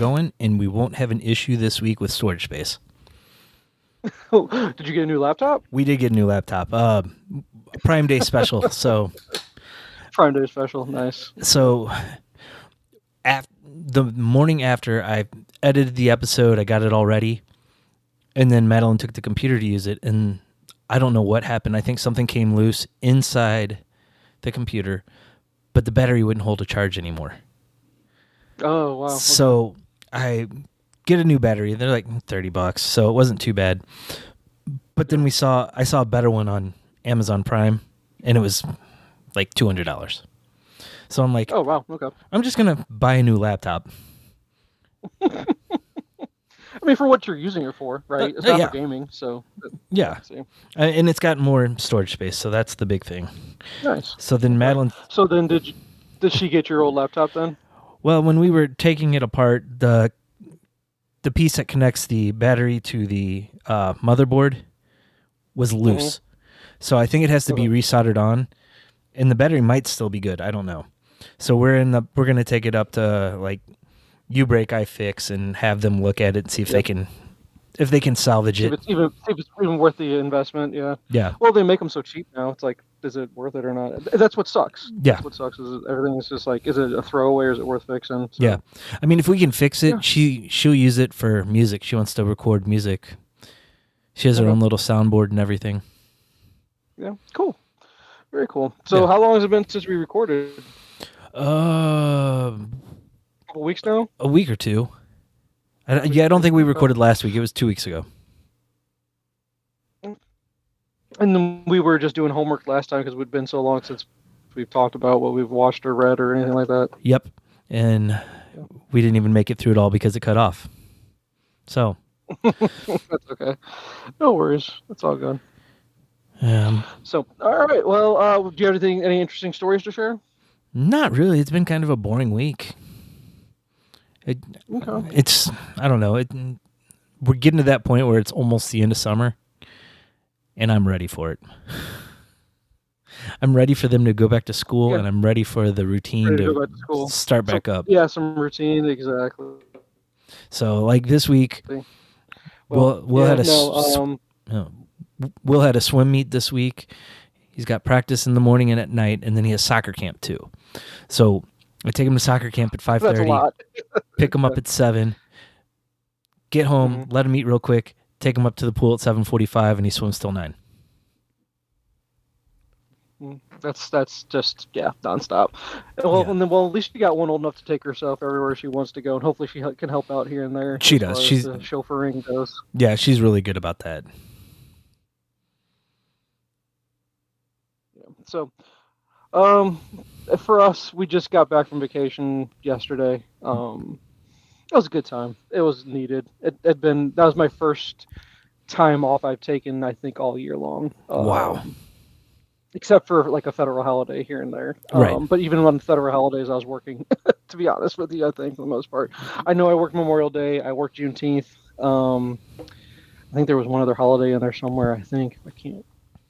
going, and we won't have an issue this week with storage space. Oh, did you get a new laptop? We did get a new laptop. Prime Day special. So Prime Day special, nice. So the morning after I edited the episode, I got it all ready, and then Madeline took the computer to use it, and I don't know what happened. I think something came loose inside the computer, but the battery wouldn't hold a charge anymore. Oh, wow. So I get a new battery. They're like $30, so it wasn't too bad. But then I saw a better one on Amazon Prime, and it was like $200. So I'm like, oh, wow, okay. I'm just going to buy a new laptop. I mean, for what you're using it for, right? It's not for gaming, so... Yeah. And it's got more storage space, so that's the big thing. Nice. So then Madeline... So then did she get your old laptop then? Well, when we were taking it apart, the piece that connects the battery to the motherboard was loose. So I think it has to be resoldered on, and the battery might still be good. I don't know. So we're going to take it up to like U-Break iFix and have them look at it and see if they can salvage it. See if it's even worth the investment. Yeah. Yeah. Well, they make them so cheap now. It's like, is it worth it or not? That's what sucks. Yeah. That's what sucks is everything is just like, is it a throwaway or is it worth fixing? So, yeah. I mean, if we can fix it, she'll use it for music. She wants to record music. She has her own little soundboard and everything. Yeah. Cool. Very cool. So how long has it been since we recorded? A couple weeks now? A week or two. I don't think we recorded last week. It was 2 weeks ago. And then we were just doing homework last time because it had been so long since we've talked about what we've watched or read or anything like that. Yep. And we didn't even make it through it all because it cut off. So. That's okay. No worries. That's all good. So, all right. Well, do you have any interesting stories to share? Not really. It's been kind of a boring week. It's, I don't know. We're getting to that point where it's almost the end of summer, and I'm ready for it. I'm ready for them to go back to school, and I'm ready for the routine to start back up. Yeah, some routine, exactly. So, like this week, Will had a swim meet this week. He's got practice in the morning and at night, and then he has soccer camp too. So I take him to soccer camp at 5:30, pick him up at 7, get home, let him eat real quick, take him up to the pool at 7:45, and he swims till 9. That's just nonstop. Well, and then at least you got one old enough to take herself everywhere she wants to go, and hopefully she can help out here and there. She does. She's the chauffeuring goes. Yeah, she's really good about that. Yeah. So, for us, we just got back from vacation yesterday. It was a good time. It was needed. That was my first time off I've taken, I think, all year long. Wow. Except for like a federal holiday here and there. Right. But even on federal holidays, I was working, to be honest with you, I think, for the most part. I know I worked Memorial Day. I worked Juneteenth. I think there was one other holiday in there somewhere, I think. If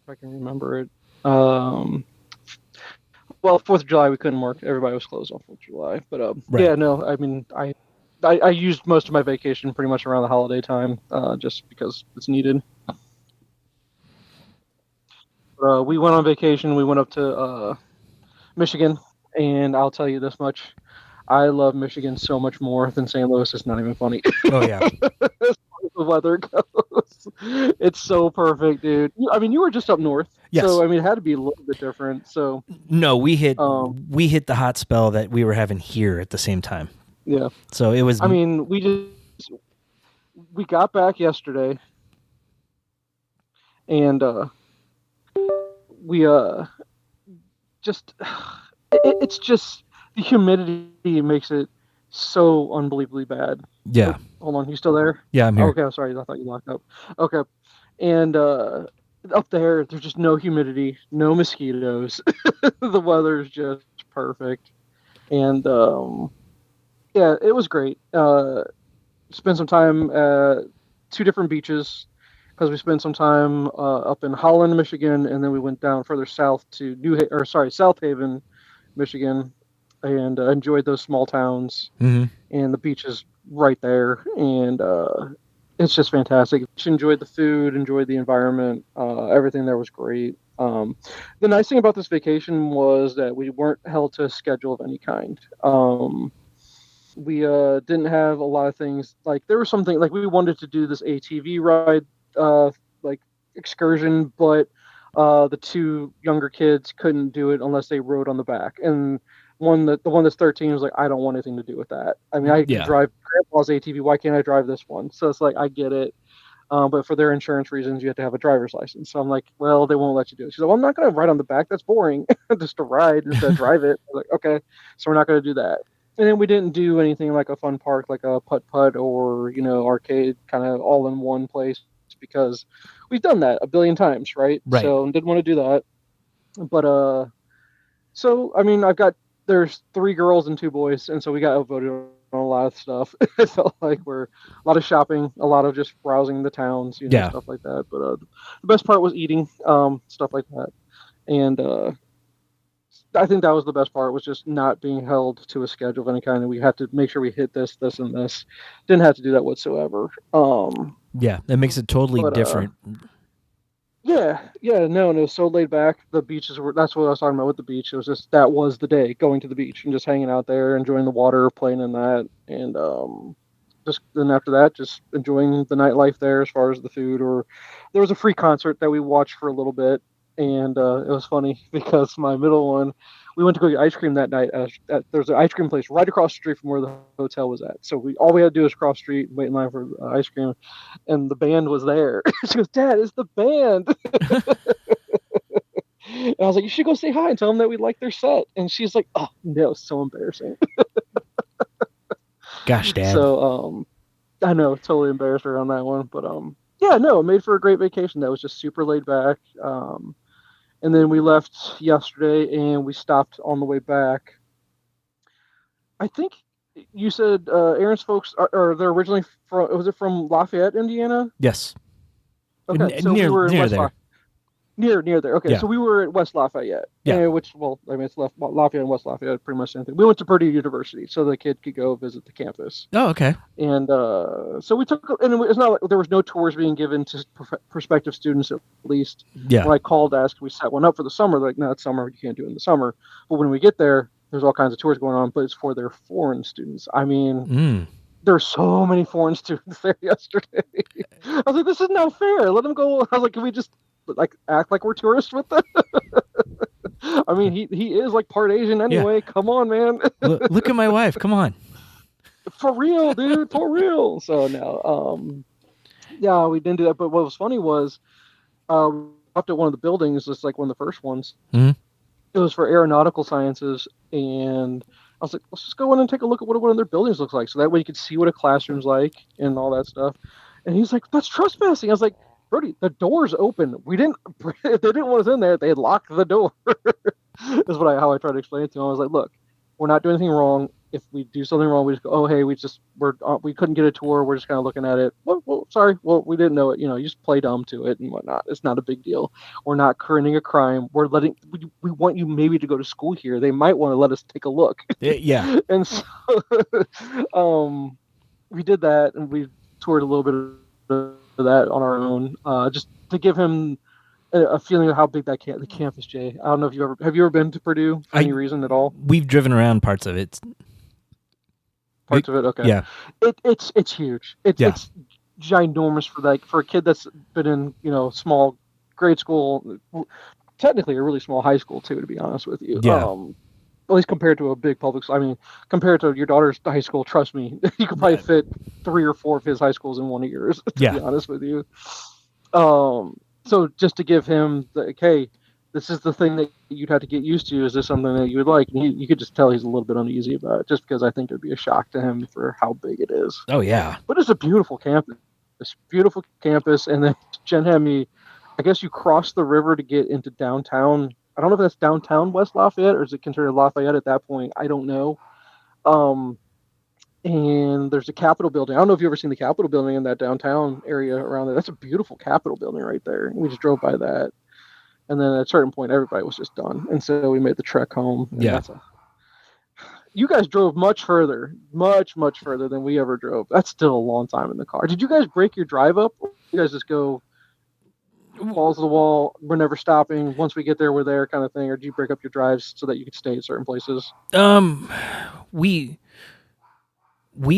I can remember it. Well, 4th of July, we couldn't work. Everybody was closed on 4th of July. But yeah, no, I mean, I used most of my vacation pretty much around the holiday time, just because it's needed. We went on vacation. We went up to Michigan, and I'll tell you this much: I love Michigan so much more than St. Louis. It's not even funny. Oh yeah. As far as the weather goes, it's so perfect, dude. I mean, you were just up north, so I mean, it had to be a little bit different. So no, we hit the hot spell that we were having here at the same time. Yeah. So it was. I mean, we got back yesterday, and we it's just the humidity makes it so unbelievably bad. Yeah. Like, hold on, you still there? Yeah, I'm here. Okay, sorry, I thought you locked up. Okay, and up there's just no humidity, no mosquitoes. The weather's just perfect, and yeah, it was great. Spent some time at 2 different beaches. Because we spent some time up in Holland, Michigan, and then we went down further south to South Haven, Michigan, and enjoyed those small towns. Mm-hmm. And the beaches right there, and it's just fantastic. Just enjoyed the food, enjoyed the environment. Everything there was great. The nice thing about this vacation was that we weren't held to a schedule of any kind. We didn't have a lot of things. Like there was something like we wanted to do this ATV ride, like excursion, but the two younger kids couldn't do it unless they rode on the back. And the one that's 13 was like, I don't want anything to do with that. I mean, I can Yeah. drive Grandpa's ATV. Why can't I drive this one? So it's like I get it. But for their insurance reasons, you have to have a driver's license. So I'm like, well, they won't let you do it. She's like, well, I'm not going to ride on the back. That's boring. Just to ride, just to drive it. I'm like, okay, so we're not going to do that. And then we didn't do anything like a fun park, like a putt or arcade, kind of all in one place because we've done that a billion times, right? Right. So didn't want to do that. But so I mean, there's 3 girls and 2 boys, and so we got outvoted on a lot of stuff. It felt like we're a lot of shopping, a lot of just browsing the towns, Yeah. stuff like that. But the best part was eating, stuff like that, and I think that was the best part was just not being held to a schedule of any kind. And we had to make sure we hit this, this, and this. Didn't have to do that whatsoever. Yeah, that makes it totally different. Yeah, no, and it was so laid back. The beaches that's what I was talking about with the beach. It was just, that was the day, going to the beach and just hanging out there, enjoying the water, playing in that, and just then after that, just enjoying the nightlife there as far as the food. Or there was a free concert that we watched for a little bit, and it was funny because my middle one, we went to go get ice cream that night. There's an ice cream place right across the street from where the hotel was at. So all we had to do was cross the street and wait in line for ice cream, and the band was there. She goes, "Dad, it's the band." And I was like, "You should go say hi and tell them that we like their set." And she's like, "Oh no, so embarrassing." Gosh, Dad. So I know, totally embarrassed her on that one, but yeah, no, it made for a great vacation. That was just super laid back. And then we left yesterday, and we stopped on the way back. I think you said Aaron's folks are they're originally from, was it from Lafayette, Indiana? Yes. Okay, so near we were in West there. Near there. Okay, Yeah. so we were at West Lafayette. Yeah. Which, well, I mean, it's Lafayette and West Lafayette, pretty much the same thing. We went to Purdue University, so the kid could go visit the campus. Oh, okay. And so we took, and it's not like there was no tours being given to prospective students, at least. Yeah. When I called to ask, we set one up for the summer. They're like, no, it's summer. You can't do it in the summer. But when we get there, there's all kinds of tours going on, but it's for their foreign students. I mean, there's so many foreign students there yesterday. I was like, this is not fair. Let them go. I was like, can we just act like we're tourists with them? I mean, he is like part Asian anyway. Yeah. Come on, man. Look at my wife. Come on. For real, dude. For real. So no, yeah, we didn't do that. But what was funny was, we up at one of the buildings, just like one of the first ones. Mm-hmm. It was for aeronautical sciences, and I was like, let's just go in and take a look at what one of their buildings looks like, so that way you could see what a classroom's like and all that stuff. And he's like, that's trespassing. I was like, Brody, the door's open. If they didn't want us in there, they'd lock the door. Is how I tried to explain it to him. I was like, look, we're not doing anything wrong. If we do something wrong, we just go, oh, hey, we couldn't get a tour. We're just kind of looking at it. Well, sorry. Well, we didn't know it. You just play dumb to it and whatnot. It's not a big deal. We're not committing a crime. We want you maybe to go to school here. They might want to let us take a look. Yeah. And so, we did that, and we toured a little bit of that on our own, just to give him a feeling of how big the campus, Jay. I don't know if have you ever been to Purdue for any reason at all? We've driven around parts of it. Parts of it, okay. Yeah. It's huge. It's ginormous for a kid that's been in small grade school, technically a really small high school too, to be honest with you. Yeah. At least compared to a big public school. I mean, compared to your daughter's high school, trust me, you could probably fit 3 or 4 of his high schools in one of yours, to be honest with you. So just to give him hey, this is the thing that you'd have to get used to. Is this something that you would like? And you could just tell he's a little bit uneasy about it, just because I think it'd be a shock to him for how big it is. Oh, yeah. But it's a beautiful campus. It's a beautiful campus. And then Jen had me, I guess you cross the river to get into downtown. I don't know if that's downtown West Lafayette, or is it considered Lafayette at that point? I don't know. And there's a Capitol building. I don't know if you've ever seen the Capitol building in that downtown area around there. That's a beautiful Capitol building right there. We just drove by that. And then at a certain point, everybody was just done. And so we made the trek home. And you guys drove much further, much further than we ever drove. That's still a long time in the car. Did you guys break your drive up? Or you guys just go balls to the wall, we're never stopping. Once we get there, we're there, kind of thing. Or do you break up your drives so that you could stay at certain places? We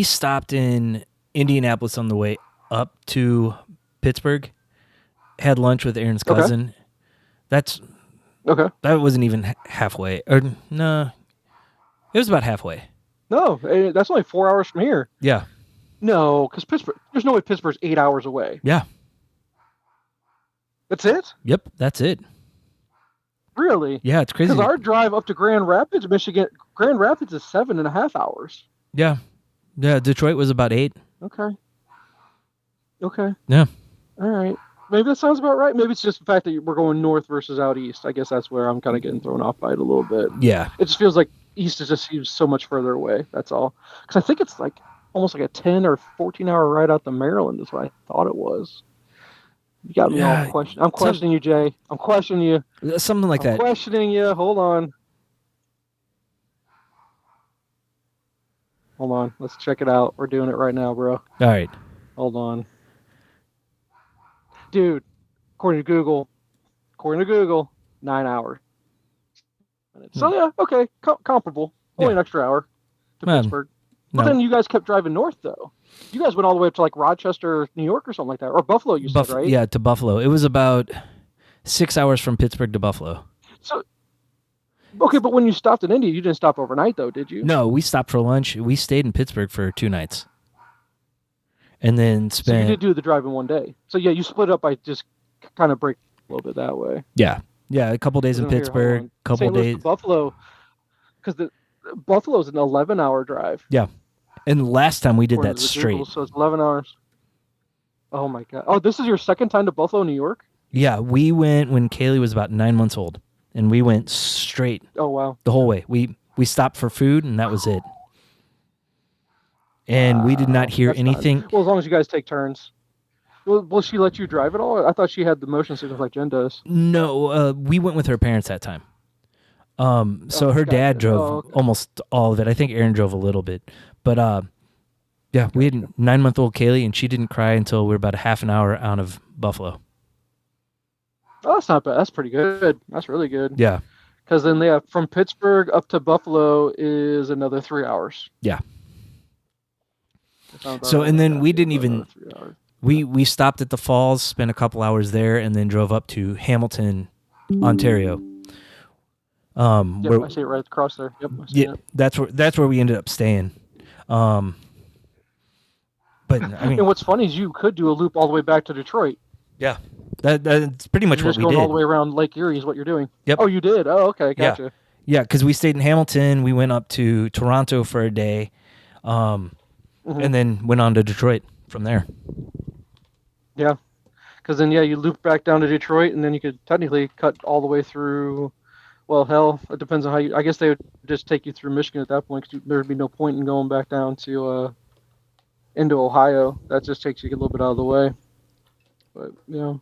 stopped in Indianapolis on the way up to Pittsburgh. Had lunch with Aaron's cousin. That wasn't even halfway. Or no, it was about halfway. No, that's only 4 hours from here. Yeah. No, because Pittsburgh. There's no way Pittsburgh's 8 hours away. Yeah. That's it? Yep, that's it. Really? Yeah, it's crazy. Because our drive up to Grand Rapids, Michigan, Grand Rapids is 7.5 hours. Yeah. Yeah, Detroit was about 8. Okay. Yeah. All right. Maybe that sounds about right. Maybe it's just the fact that we're going north versus out east. I guess that's where I'm kind of getting thrown off by it a little bit. Yeah. It just feels like east just seems so much further away. That's all. Because I think it's like almost like a 10 or 14-hour ride out to Maryland is what I thought it was. You got me all questioning. I'm questioning you, Jay. I'm questioning you. Something like that. I'm questioning you. Hold on. Let's check it out. We're doing it right now, bro. All right. Hold on. Dude, according to Google, 9 hours. So, yeah, okay. Comparable. Only an extra hour to Pittsburgh. But then you guys kept driving north, though. You guys went all the way up to, like, Rochester, New York or something like that. Or Buffalo, you said, right? Yeah, to Buffalo. It was about 6 hours from Pittsburgh to Buffalo. So, okay, but when you stopped in India, you didn't stop overnight, though, did you? No, we stopped for lunch. We stayed in Pittsburgh for 2 nights. And then spent... So you did do the drive in one day. So, yeah, you split up by just kind of break a little bit that way. Yeah. Yeah, a couple days in Pittsburgh, a couple days... Buffalo, because Buffalo's an 11-hour drive. Yeah. And last time we did that straight. Google, so it's 11 hours. Oh, my God. Oh, this is your second time to Buffalo, New York? Yeah, we went when Kaylee was about 9 months old. And we went straight. Oh, wow. The whole way. We stopped for food, and that was it. And we did not hear anything. Well, as long as you guys take turns. Will she let you drive at all? I thought she had the motion sickness like Jen does. No, we went with her parents that time. So her dad drove almost all of it. I think Aaron drove a little bit. But yeah, we had 9-month-old Kaylee, and she didn't cry until we were about a half an hour out of Buffalo. Oh, that's not bad. That's pretty good. That's really good. Yeah. Because then, from Pittsburgh up to Buffalo is another 3 hours. Yeah. So, and then we didn't even... We stopped at the falls, spent a couple hours there, and then drove up to Hamilton, Ontario. I see it right across there. Yep. Yeah, that's where we ended up staying. But I mean, and what's funny is you could do a loop all the way back to Detroit. Yeah, that's pretty much what we did. Just going all the way around Lake Erie is what you're doing. Yep. Oh, you did. Oh, okay, gotcha. Yeah, because we stayed in Hamilton. We went up to Toronto for a day, and then went on to Detroit from there. Yeah, because then you loop back down to Detroit, and then you could technically cut all the way through. Well, hell, it depends on how you. I guess they would just take you through Michigan at that point, because there would be no point in going back down to into Ohio. That just takes you a little bit out of the way. But yeah.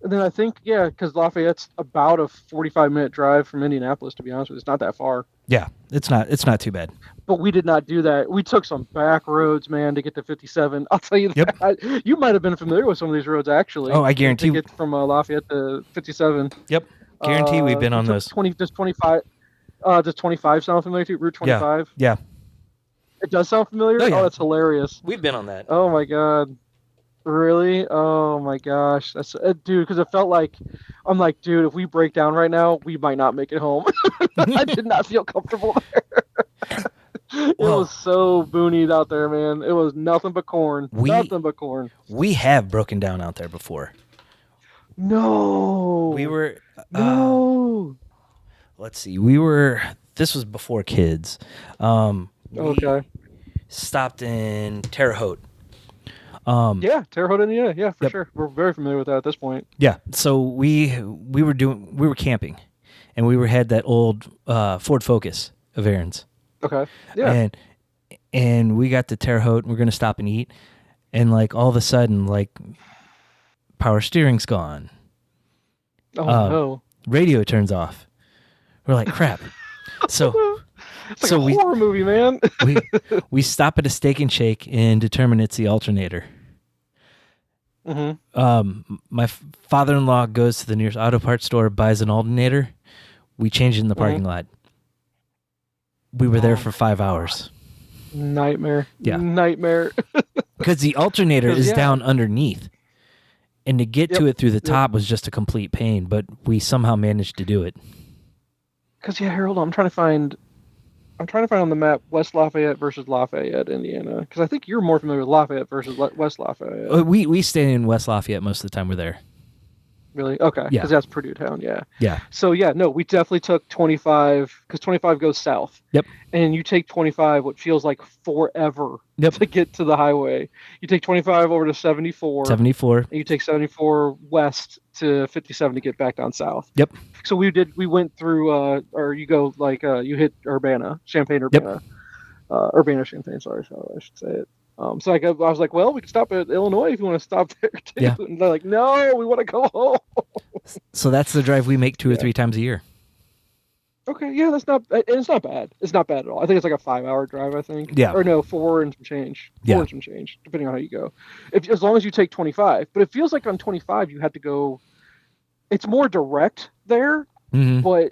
And then I think because Lafayette's about a 45-minute drive from Indianapolis. To be honest with you, it's not that far. Yeah, it's not too bad. But we did not do that. We took some back roads, man, to get to 57. I'll tell you that. You might have been familiar with some of these roads, actually. Oh, I guarantee. To get from Lafayette to 57. Yep, guarantee we've been on those. 25. Does 25 sound familiar to you? Route 25? Yeah. It does sound familiar? Oh, yeah. That's hilarious. We've been on that. Oh, my God. Really? Oh, my gosh. That's dude, because it felt like, I'm like, dude, if we break down right now, we might not make it home. I did not feel comfortable there. It was so boonied out there, man. It was nothing but corn. Nothing but corn. We have broken down out there before. No. We were... no. Let's see. This was before kids. Okay. Stopped in Terre Haute. Terre Haute, Indiana. Yeah, for sure. We're very familiar with that at this point. Yeah. So we were camping, and we had that old Ford Focus of Aaron's. Okay. Yeah. And we got to Terre Haute, and we're gonna stop and eat, and like all of a sudden, like power steering's gone. Oh no. Radio turns off. We're like, crap. So It's like a horror movie, man. we stop at a Steak and Shake and determine it's the alternator. My father-in-law goes to the nearest auto parts store, buys an alternator. We change it in the parking lot. We were there for 5 hours. Nightmare. Yeah. Nightmare. Because the alternator is down underneath. And to get to it through the top was just a complete pain, but we somehow managed to do it. Because, Harold, I'm trying to find on the map West Lafayette versus Lafayette, Indiana. Because I think you're more familiar with Lafayette versus West Lafayette. We stay in West Lafayette most of the time we're there. Really? Okay. Yeah. Because that's Purdue Town, yeah. Yeah. So, we definitely took 25, because 25 goes south. Yep. And you take 25, what feels like forever to get to the highway. You take 25 over to 74. 74. And you take 74 west to 57 to get back down south. Yep. So we went through, you go you hit Urbana, Champaign-Urbana. Yep. Urbana-Champaign, sorry, how I should say it. So I was like, well, we can stop at Illinois if you want to stop there too. Yeah. And they're like, no, we want to go home. So that's the drive we make 2 or 3 times a year. Okay, yeah, it's not bad. It's not bad at all. I think it's like a 5-hour drive, I think. Yeah. Or no, 4 and some change. 4 and some change, depending on how you go. As long as you take 25. But it feels like on 25 you had to go, it's more direct there, but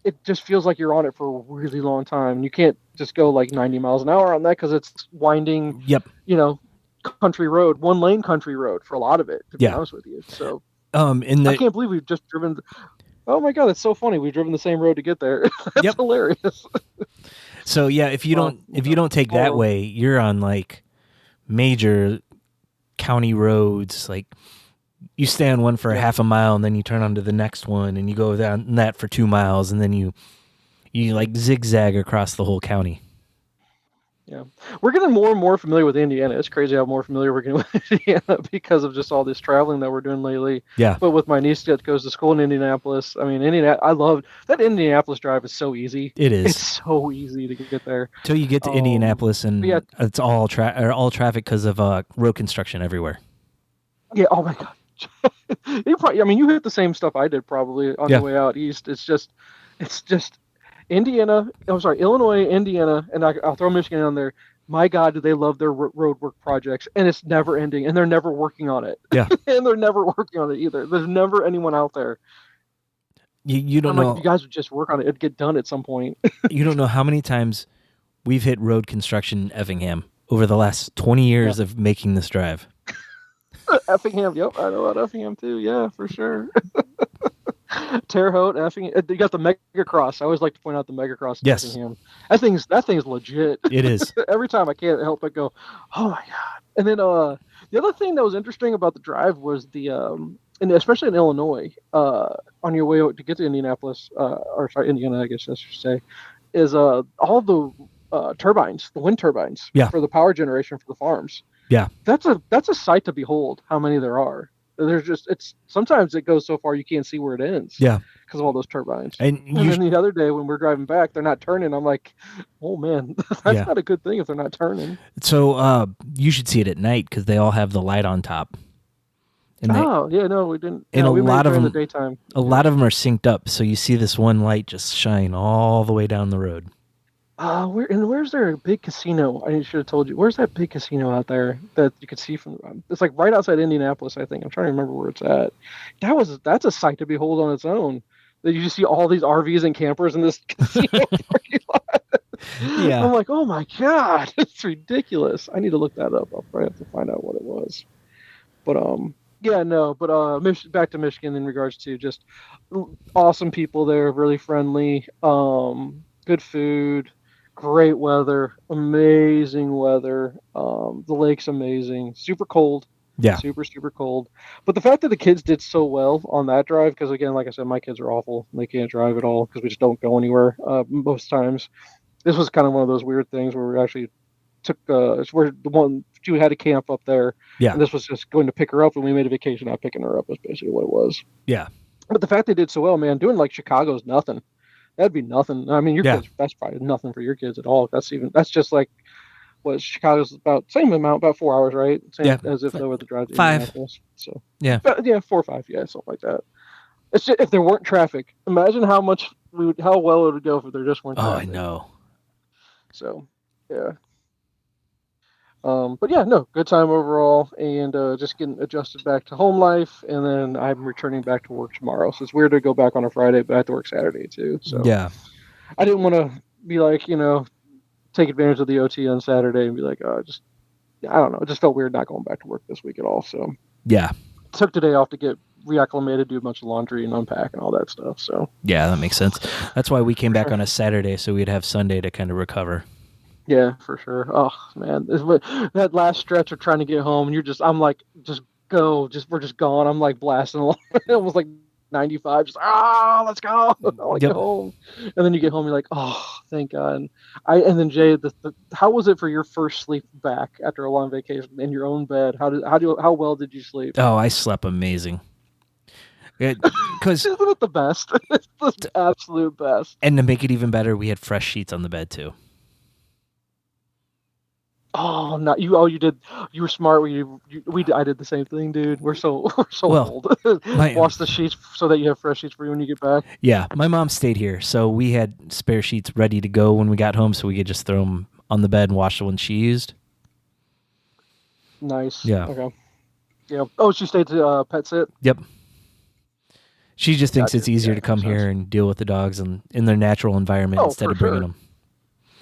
it just feels like you're on it for a really long time. You can't just go like 90 miles an hour on that because it's winding, country road, 1-lane country road for a lot of it, to be honest with you. So I can't believe we've just driven. Oh my God, that's so funny. We've driven the same road to get there. That's hilarious. So if you don't take that way, you're on like major county roads. Like you stay on one for a half a mile and then you turn onto the next one and you go down that for 2 miles and then you like zigzag across the whole county. Yeah, we're getting more and more familiar with Indiana. It's crazy how more familiar we're getting with Indiana because of just all this traveling that we're doing lately. Yeah. But with my niece that goes to school in Indianapolis, I mean, I love that Indianapolis drive is so easy. It is. It's so easy to get there. Till you get to Indianapolis and it's all traffic because of road construction everywhere. Yeah. Oh my God. You hit the same stuff I did probably on the way out east. It's just. Illinois, Indiana, and I'll throw Michigan on there. My God, do they love their road work projects, and it's never ending, and they're never working on it. Yeah, and they're never working on it either. There's never anyone out there. You don't know. Like, you guys would just work on it; it'd get done at some point. You don't know how many times we've hit road construction in Effingham over the last 20 years of making this drive. Effingham, yep, I know about Effingham too. Yeah, for sure. Terre Haute, Effingham. You got the Mega Cross. I always like to point out the Mega Cross. Yes, Effingham. That thing's legit. It is. Every time I can't help but go, oh my God. And then the other thing that was interesting about the drive was and especially in Illinois, on your way to get to Indianapolis, Indiana, I guess I should say, is all the turbines, the wind turbines, for the power generation for the farms. Yeah, that's a sight to behold. How many there are. There's sometimes it goes so far you can't see where it ends. Yeah, because of all those turbines. And then the other day when we're driving back, they're not turning. I'm like, oh man, that's not a good thing if they're not turning. So you should see it at night because they all have the light on top. And we didn't. And we a lot of them in the daytime. A lot of them are synced up, so you see this one light just shine all the way down the road. Where's there a big casino? I should have told you. Where's that big casino out there that you could see from? It's like right outside Indianapolis, I think. I'm trying to remember where it's at. That's a sight to behold on its own. That you just see all these RVs and campers in this casino parking lot. Yeah, I'm like, oh my God, it's ridiculous. I need to look that up. I'll probably have to find out what it was. But back to Michigan in regards to just awesome people there, really friendly, good food. Great weather, amazing weather. The lake's amazing. Super cold. Yeah. Super, super cold. But the fact that the kids did so well on that drive, because again, like I said, my kids are awful. They can't drive at all because we just don't go anywhere most times. This was kind of one of those weird things where we actually took, where the one, she had a camp up there. Yeah. And this was just going to pick her up, and we made a vacation out picking her up is basically what it was. Yeah. But the fact they did so well, man, doing like Chicago's nothing. That'd be nothing. I mean, your kids, that's probably nothing for your kids at all. That's just like what Chicago's about, same amount, about 4 hours, right? Same as if they were the drive to 5. Indianapolis. So yeah, 4 or 5, something like that. It's just, if there weren't traffic, imagine how well it would go if there just weren't traffic. Oh, I know. So, yeah. But yeah, no, good time overall, and just getting adjusted back to home life, and then I'm returning back to work tomorrow. So it's weird to go back on a Friday, but I have to work Saturday too. So Yeah. I didn't want to be like, take advantage of the OT on Saturday and be like, I don't know, it just felt weird not going back to work this week at all. So Yeah. took the day off to get reacclimated, do a bunch of laundry and unpack and all that stuff. So Yeah, that makes sense. That's why we came back on a Saturday, so we'd have Sunday to kind of recover. yeah, for sure. Oh man, that last stretch of trying to get home, and I'm like, just go, we're just gone. I'm like blasting along, almost like 95, just let's go. I want to get home. And then you get home, you're like, oh, thank God. And then Jay, how was it for your first sleep back after a long vacation in your own bed? How well did you sleep? Oh, I slept amazing. Because isn't it the best? It's the absolute best. And to make it even better, we had fresh sheets on the bed too. Oh, not you! Oh, you did. You were smart. I did the same thing, dude. We're so old. Wash the sheets so that you have fresh sheets for you when you get back. Yeah, my mom stayed here, so we had spare sheets ready to go when we got home, so we could just throw them on the bed and wash the ones she used. Nice. Yeah. Okay. Yeah. Oh, she stayed to pet sit. Yep. She just thinks it's easier to come here and deal with the dogs in their natural environment instead of bringing them.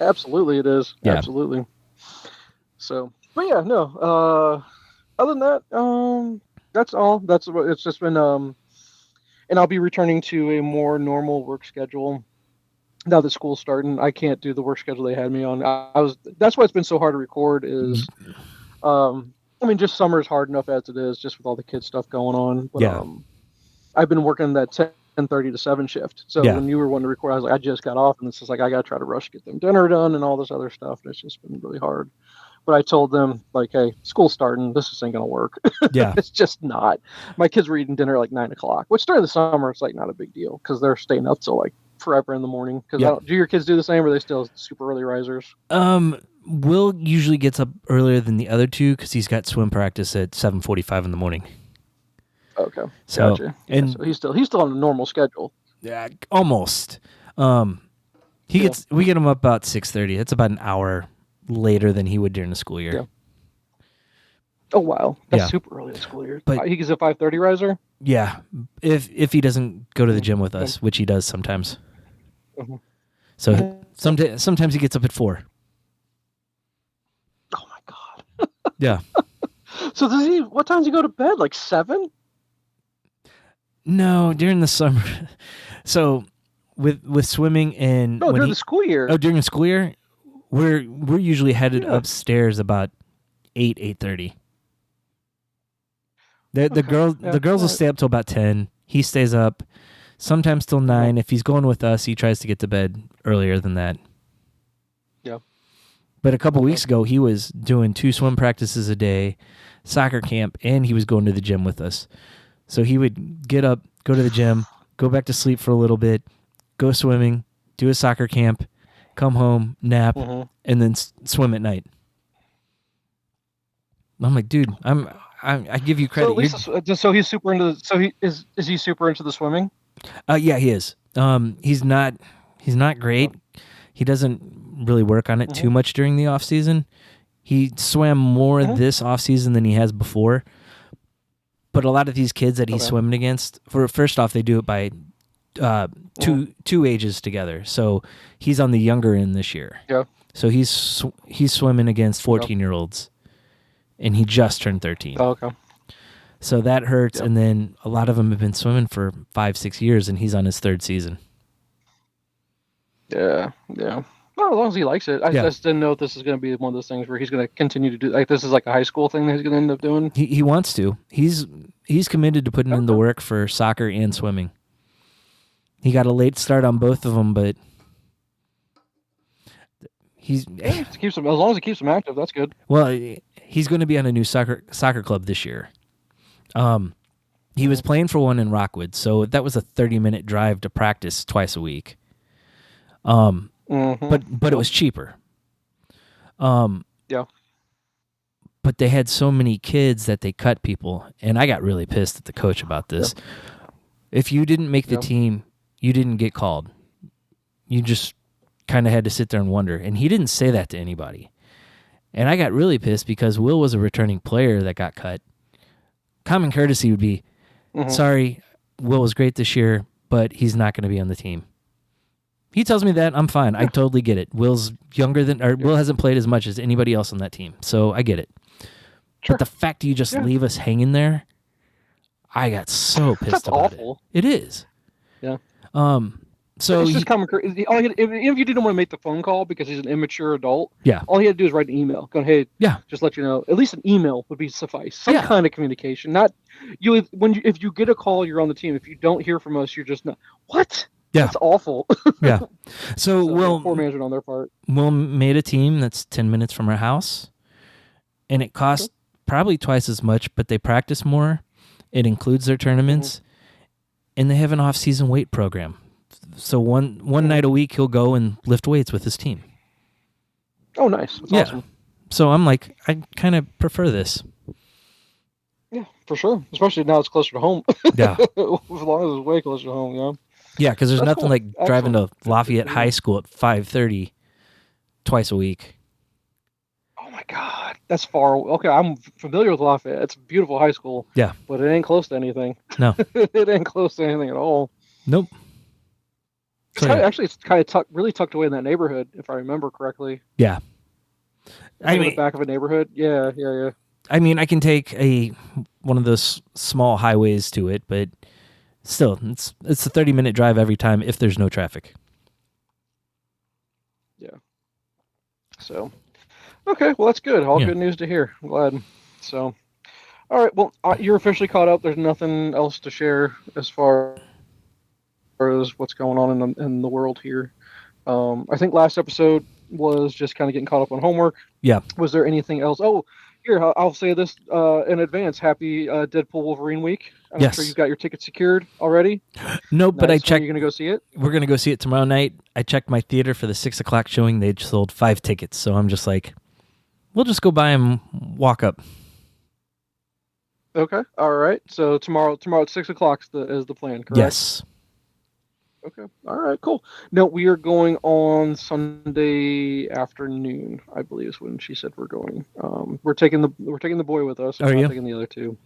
Absolutely, it is. Yeah. Absolutely. So, but yeah, no. Other than that, that's all. That's what it's just been. And I'll be returning to a more normal work schedule now that school's starting. I can't do the work schedule they had me on. That's why it's been so hard to record. Is, just summer is hard enough as it is, just with all the kids stuff going on. But, I've been working that 10:30 to 7 shift. So when you were wanting to record, I was like, I just got off, and it's just like I got to try to rush to get them dinner done and all this other stuff. And it's just been really hard. But I told them, like, hey, school's starting. This just ain't going to work. Yeah. It's just not. My kids were eating dinner at like 9 o'clock, which during the summer, it's like not a big deal because they're staying up till like forever in the morning. Because do your kids do the same, or are they still super early risers? Will usually gets up earlier than the other two because he's got swim practice at 7:45 in the morning. Okay. So, gotcha. So he's still on a normal schedule. Yeah, almost. We get him up about 6:30. It's about an hour later than he would during the school year. Yeah. Oh wow, that's super early in the school year. But he's a 5:30 riser. Yeah, if he doesn't go to the gym with us, which he does sometimes. Mm-hmm. So sometimes he gets up at 4. Oh my God. Yeah. So what time does he go to bed? Like 7? No, during the summer. So with swimming and during the school year. Oh, during the school year. We're usually headed upstairs about 8:30. The girls will stay up till about 10. He stays up sometimes till 9. If he's going with us, he tries to get to bed earlier than that. Yeah. But a couple weeks ago, he was doing 2 swim practices a day, soccer camp, and he was going to the gym with us. So he would get up, go to the gym, go back to sleep for a little bit, go swimming, do a soccer camp, come home, nap, and then swim at night. I'm like, dude, I give you credit. So he's super into. Is he super into the swimming? Yeah, he is. He's not great. He doesn't really work on it too much during the off season. He swam more this off season than he has before. But a lot of these kids that he's swimming against, first off, they do it by two ages together. So he's on the younger end this year. Yeah. So he's swimming against 14-year-olds, and he just turned 13. Oh, okay. So that hurts, and then a lot of them have been swimming for 5-6 years, and he's on his 3rd season. Yeah. Well, as long as he likes it. I just didn't know if this is going to be one of those things where he's going to continue to do, like, this is like a high school thing that he's going to end up doing. He wants to. He's committed to putting in the work for soccer and swimming. He got a late start on both of them, but as long as he keeps him active, that's good. Well, he's going to be on a new soccer club this year. He was playing for one in Rockwood, so that was a 30-minute drive to practice twice a week. But it was cheaper. Yeah. But they had so many kids that they cut people, and I got really pissed at the coach about this. Yeah. If you didn't make the team, you didn't get called. You just kind of had to sit there and wonder. And he didn't say that to anybody. And I got really pissed because Will was a returning player that got cut. Common courtesy would be, sorry, Will was great this year, but he's not going to be on the team. He tells me that, I'm fine. I totally get it. Will's younger than, or Will hasn't played as much as anybody else on that team, so I get it. Sure. But the fact that you just leave us hanging there, I got so pissed about awful. It is. Yeah. So it's just common courtesy. If you didn't want to make the phone call because he's an immature adult, all he had to do is write an email going, hey, just let you know. At least an email would be suffice. Some kind of communication. Not you. If you get a call, you're on the team. If you don't hear from us, you're just not. What? Yeah. That's awful. Yeah. So poor management on their part. Will made a team that's 10 minutes from our house, and it costs probably twice as much, but they practice more. It includes their tournaments, and they have an off-season weight program. So one night a week, he'll go and lift weights with his team. Oh, nice. That's awesome. So I'm like, I kind of prefer this. Yeah, for sure. Especially now it's closer to home. Yeah. As long as it's way closer to home, yeah. Yeah, because there's nothing like driving to Lafayette High School at 5:30 twice a week. Oh my God, that's far. Okay, I'm familiar with Lafayette. It's a beautiful high school. Yeah, but it ain't close to anything. No, it ain't close to anything at all. Nope. Actually, it's kind of really tucked away in that neighborhood, if I remember correctly. Yeah, I mean, the back of a neighborhood. Yeah. I mean, I can take one of those small highways to it, but still, it's a 30-minute drive every time if there's no traffic. Yeah. So, okay, well, that's good. All good news to hear. I'm glad. So, all right, well, you're officially caught up. There's nothing else to share as far as what's going on in the world here. I think last episode was just kind of getting caught up on homework. Yeah. Was there anything else? Oh, here, I'll say this in advance. Happy Deadpool Wolverine week. I'm sure you've got your ticket secured already. Nope, but I checked. You're going to go see it? We're going to go see it tomorrow night. I checked my theater for the 6 o'clock showing. They sold 5 tickets. So I'm just like, we'll just go by and walk up. Okay. All right. So tomorrow at 6 o'clock is the plan, correct? Yes. Okay. All right. Cool. No, we are going on Sunday afternoon, I believe is when she said we're going. We're taking the boy with us. Are you? Taking the other two.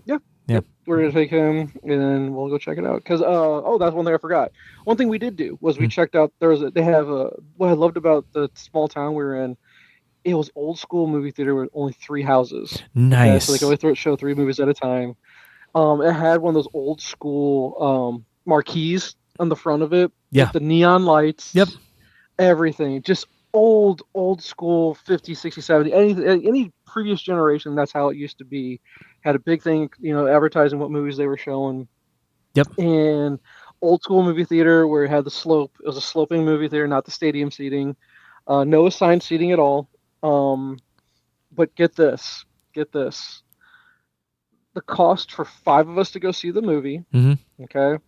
Yeah. We're gonna take him, and then we'll go check it out. Because that's one thing I forgot. One thing we did do was we checked out. They have what I loved about the small town we were in. It was old school movie theater with only 3 houses. Nice. So they could only show 3 movies at a time. It had one of those old school marquees on the front of it. Yeah. With the neon lights. Yep. Everything. Just old school 50, 60, 70. Any previous generation, that's how it used to be. Had a big thing, advertising what movies they were showing. Yep. And old school movie theater where it had the slope. It was a sloping movie theater, not the stadium seating. No assigned seating at all. But get this. The cost for 5 of us to go see the movie. Mm-hmm. Okay.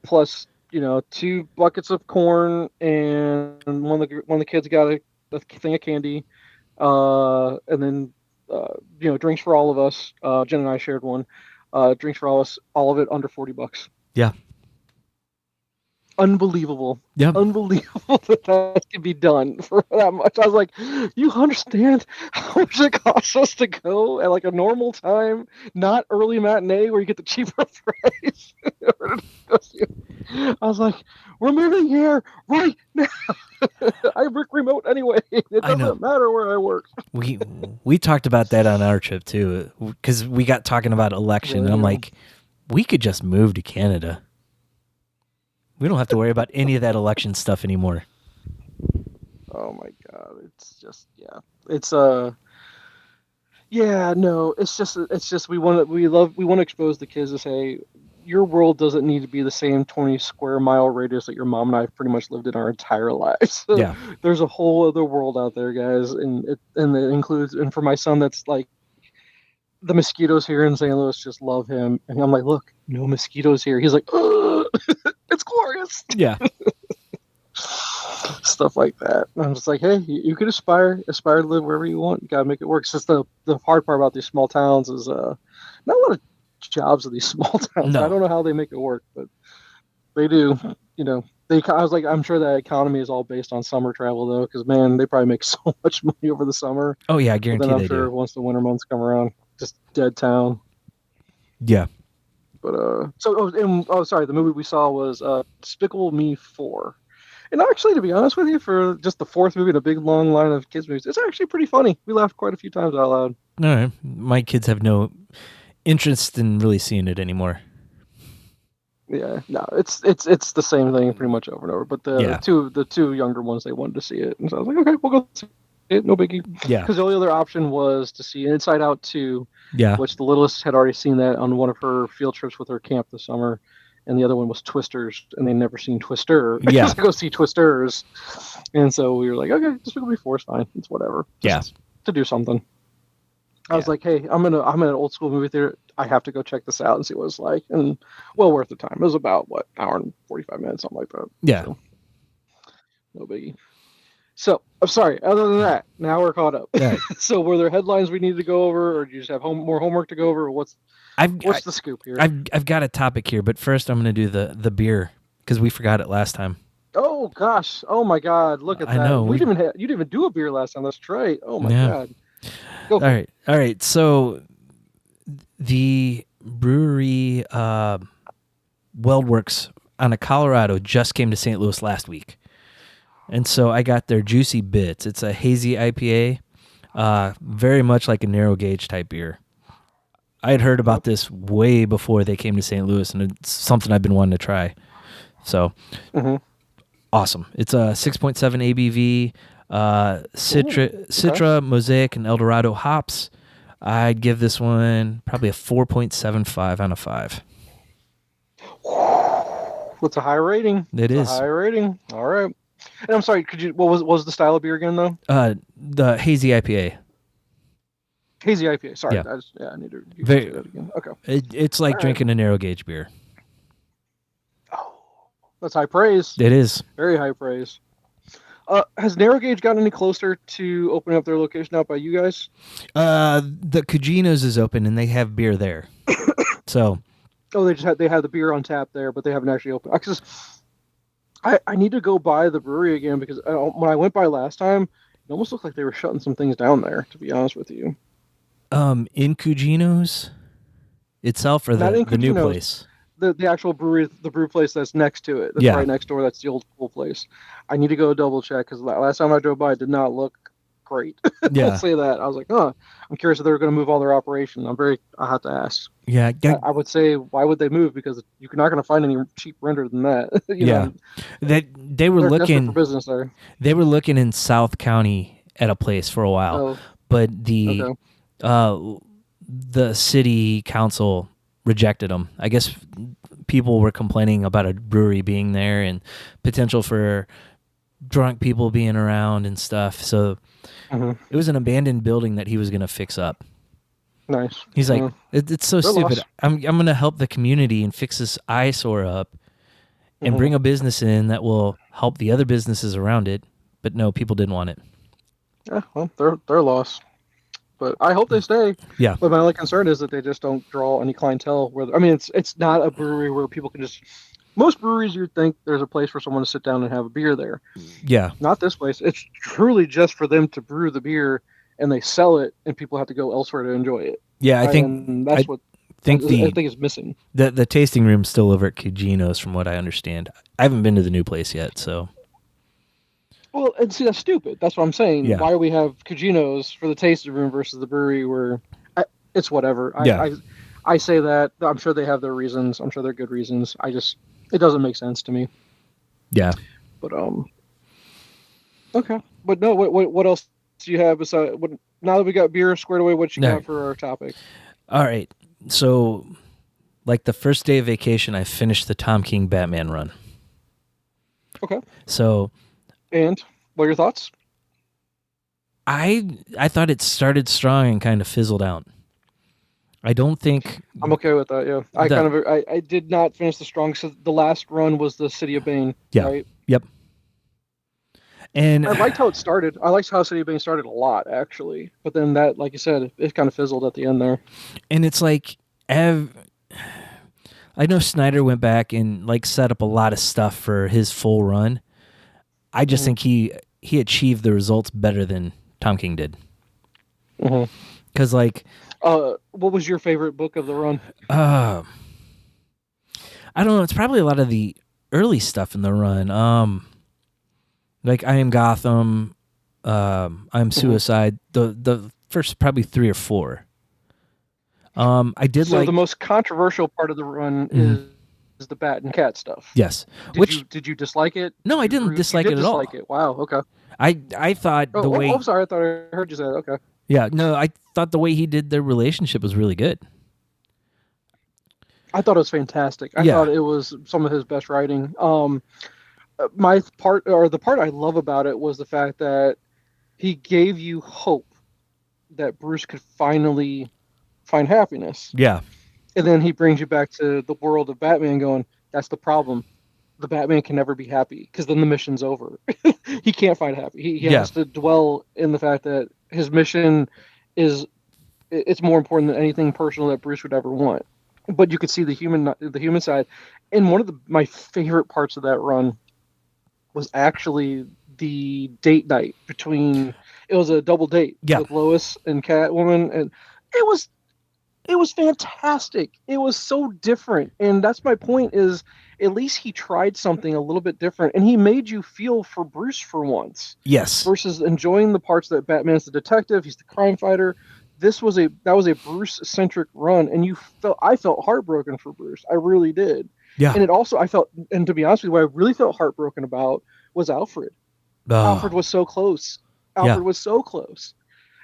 Plus, 2 buckets of corn, and one of the kids got a thing of candy, and then drinks for all of us. Jen and I shared one. Drinks for all of us. All of it under $40. Yeah. Unbelievable. Yeah. Unbelievable that can be done for that much. I was like, you understand how much it costs us to go at like a normal time, not early matinee where you get the cheaper price. I was like, we're moving here right now. I work remote anyway. It doesn't matter where I work. We talked about that on our trip too, because we got talking about election. Yeah. And I'm like, we could just move to Canada. We don't have to worry about any of that election stuff anymore. Oh my God. It's just, it's we want to expose the kids to say, your world doesn't need to be the same 20 square mile radius that your mom and I have pretty much lived in our entire lives. So yeah. There's a whole other world out there, guys. And it includes, and for my son, that's like the mosquitoes here in St. Louis just love him. And I'm like, look, no mosquitoes here. He's like, it's glorious. Yeah. Stuff like that. And I'm just like, hey, you could aspire to live wherever you want. You gotta make it work. It's just the hard part about these small towns is not a lot of jobs in these small towns. No. I don't know how they make it work, but they do. I was like, I'm sure that economy is all based on summer travel though, because man, they probably make so much money over the summer. Oh yeah, I But then guarantee I'm they sure do. once the winter months come around, just dead town. Yeah. But sorry, the movie we saw was Despicable Me 4. And actually, to be honest with you, for just the fourth movie in a big long line of kids movies, it's actually pretty funny. We laughed quite a few times out loud. No, my kids have no interest in really seeing it anymore. Yeah, no, it's the same thing pretty much over and over. But Yeah. the two younger ones, they wanted to see it, and so I was like, okay, we'll go see it, no biggie. Yeah. Because the only other option was to see Inside Out 2, Yeah. which the littlest had already seen that on one of her field trips with her camp this summer, and the other one was Twisters, and they'd never seen Twister. Yeah. To go see Twisters, and so we were like, okay, Despicable Me 4 is fine. It's whatever. Just to do something. I was like, hey, I'm in an old school movie theater. I have to go check this out and see what it's like. And well worth the time. It was about, what, hour and 45 minutes, something like that. Yeah. So, no biggie. So, I'm sorry. Other than that, now we're caught up. Right. So, were there headlines we need to go over, or do you just have more homework to go over? Or what's the scoop here? I've got a topic here, but first I'm going to do the beer because we forgot it last time. Oh gosh! Oh my God! Look at that! I know. You didn't even do a beer last time. That's right. Oh my God! Go for it. All right. So the brewery Weldworks out of Colorado just came to St. Louis last week. And so I got their Juicy Bits. It's a hazy IPA, very much like a narrow gauge type beer. I had heard about this way before they came to St. Louis, and it's something I've been wanting to try. So, awesome. It's a 6.7 ABV, Citra, Mosaic, and Eldorado hops. I'd give this one probably a 4.75 out of 5. What's a high rating? It's a high rating. All right. And I'm sorry, what was the style of beer again, though? The hazy IPA. Hazy IPA. Sorry, yeah. I need to say that again. Okay. It's like drinking a narrow gauge beer. Oh, that's high praise. It is. Very high praise. Has narrow gauge gotten any closer to opening up their location out by you guys? The Cugino's is open and they have beer there. So. Oh, they have the beer on tap there, but they haven't actually opened. Because I need to go by the brewery again because when I went by last time, it almost looked like they were shutting some things down there. To be honest with you. In Cugino's itself, or the new place? The actual brewery, the brew place that's next to it. That's right next door. That's the old school place. I need to go double check because last time I drove by, it did not look great. Yeah. I'll say that. I was like, I'm curious if they're going to move all their operation. I have to ask. Yeah. I would say, why would they move? Because you're not going to find any cheap render than that. you know, they were looking for business there. They were looking in South County at a place for a while, but the city council rejected them. I guess people were complaining about a brewery being there and potential for drunk people being around and stuff. So it was an abandoned building that he was going to fix up. Nice. He's like, it's so stupid. I'm going to help the community and fix this eyesore up and bring a business in that will help the other businesses around it. But no, people didn't want it. Yeah, well, they're lost. But I hope they stay. Yeah. But my only concern is that they just don't draw any clientele. It's not a brewery where people can just. Most breweries, you'd think there's a place for someone to sit down and have a beer there. Yeah. Not this place. It's truly just for them to brew the beer, and they sell it, and people have to go elsewhere to enjoy it. Yeah, I think that's what I think is missing. The tasting room's still over at Cugino's, from what I understand. I haven't been to the new place yet, so. Well, and see, that's stupid. That's what I'm saying. Yeah. Why do we have Cugino's for the tasting room versus the brewery where it's whatever? I say that. I'm sure they have their reasons. I'm sure they're good reasons. It doesn't make sense to me. Yeah. But okay. But no, what else do you have besides now that we got beer squared away, what you got for our topic? All right. So, like the first day of vacation, I finished the Tom King Batman run. Okay. So. And what are your thoughts? I thought it started strong and kind of fizzled out. I don't think I'm okay with that. Yeah, I did not finish the strong. So the last run was the City of Bane. Yeah. Right? Yep. And I liked how it started. I liked how City of Bane started a lot, actually. But then that, like you said, it kind of fizzled at the end there. And it's like I know Snyder went back and like set up a lot of stuff for his full run. I just think he achieved the results better than Tom King did. Because like, what was your favorite book of the run? I don't know. It's probably a lot of the early stuff in the run. Like I Am Gotham, I Am Suicide. The first probably 3 or 4. I did so like the most controversial part of the run is the Bat and Cat stuff. Yes. Did you dislike it? No, I didn't dislike it at all. It. Wow. Okay. I thought the way. I'm sorry. I thought I heard you say that. Okay. Yeah. No, I thought the way he did their relationship was really good. I thought it was fantastic. I thought it was some of his best writing. My part, or the part I love about it, was the fact that he gave you hope that Bruce could finally find happiness. Yeah. And then he brings you back to the world of Batman going, that's the problem. The Batman can never be happy because then the mission's over. He can't find happy. He has to dwell in the fact that his mission it's more important than anything personal that Bruce would ever want. But you could see the human side. And one of my favorite parts of that run was actually the date night it was a double date with Lois and Catwoman, and it was fantastic. It was so different. And that's my point, is at least he tried something a little bit different, and he made you feel for Bruce for once. Yes. Versus enjoying the parts that Batman's the detective, he's the crime fighter. That was a Bruce-centric run, and I felt heartbroken for Bruce. I really did. Yeah. And and to be honest with you, what I really felt heartbroken about was Alfred. Alfred was so close. Was so close.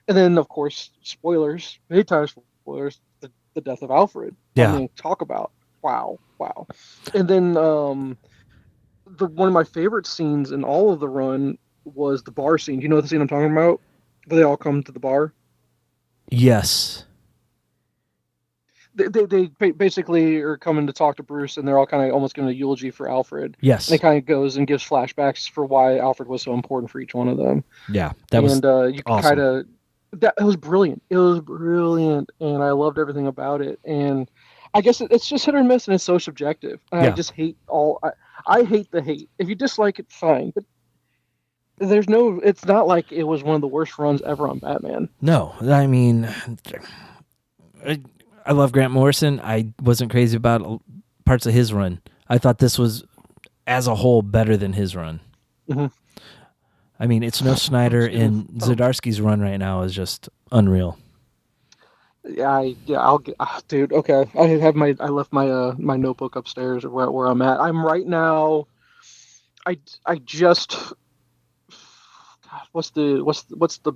And then, of course, spoilers, big time spoilers, the death of Alfred. Yeah. I mean, talk about, wow. And then one of my favorite scenes in all of the run was the bar scene. Do you know the scene I'm talking about? Where they all come to the bar? Yes. They basically are coming to talk to Bruce, and they're all kind of almost giving a eulogy for Alfred. Yes. And it kind of goes and gives flashbacks for why Alfred was so important for each one of them. Yeah, that was you awesome. Kind of it was brilliant. It was brilliant, and I loved everything about it. And I guess it's just hit or miss, and it's so subjective. And I just hate I hate the hate. If you dislike it, fine, but it's not like it was one of the worst runs ever on Batman. No, I mean, I love Grant Morrison. I wasn't crazy about parts of his run. I thought this was, as a whole, better than his run. Mm-hmm. I mean, it's no Snyder, and Zdarsky's run right now is just unreal. Dude. Okay, I left my notebook upstairs where I'm at. I'm right now. I just. God, what's the?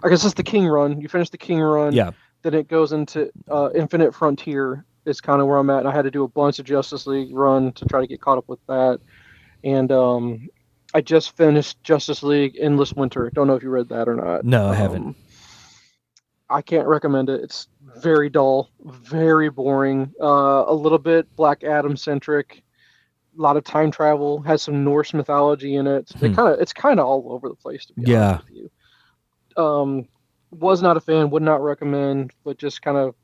I guess it's the King run. You finish the King run. Yeah. Then it goes into Infinite Frontier is kind of where I'm at. And I had to do a bunch of Justice League run to try to get caught up with that. And I just finished Justice League Endless Winter. Don't know if you read that or not. No, I haven't. I can't recommend it. It's very dull, very boring, a little bit Black Adam centric, a lot of time travel, has some Norse mythology in it. It's kind of all over the place, to be honest with you. Was not a fan, would not recommend, but just kind of,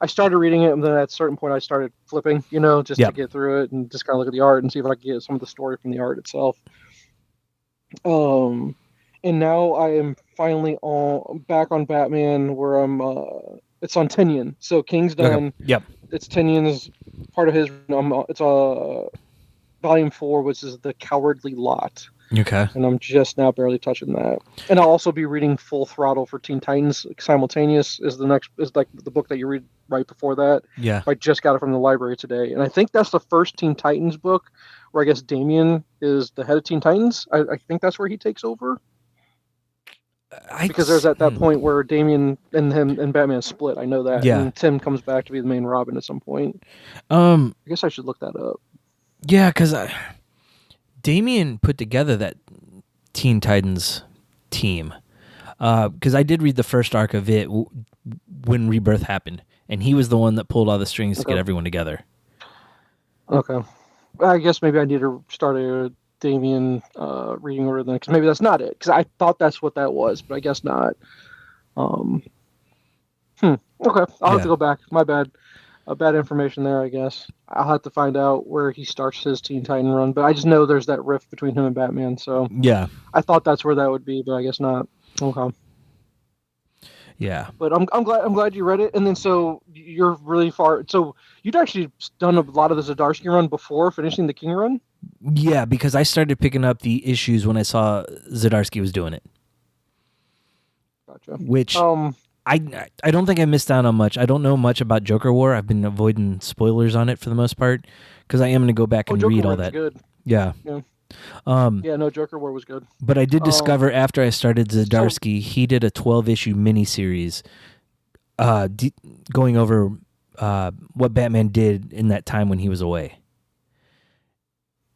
I started reading it, and then at a certain point I started flipping, just to get through it and just kind of look at the art and see if I could get some of the story from the art itself. And now I am finally back on Batman, where it's on Tynion. So King's done. Okay. Yep. It's Tynion's part of his. It's volume 4, which is The Cowardly Lot. Okay. And I'm just now barely touching that. And I'll also be reading Full Throttle for Teen Titans. Simultaneous is like the book that you read right before that. Yeah. I just got it from the library today. And I think that's the first Teen Titans book where I guess Damian is the head of Teen Titans. I think that's where he takes over. Because there's at that point where Damian and him and Batman split. I know that. Yeah. And Tim comes back to be the main Robin at some point. I guess I should look that up. Yeah, because Damian put together that Teen Titans team. Because I did read the first arc of it when Rebirth happened, and he was the one that pulled all the strings to get everyone together. Okay. I guess maybe I need to start a Damian reading order then, because maybe that's not it. Because I thought that's what that was, but I guess not. Okay, I'll have to go back. My bad. bad information there, I guess. I'll have to find out where he starts his Teen Titan run, but I just know there's that rift between him and Batman, so Yeah. I thought that's where that would be, but I guess not. Okay. Yeah. But I'm glad you read it, and then so you're really far. So you'd actually done a lot of the Zdarsky run before finishing the King run. Yeah, because I started picking up the issues when I saw Zdarsky was doing it. Gotcha. Which I don't think I missed out on much. I don't know much about Joker War. I've been avoiding spoilers on it for the most part because I am going to go back and Joker read War all was that. Good. Yeah. Yeah. Joker War was good. But I did discover after I started Zdarsky, he did a 12-issue miniseries going over what Batman did in that time when he was away.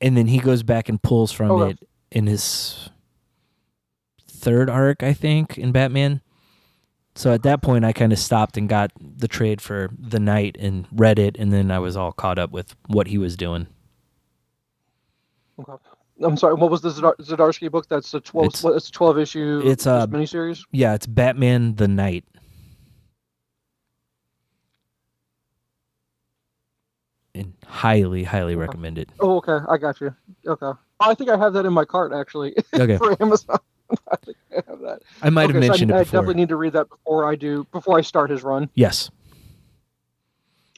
And then he goes back and pulls from it in his third arc, I think, in Batman. So at that point, I kind of stopped and got the trade for The Knight and read it, and then I was all caught up with what he was doing. Okay. I'm sorry, what was the Zdarsky book? That's a 12. It's a 12-issue. It's a miniseries. Yeah, it's Batman the Knight. And highly recommend it. Oh, okay, I got you. Okay, I think I have that in my cart actually. Okay. For Amazon. I think I have that. I might have mentioned it before. I definitely need to read that before I start his run. Yes.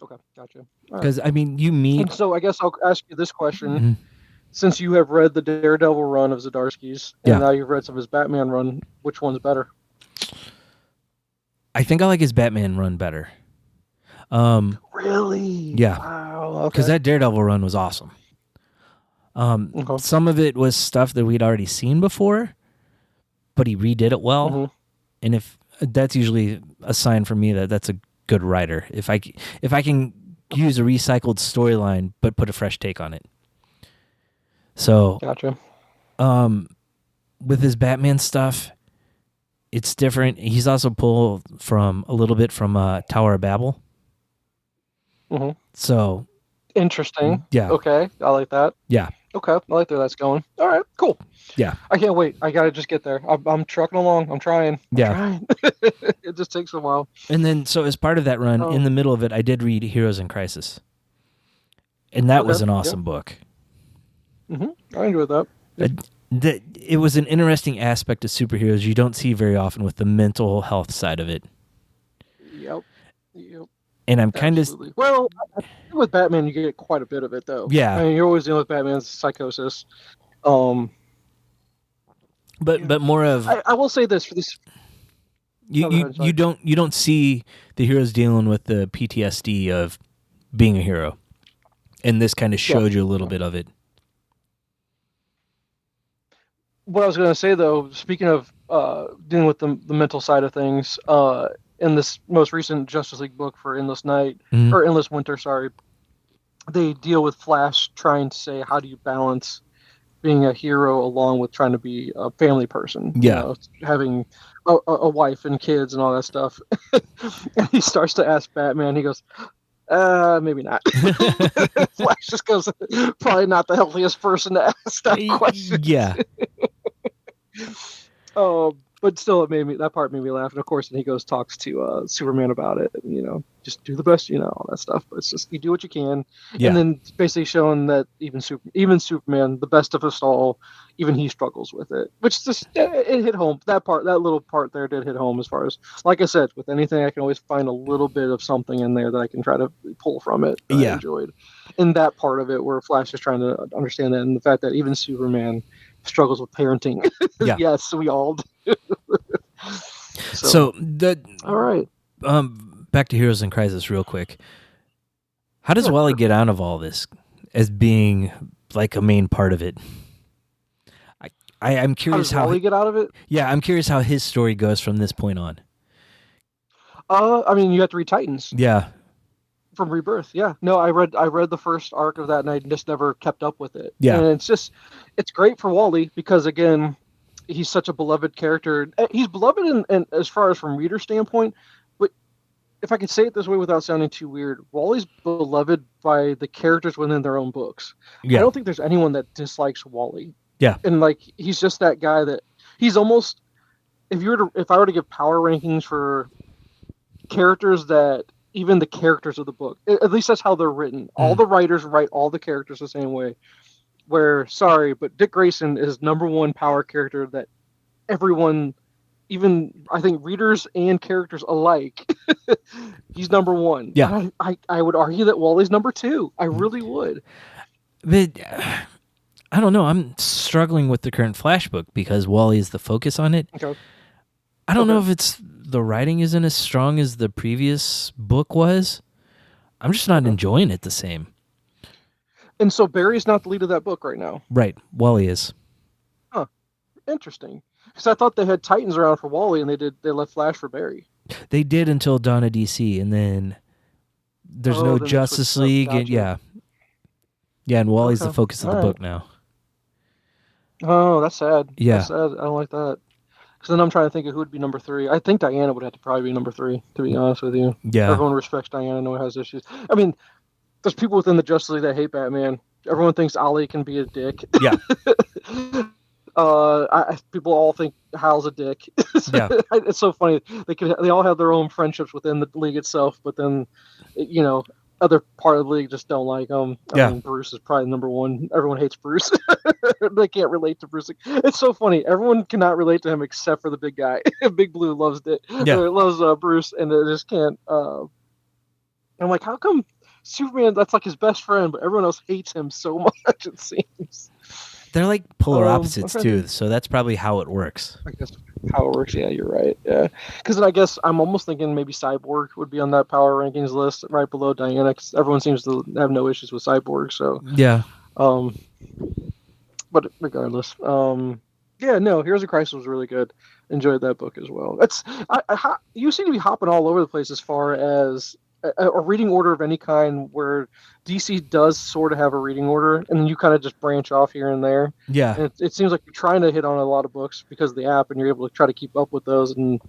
Okay, gotcha. Because I mean, you meet. And so I guess I'll ask you this question. Mm-hmm. Since you have read the Daredevil run of Zdarsky's, and now you've read some of his Batman run, which one's better? I think I like his Batman run better. Really? Yeah. Wow. Because that Daredevil run was awesome. Some of it was stuff that we'd already seen before, but he redid it well. Mm-hmm. And if that's usually a sign for me that that's a good writer. If I can use a recycled storyline but put a fresh take on it. So, gotcha. With his Batman stuff, it's different. He's also pulled from a little bit from Tower of Babel. Mm-hmm. So interesting. Yeah. Okay, I like that. Yeah. Okay, I like where that's going. All right, cool. Yeah. I can't wait. I gotta just get there. I'm trucking along. I'm trying. It just takes a while. And then, so as part of that run, in the middle of it, I did read Heroes in Crisis, and that was an awesome book. Mm-hmm. I enjoyed that. It was an interesting aspect of superheroes you don't see very often with the mental health side of it. Yep. And I'm kind of... Well, with Batman, you get quite a bit of it, though. Yeah. I mean, you're always dealing with Batman's psychosis. But more of... I will say this for this... You don't see the heroes dealing with the PTSD of being a hero. And this kind of showed you a little bit of it. What I was going to say, though, speaking of dealing with the mental side of things, in this most recent Justice League book for Endless Night, or Endless Winter, sorry, they deal with Flash trying to say, how do you balance being a hero along with trying to be a family person? Yeah. You know, having a wife and kids and all that stuff. And he starts to ask Batman, he goes, maybe not. Flash just goes, probably not the healthiest person to ask that question. Yeah. But still, that part made me laugh. And of course, then he goes talks to Superman about it. And, just do the best, all that stuff. But it's just you do what you can. Yeah. And then basically showing that even Superman, the best of us all, even he struggles with it. Which just it hit home. That little part there did hit home. As far as, like I said, with anything, I can always find a little bit of something in there that I can try to pull from it. That I enjoyed. In that part of it, where Flash is trying to understand that, and the fact that even Superman struggles with parenting. Yeah. Yes, we all do. So all right. Back to Heroes in Crisis real quick. How does Wally get out of all this as being like a main part of it? I'm curious how Wally get out of it? Yeah, I'm curious how his story goes from this point on. You have to read Titans. Yeah. From Rebirth, yeah. No, I read the first arc of that, and I just never kept up with it. Yeah, and it's great for Wally because again, he's such a beloved character. He's beloved in as far as from reader standpoint, but if I can say it this way without sounding too weird, Wally's beloved by the characters within their own books. Yeah. I don't think there's anyone that dislikes Wally. Yeah, and he's just that guy that he's almost. If I were to give power rankings for characters that even the characters of the book. At least that's how they're written. All the writers write all the characters the same way. Where, sorry, but Dick Grayson is #1 power character that everyone, even I think readers and characters alike, he's #1. Yeah. I would argue that Wally's #2. I really would. But I don't know. I'm struggling with the current Flash book because Wally is the focus on it. Okay. I don't know if it's the writing isn't as strong as the previous book was. I'm just not enjoying it the same. And so Barry's not the lead of that book right now. Right. Wally is. Huh. Interesting. Because I thought they had Titans around for Wally and they left Flash for Barry. They did until Dawn of DC, and then there's no Justice League. Gotcha. And yeah, and Wally's the focus of the book now. Oh, that's sad. Yeah. That's sad. I don't like that. Because then I'm trying to think of who would be #3. I think Diana would have to probably be #3, to be honest with you. Yeah. Everyone respects Diana. No one has issues. I mean, there's people within the Justice League that hate Batman. Everyone thinks Ollie can be a dick. Yeah. People all think Hal's a dick. Yeah. It's so funny. They all have their own friendships within the league itself, but then, other part of the league just don't like him. I mean, Bruce is probably #1. Everyone hates Bruce. They can't relate to Bruce. It's so funny. Everyone cannot relate to him except for the big guy. Big Blue loves it. Yeah. Loves Bruce, and they just can't. I'm like, how come Superman? That's like his best friend, but everyone else hates him so much. It seems. They're like polar opposites too, so that's probably how it works. I guess how it works. Yeah, you're right. Yeah, because I guess I'm almost thinking maybe Cyborg would be on that power rankings list right below Diana. Because everyone seems to have no issues with Cyborg. So yeah. But regardless, yeah, no, Heroes of Crisis was really good. Enjoyed that book as well. You seem to be hopping all over the place as far as a reading order of any kind, where DC does sort of have a reading order, and then you kind of just branch off here and there. Yeah. And it seems like you're trying to hit on a lot of books because of the app, and you're able to try to keep up with those. And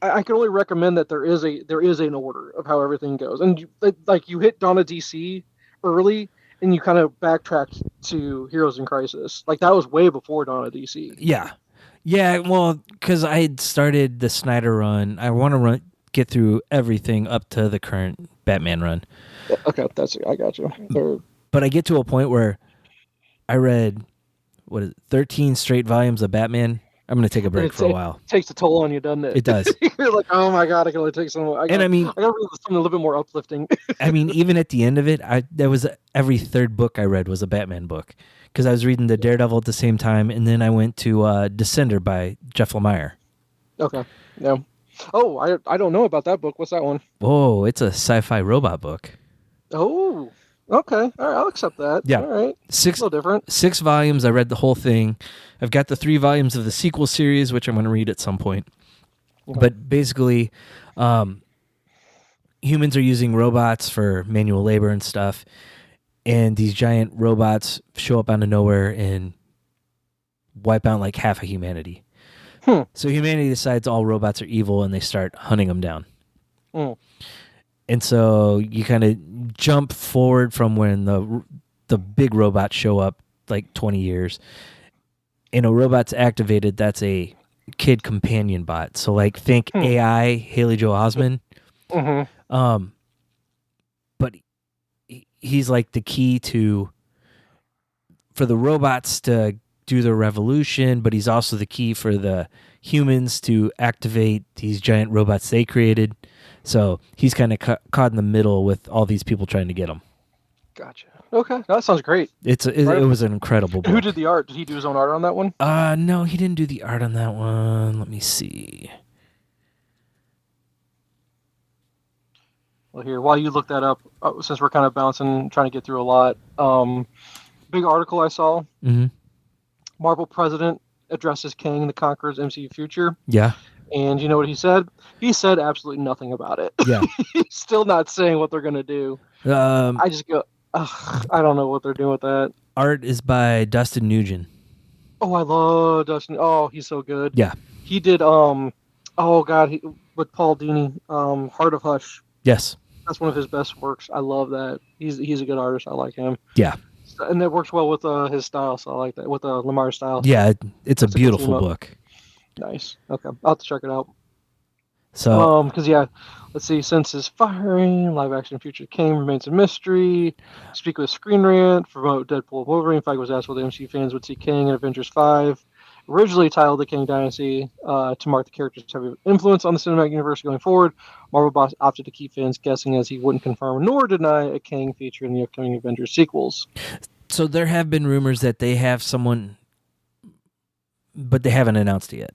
I can only recommend that there is an order of how everything goes. And you hit Dawn of DC early, and you kind of backtrack to Heroes in Crisis. Like that was way before Dawn of DC. Yeah. Yeah. Well, because I had started the Snyder run, I want to get through everything up to the current Batman run. Okay, I got you. But I get to a point where I read 13 straight volumes of Batman. I'm going to take a break for a while. It takes a toll on you, doesn't it? It does. You're like, oh my god, I can only take some. I got to read something a little bit more uplifting. I mean, even at the end of it, there was every third book I read was a Batman book because I was reading the Daredevil at the same time, and then I went to Descender by Jeff Lemire. Okay. Yeah. Oh, I don't know about that book. What's that one? Oh, it's a sci-fi robot book. Oh, okay. All right, I'll accept that. Yeah. All right. A little different. 6 volumes. I read the whole thing. I've got the 3 volumes of the sequel series, which I'm going to read at some point. Okay. But basically, humans are using robots for manual labor and stuff, and these giant robots show up out of nowhere and wipe out like half of humanity. So humanity decides all robots are evil, and they start hunting them down. And so you kind of jump forward from when the big robots show up, like 20 years. And a robot's activated, that's a kid companion bot. So like think AI, Haley Joel Osment. Mm-hmm. But he's like the key for the robots to do the revolution, but he's also the key for the humans to activate these giant robots they created. So he's kind of caught in the middle with all these people trying to get him. Gotcha. Okay, that sounds great. It was an incredible book. Who did the art? Did he do his own art on that one? No, he didn't do the art on that one. Let me see. Well, here, while you look that up, since we're kind of bouncing, trying to get through a lot, big article I saw. Mm-hmm. Marvel president addresses Kang the Conqueror's MCU future. Yeah. And you know what he said? He said absolutely nothing about it. Yeah. He's still not saying what they're going to do. I just go, I don't know what they're doing with that. Art is by Dustin Nugent. Oh, I love Dustin. Oh, he's so good. Yeah. He did, with Paul Dini, Heart of Hush. Yes. That's one of his best works. I love that. He's a good artist. I like him. Yeah. And it works well with his style, so I like that, with Lamar's style. Yeah, it's a beautiful book. Nice. Okay, I'll have to check it out. So, Because let's see. Since his firing, live action future Kang remains a mystery. Speak with Screen Rant for Deadpool and Wolverine. Feige was asked whether MCU fans would see Kang in Avengers 5. Originally titled The Kang Dynasty to mark the character's heavy influence on the cinematic universe going forward, Marvel Boss opted to keep fans guessing as he wouldn't confirm nor deny a Kang feature in the upcoming Avengers sequels. so there have been rumors that they have someone, but they haven't announced it yet.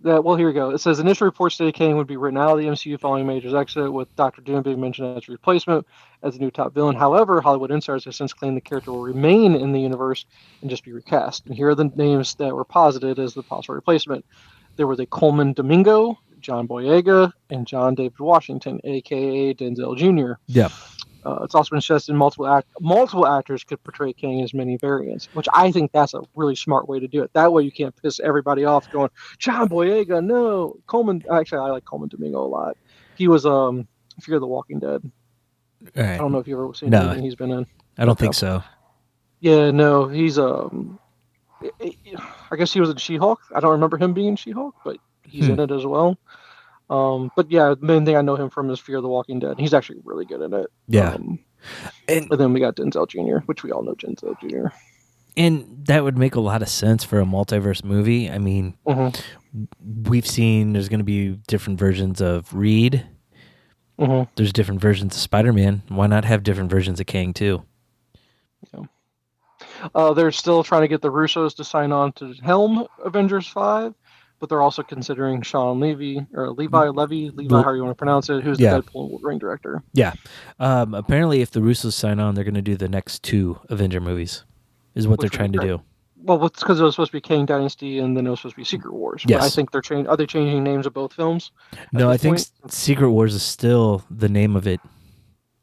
Well, here we go. It says initial reports stated Kang would be written out of the MCU following Major's exit, with Doctor Doom being mentioned as a replacement as the new top villain. However, Hollywood insiders have since claimed the character will remain in the universe and just be recast. And here are the names that were posited as the possible replacement. There was a Coleman Domingo, John Boyega, and John David Washington, a.k.a. Denzel Jr. Yeah. It's also been suggested multiple actors could portray Kang as many variants, which I think that's a really smart way to do it. That way you can't piss everybody off going, John Boyega, no. Coleman, actually, I like Coleman Domingo a lot. He was Fear the Walking Dead. All right. I don't know if you've ever seen anything he's been in. I don't think so. Yeah, no, he's I guess he was in She-Hulk. I don't remember him being in She-Hulk, but he's in it as well. But yeah, the main thing I know him from is Fear the Walking Dead. He's actually really good in it. Yeah. And then we got Denzel Jr., which we all know Denzel Jr. And that would make a lot of sense for a multiverse movie. I mean, we've seen there's going to be different versions of Reed. There's different versions of Spider-Man. Why not have different versions of Kang too? Yeah. They're still trying to get the Russos to sign on to helm Avengers 5, but they're also considering Sean Levy, however you want to pronounce it, who's the Deadpool and Wolverine director. Yeah. Apparently, if the Russos sign on, they're going to do the next 2 Avenger movies, is what they're trying to do. Well, it's because it was supposed to be Kang Dynasty, and then it was supposed to be Secret Wars. Yes. But I think are they changing names of both films? No, I think Secret Wars is still the name of it.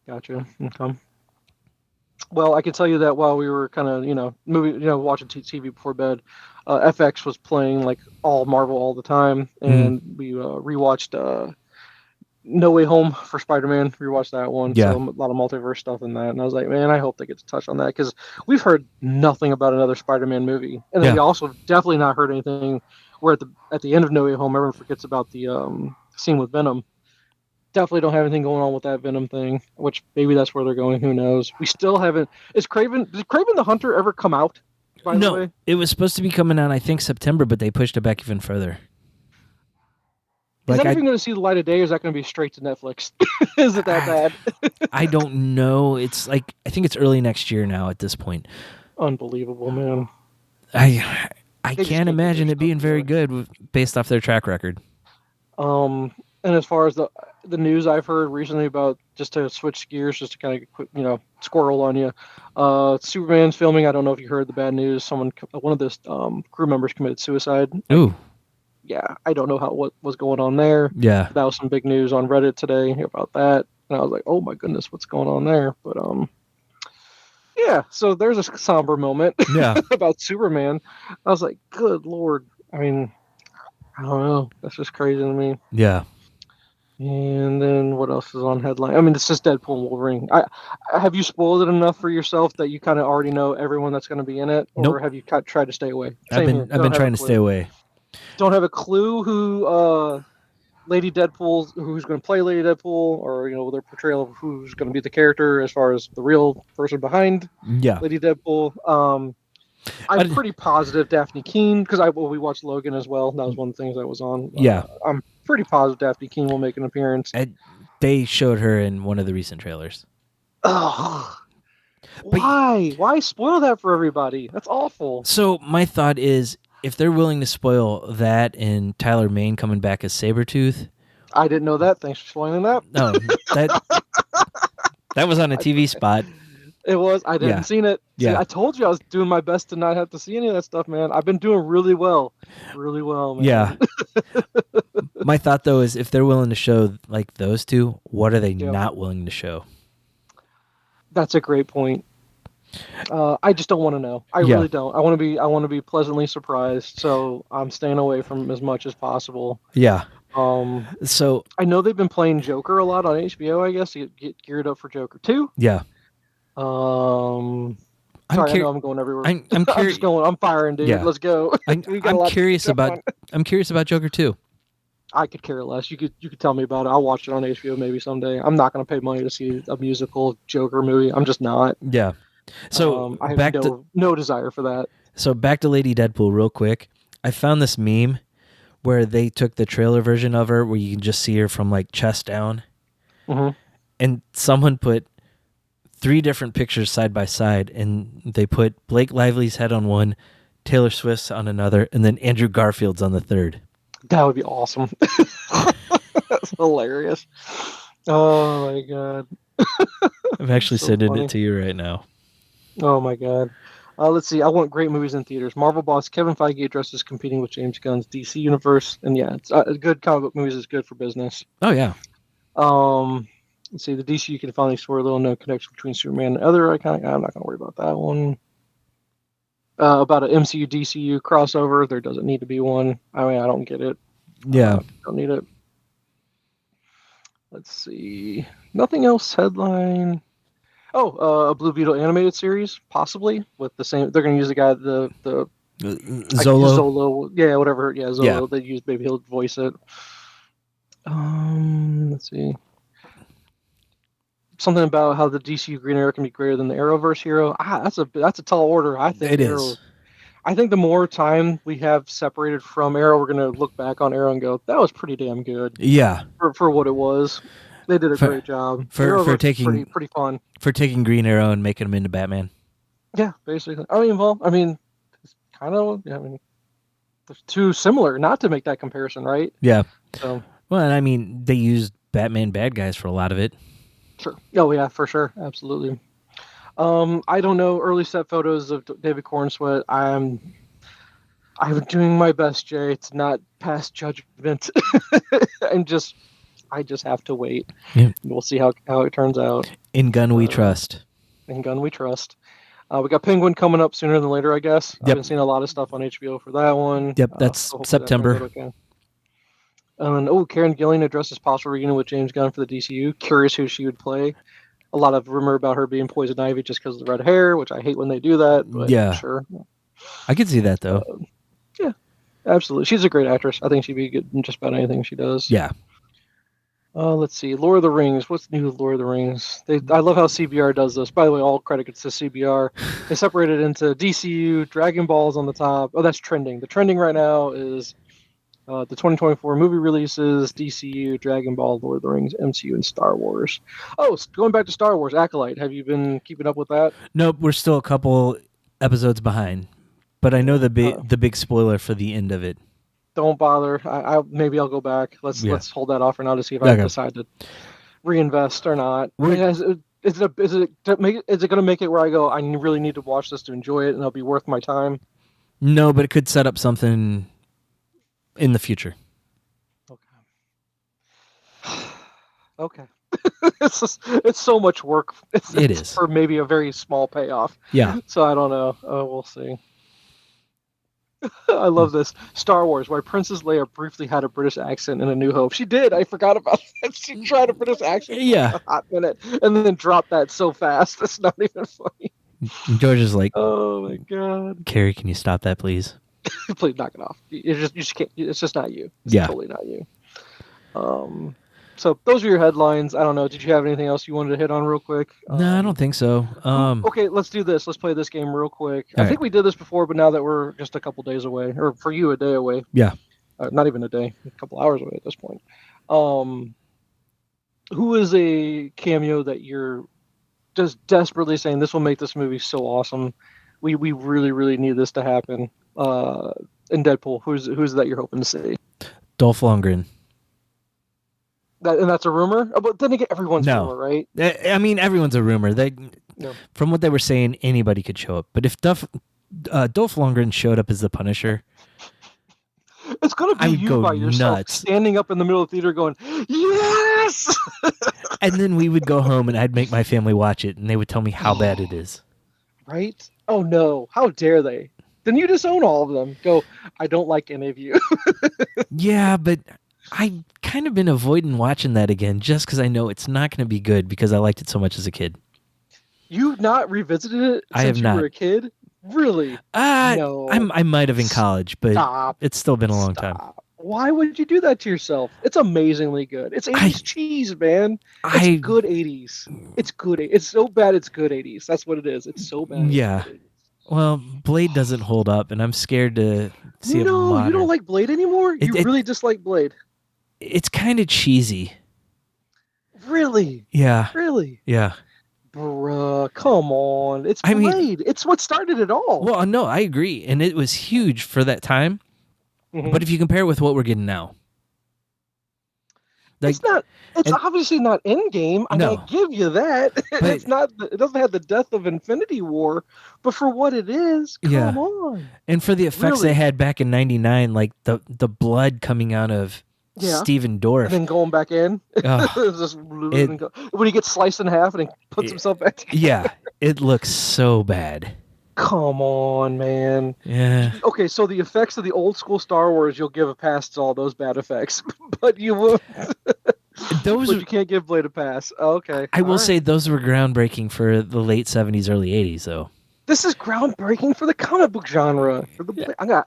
Gotcha. Okay. Well, I can tell you that while we were kind of, watching TV before bed, FX was playing like all Marvel all the time, and we rewatched No Way Home for Spider-Man. Rewatched that one. Yeah. So a lot of multiverse stuff in that, and I was like, man, I hope they get to touch on that because we've heard nothing about another Spider-Man movie, and then we also definitely not heard anything where at the end of No Way Home, everyone forgets about the scene with Venom. Definitely don't have anything going on with that Venom thing, which maybe that's where they're going. Who knows? We still haven't. Did Kraven the Hunter ever come out? By the way? It was supposed to be coming out, I think, September, but they pushed it back even further. Is that even going to see the light of day, or is that going to be straight to Netflix? Is it that bad? I don't know. It's like I think it's early next year now at this point. Unbelievable, man. I can't imagine it being very good based off their track record. And as far as the news I've heard recently about, just to switch gears, just to kind of squirrel on you, Superman's filming. I don't know if you heard the bad news. One of the crew members committed suicide. Ooh. Yeah, I don't know what was going on there. Yeah, that was some big news on Reddit today about that, and I was like, oh my goodness, what's going on there? But yeah. So there's a somber moment. Yeah. about Superman. I was like, good Lord. I mean, I don't know. That's just crazy to me. Yeah. And then what else is on headline? I mean, it's just Deadpool and Wolverine. Have you spoiled it enough for yourself that you kind of already know everyone that's going to be in it, or have you tried to stay away? I've been trying to stay away. Don't have a clue who Lady Deadpool, who's going to play Lady Deadpool, or their portrayal of who's going to be the character as far as the real person behind Lady Deadpool. I'm pretty positive Daphne Keane, because we watched Logan as well. That was one of the things that was on. I'm pretty positive Daphne Keane will make an appearance. They showed her in one of the recent trailers. Oh, why? Why spoil that for everybody? That's awful. So my thought is, if they're willing to spoil that and Tyler Mane coming back as Sabretooth. I didn't know that. Thanks for spoiling that. No, that was on a TV spot. It was. I didn't seen it. Yeah. See, I told you I was doing my best to not have to see any of that stuff, man. I've been doing really well. Really well, man. Yeah. My thought, though, is if they're willing to show like those two, what are they not willing to show? That's a great point. I just don't want to know. I really don't. I want to be pleasantly surprised. So I'm staying away from as much as possible. Yeah. So I know they've been playing Joker a lot on HBO, I guess, to get geared up for Joker 2. Yeah. I know I'm going everywhere. I'm just going. I'm firing, dude. Yeah. Let's go. I'm curious about Joker 2. I could care less. You could tell me about it. I'll watch it on HBO maybe someday. I'm not going to pay money to see a musical Joker movie. I'm just not. Yeah. So I have no desire for that. So back to Lady Deadpool real quick. I found this meme where they took the trailer version of her where you can just see her from like chest down. Mm-hmm. And someone put 3 different pictures side by side, and they put Blake Lively's head on one, Taylor Swift's on another, and then Andrew Garfield's on the third. That would be awesome. That's hilarious. Oh my god. I'm actually sending it to you right now. Oh my god. Let's see. I want great movies in theaters. Marvel boss Kevin Feige addresses competing with James Gunn's DC universe, and yeah, it's good comic book movies is good for business. Oh yeah. Let's see. The DCU can finally explore a little known connection between Superman and other iconic. I'm not going to worry about that one. About an MCU DCU crossover, there doesn't need to be one. I mean, I don't get it. Yeah, don't need it. Let's see. Nothing else. Headline. Oh, a Blue Beetle animated series, possibly with the same. They're going to use the guy, the Zolo. Yeah, whatever. Yeah, Zolo. Yeah. They use. Maybe he'll voice it. Let's see. Something about how the DCU Green Arrow can be greater than the Arrowverse hero. That's a tall order. I think it Arrow, is. I think the more time we have separated from Arrow, we're going to look back on Arrow and go, that was pretty damn good. Yeah. For what it was. They did a great job. For taking pretty fun. For taking Green Arrow and making him into Batman. Yeah, basically. It's kind of. I mean, they're too similar not to make that comparison, right? Yeah. So. Well, and I mean, they used Batman bad guys for a lot of it. Sure. Oh yeah, for sure, absolutely. I don't know early set photos of David Cornsweet. I'm doing my best, Jay, to not pass judgment. I just have to wait. Yeah. We'll see how it turns out. In Gun We Trust. In Gun We Trust. We got Penguin coming up sooner than later, I guess. Yep. I've been seeing a lot of stuff on HBO for that one. Yep, that's September. And Karen Gillan addresses possible reunion with James Gunn for the DCU. Curious who she would play. A lot of rumor about her being Poison Ivy just because of the red hair, which I hate when they do that. But yeah, sure. I could see that though. Yeah, absolutely. She's a great actress. I think she'd be good in just about anything she does. Yeah. Let's see. Lord of the Rings. What's new with Lord of the Rings? I love how CBR does this. By the way, all credit goes to CBR. They separated into DCU, Dragon Ball's on the top. Oh, that's trending. The trending right now is the 2024 movie releases, DCU, Dragon Ball, Lord of the Rings, MCU, and Star Wars. Oh, going back to Star Wars, Acolyte. Have you been keeping up with that? Nope, we're still a couple episodes behind. But I know the big spoiler for the end of it. Don't bother. Maybe I'll go back. Let's hold that off for now to see if I decide to reinvest or not. Is it going to make it where I go, I really need to watch this to enjoy it and it'll be worth my time? No, but it could set up something in the future. Okay. It's so much work. It is for maybe a very small payoff. Yeah. So I don't know. We'll see. I love this. Star Wars, why Princess Leia briefly had a British accent in A New Hope. She did. I forgot about that. She tried a British accent for a hot minute and then dropped that so fast. It's not even funny. George is like, oh my god. Carrie, can you stop that, please? Please knock it off. You just can't. It's just not you. It's totally not you. So those are your headlines. I don't know. Did you have anything else you wanted to hit on real quick? No, I don't think so. Okay, let's do this. Let's play this game real quick. I right. think we did this before, but now that we're just a couple days away, or for you, a day away. Yeah. Not even a day, a couple hours away at this point. Who is a cameo that you're just desperately saying, this will make this movie so awesome? We really, really need this to happen. In Deadpool, who's that you're hoping to see? Dolph Lundgren. And that's a rumor? But then again, everyone's a rumor, right? I mean, everyone's a rumor. From what they were saying, anybody could show up. But if Dolph Lundgren showed up as the Punisher, it's going to be you by yourself nuts. Standing up in the middle of the theater going, yes! And then we would go home and I'd make my family watch it and they would tell me how bad it is. Right? Oh no, how dare they? Then you disown all of them. Go, I don't like any of you. Yeah, but I've kind of been avoiding watching that again just because I know it's not going to be good because I liked it so much as a kid. You've not revisited it I have since not. You were a kid? Really? No. I might have in college, but it's still been a long time. Why would you do that to yourself? It's amazingly good. It's 80s cheese, man. It's good 80s. It's good. It's so bad it's good 80s. That's what it is. It's so bad. Yeah. It's good 80s. Well, Blade doesn't hold up, and I'm scared to see it modern. No, you don't like Blade anymore? You really dislike Blade? It's kind of cheesy. Really? Yeah. Really? Yeah. Bruh, come on. It's Blade. It's what started it all. Well, no, I agree. And it was huge for that time. Mm-hmm. But if you compare it with what we're getting now. It's obviously not Endgame. I gotta give you that. It doesn't have the death of Infinity War, but for what it is, come on. And for the effects they had back in 99, like the blood coming out of Steven Dorff. And then going back in. When he gets sliced in half and he puts himself back together. Yeah, it looks so bad. Come on, man. Yeah. Okay, so the effects of the old school Star Wars, you'll give a pass to all those bad effects, but you won't. But you can't give Blade a pass. Okay. I will say those were groundbreaking for the late 70s, early 80s, though. This is groundbreaking for the comic book genre.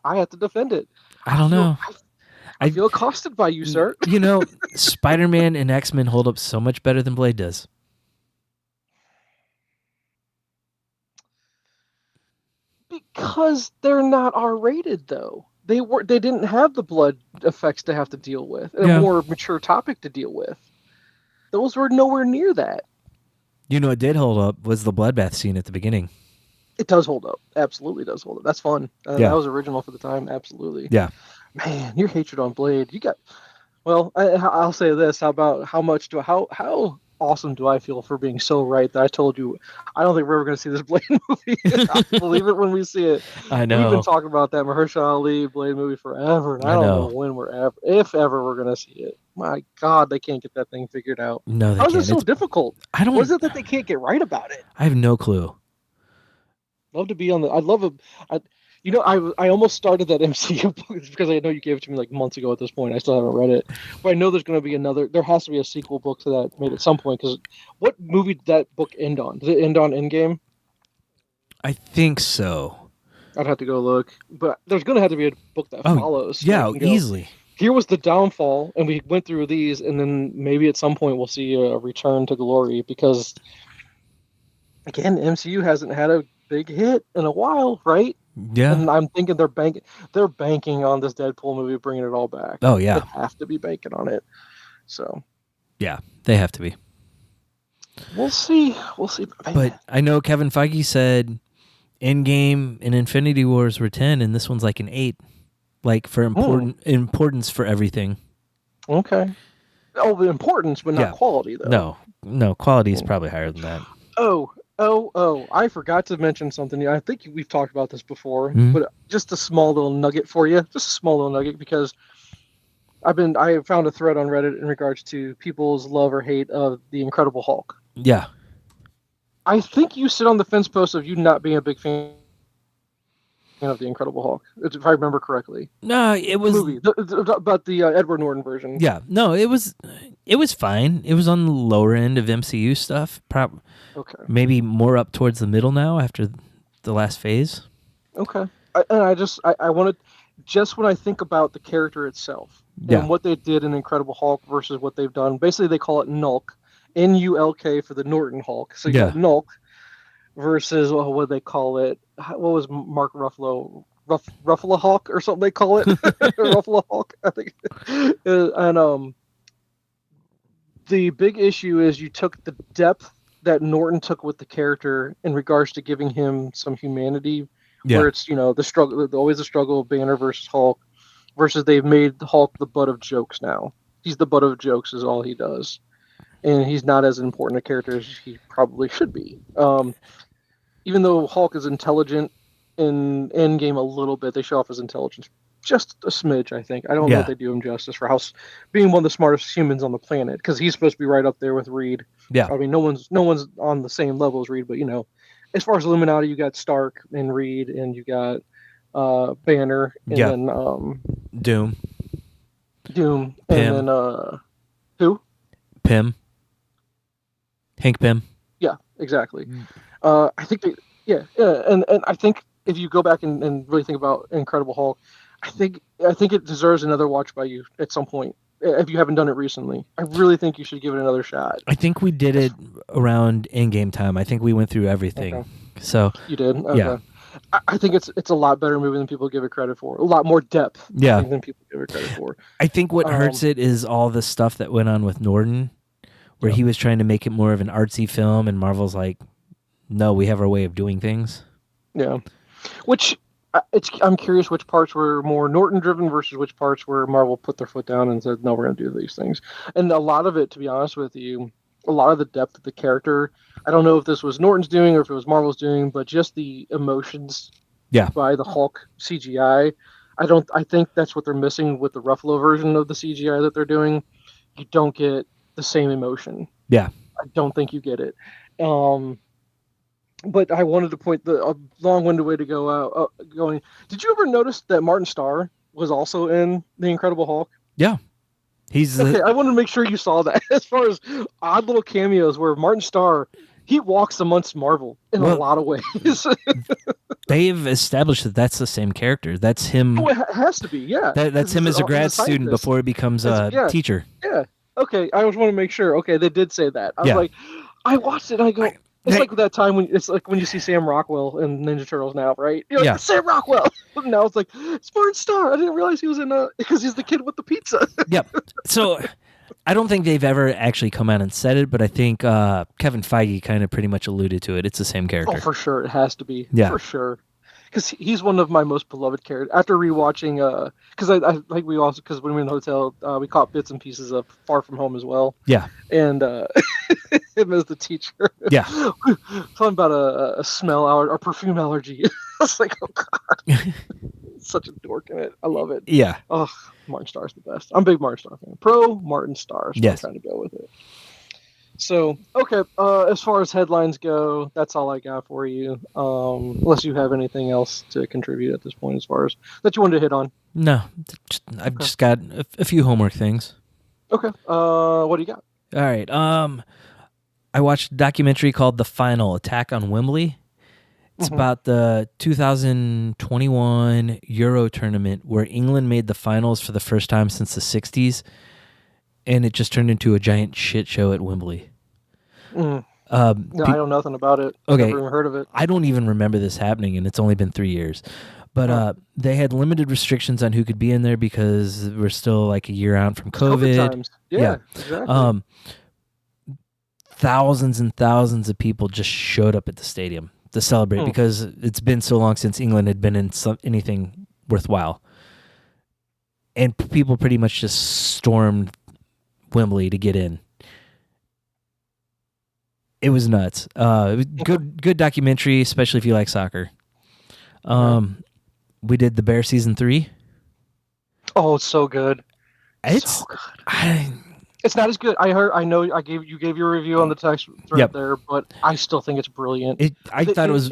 I have to defend it. I don't know. I feel accosted by you, sir. Spider-Man and X-Men hold up so much better than Blade does. Because they're not R-rated, though. They didn't have the blood effects to have to deal with. A more mature topic to deal with. Those were nowhere near that. What did hold up was the bloodbath scene at the beginning. It does hold up. Absolutely does hold up. That's fun. That was original for the time. Absolutely. Yeah. Man, your hatred on Blade. You got... Well, I'll say this. How awesome do I feel for being so right that I told you I don't think we're ever going to see this Blade movie. I'll believe it when we see it. I know. We've been talking about that Mahershala Ali Blade movie forever, and I don't know when if ever we're going to see it. My God, they can't get that thing figured out. No, they can't. How is it so difficult? What is it that they can't get right about it? I have no clue. Love to be on the... I'd love a... I almost started that MCU book because I know you gave it to me like months ago at this point. I still haven't read it. But I know there's going to be there has to be a sequel book to that made at some point, because what movie did that book end on? Did it end on Endgame? I think so. I'd have to go look. But there's going to have to be a book that follows. Yeah, easily. Here was the downfall, and we went through these, and then maybe at some point we'll see a return to glory, because, again, MCU hasn't had a big hit in a while, right? Yeah, and I'm thinking they're banking on this Deadpool movie, bringing it all back. Oh yeah, they have to be banking on it. So yeah, they have to be. We'll see. But I know Kevin Feige said Endgame and Infinity Wars were 10, and this one's like an 8, like for importance for everything. Okay. Oh, the importance, but not quality, though. No, quality is probably higher than that. Oh, I forgot to mention something. I think we've talked about this before, but just a small little nugget for you. Just a small little nugget, because I found a thread on Reddit in regards to people's love or hate of the Incredible Hulk. Yeah. I think you sit on the fence post of you not being a big fan of the Incredible Hulk, if I remember correctly. No, it was movie about the Edward Norton version. Yeah, no, it was fine. It was on the lower end of MCU stuff. Okay. Maybe more up towards the middle now after the last phase. Okay. I wanted, just when I think about the character itself and what they did in Incredible Hulk versus what they've done, basically they call it Nulk, N-U-L-K for the Norton Hulk. So you got Nulk versus what they call it. What was Mark Ruffalo? Ruffalo Hulk or something they call it. Ruffalo Hulk, I think. And the big issue is you took the depth that Norton took with the character in regards to giving him some humanity, where it's, the struggle, always the struggle of Banner versus Hulk, versus they've made Hulk the butt of jokes now. He's the butt of jokes is all he does. And he's not as important a character as he probably should be. Even though Hulk is intelligent in Endgame a little bit, they show off his intelligence just a smidge, I think. I don't know if they do him justice for being one of the smartest humans on the planet, because he's supposed to be right up there with Reed. Yeah. I mean, no one's on the same level as Reed, but as far as Illuminati, you got Stark and Reed, and you got Banner, and then Doom, Pym. And then who? Pym. Hank Pym. Yeah, exactly. I think and I think if you go back and really think about Incredible Hulk, I think it deserves another watch by you at some point if you haven't done it recently. I really think you should give it another shot. I think we did it around in-game time. I think we went through everything. Okay. So you did. Okay. Yeah. I think it's a lot better movie than people give it credit for. A lot more depth. Yeah. I think, than people give it credit for. I think what hurts it is all the stuff that went on with Norton, where he was trying to make it more of an artsy film, and Marvel's like, no, we have our way of doing things. Yeah. Which I'm curious which parts were more Norton driven versus which parts where Marvel put their foot down and said, no, we're going to do these things. And a lot of it, to be honest with you, a lot of the depth of the character, I don't know if this was Norton's doing or if it was Marvel's doing, but just the emotions by the Hulk CGI, I think that's what they're missing with the Ruffalo version of the CGI that they're doing. You don't get the same emotion. Yeah. I don't think you get it. But I wanted to point a long-winded way to go out. Going, did you ever notice that Martin Starr was also in The Incredible Hulk? Yeah, he's. Okay, I wanted to make sure you saw that. As far as odd little cameos, where Martin Starr, he walks amongst Marvel in a lot of ways. They've established that that's the same character. That's him. Oh, it has to be. Yeah, that's him as a grad student before he becomes a teacher. Yeah. Okay, I just want to make sure. Okay, they did say that. I was like, I watched it. And I go. It's like that time when you see Sam Rockwell in Ninja Turtles now, right? You're like, Sam Rockwell. Now it's like, it's Martin Starr. I didn't realize he was in because he's the kid with the pizza. Yep. So I don't think they've ever actually come out and said it, but I think Kevin Feige kind of pretty much alluded to it. It's the same character. Oh, for sure. It has to be. Yeah. For sure. Because he's one of my most beloved characters. After rewatching, because I like because when we were in the hotel, we caught bits and pieces of Far From Home as well. Yeah. And him as the teacher. Yeah. Talking about a smell or perfume allergy. I was like, oh god, such a dork in it. I love it. Yeah. Oh, Martin Starr's the best. I'm a big Martin Starr fan. Pro Martin Starr. So yes. I'm trying to go with it. So, okay, as far as headlines go, that's all I got for you. Unless you have anything else to contribute at this point as far as that you wanted to hit on. No, I've just got a few homework things. Okay, what do you got? All right, I watched a documentary called The Final Attack on Wembley. It's about the 2021 Euro tournament where England made the finals for the first time since the 60s, and it just turned into a giant shit show at Wembley. No, I know nothing about it. Okay. I've never even heard of it. I don't even remember this happening, and it's only been 3 years. But they had limited restrictions on who could be in there because we're still like a year out from COVID. times. Yeah, exactly. Thousands and thousands of people just showed up at the stadium to celebrate because it's been so long since England had been in anything worthwhile. And people pretty much just stormed Wembley to get in. It was nuts. Good documentary, especially if you like soccer. We did The Bear season 3. Oh, it's so good. It's so good. It's not as good. I gave your review on the text thread there, but I still think it's brilliant. They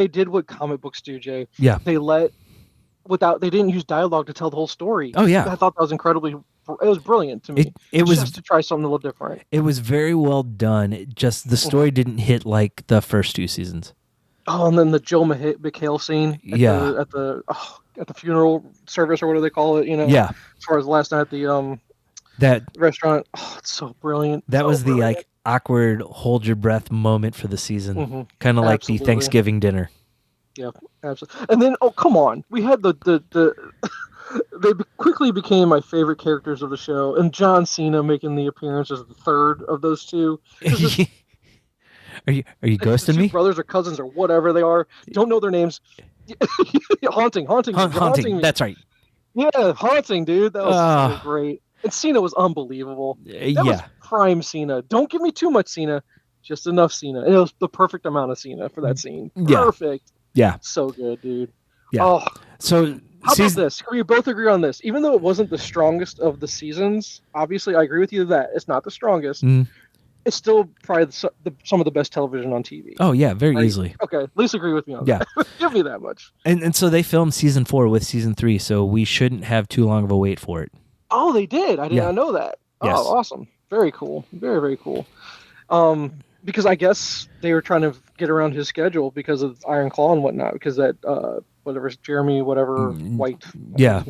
did what comic books do, Jay. Yeah. They didn't use dialogue to tell the whole story. Oh yeah. I thought that was it was brilliant to me. It was just to try something a little different. It was very well done. The story didn't hit like the first 2 seasons. Oh, and then the Joe McHale scene at the funeral service or whatever they call it, Yeah. As far as last night at the that restaurant. Oh, it's so brilliant. That was the brilliant. like awkward hold your breath moment for the season. Kind of like the Thanksgiving dinner. Yeah, absolutely. And then come on. We had the they quickly became my favorite characters of the show, and John Cena making the appearance as the third of those two. Are you ghosting me? Brothers or cousins or whatever they are. Don't know their names. Haunting. That's right. Yeah, haunting, dude. That was so great. And Cena was unbelievable. That was prime Cena. Don't give me too much Cena, just enough Cena. And it was the perfect amount of Cena for that scene. Perfect. Yeah. So good, dude. Yeah. Oh. So how about this? Can we both agree on this? Even though it wasn't the strongest of the seasons, obviously I agree with you that it's not the strongest. It's still probably some of the best television on TV. Oh yeah, very easily. Okay, at least agree with me on that. Give me that much. And so they filmed season 4 with season 3, so we shouldn't have too long of a wait for it. Oh, they did. I did not know that. Yes. Oh, awesome. Very cool. Very, very cool. Because I guess they were trying to get around his schedule because of Iron Claw and whatnot. Because that whatever Jeremy White. Yeah.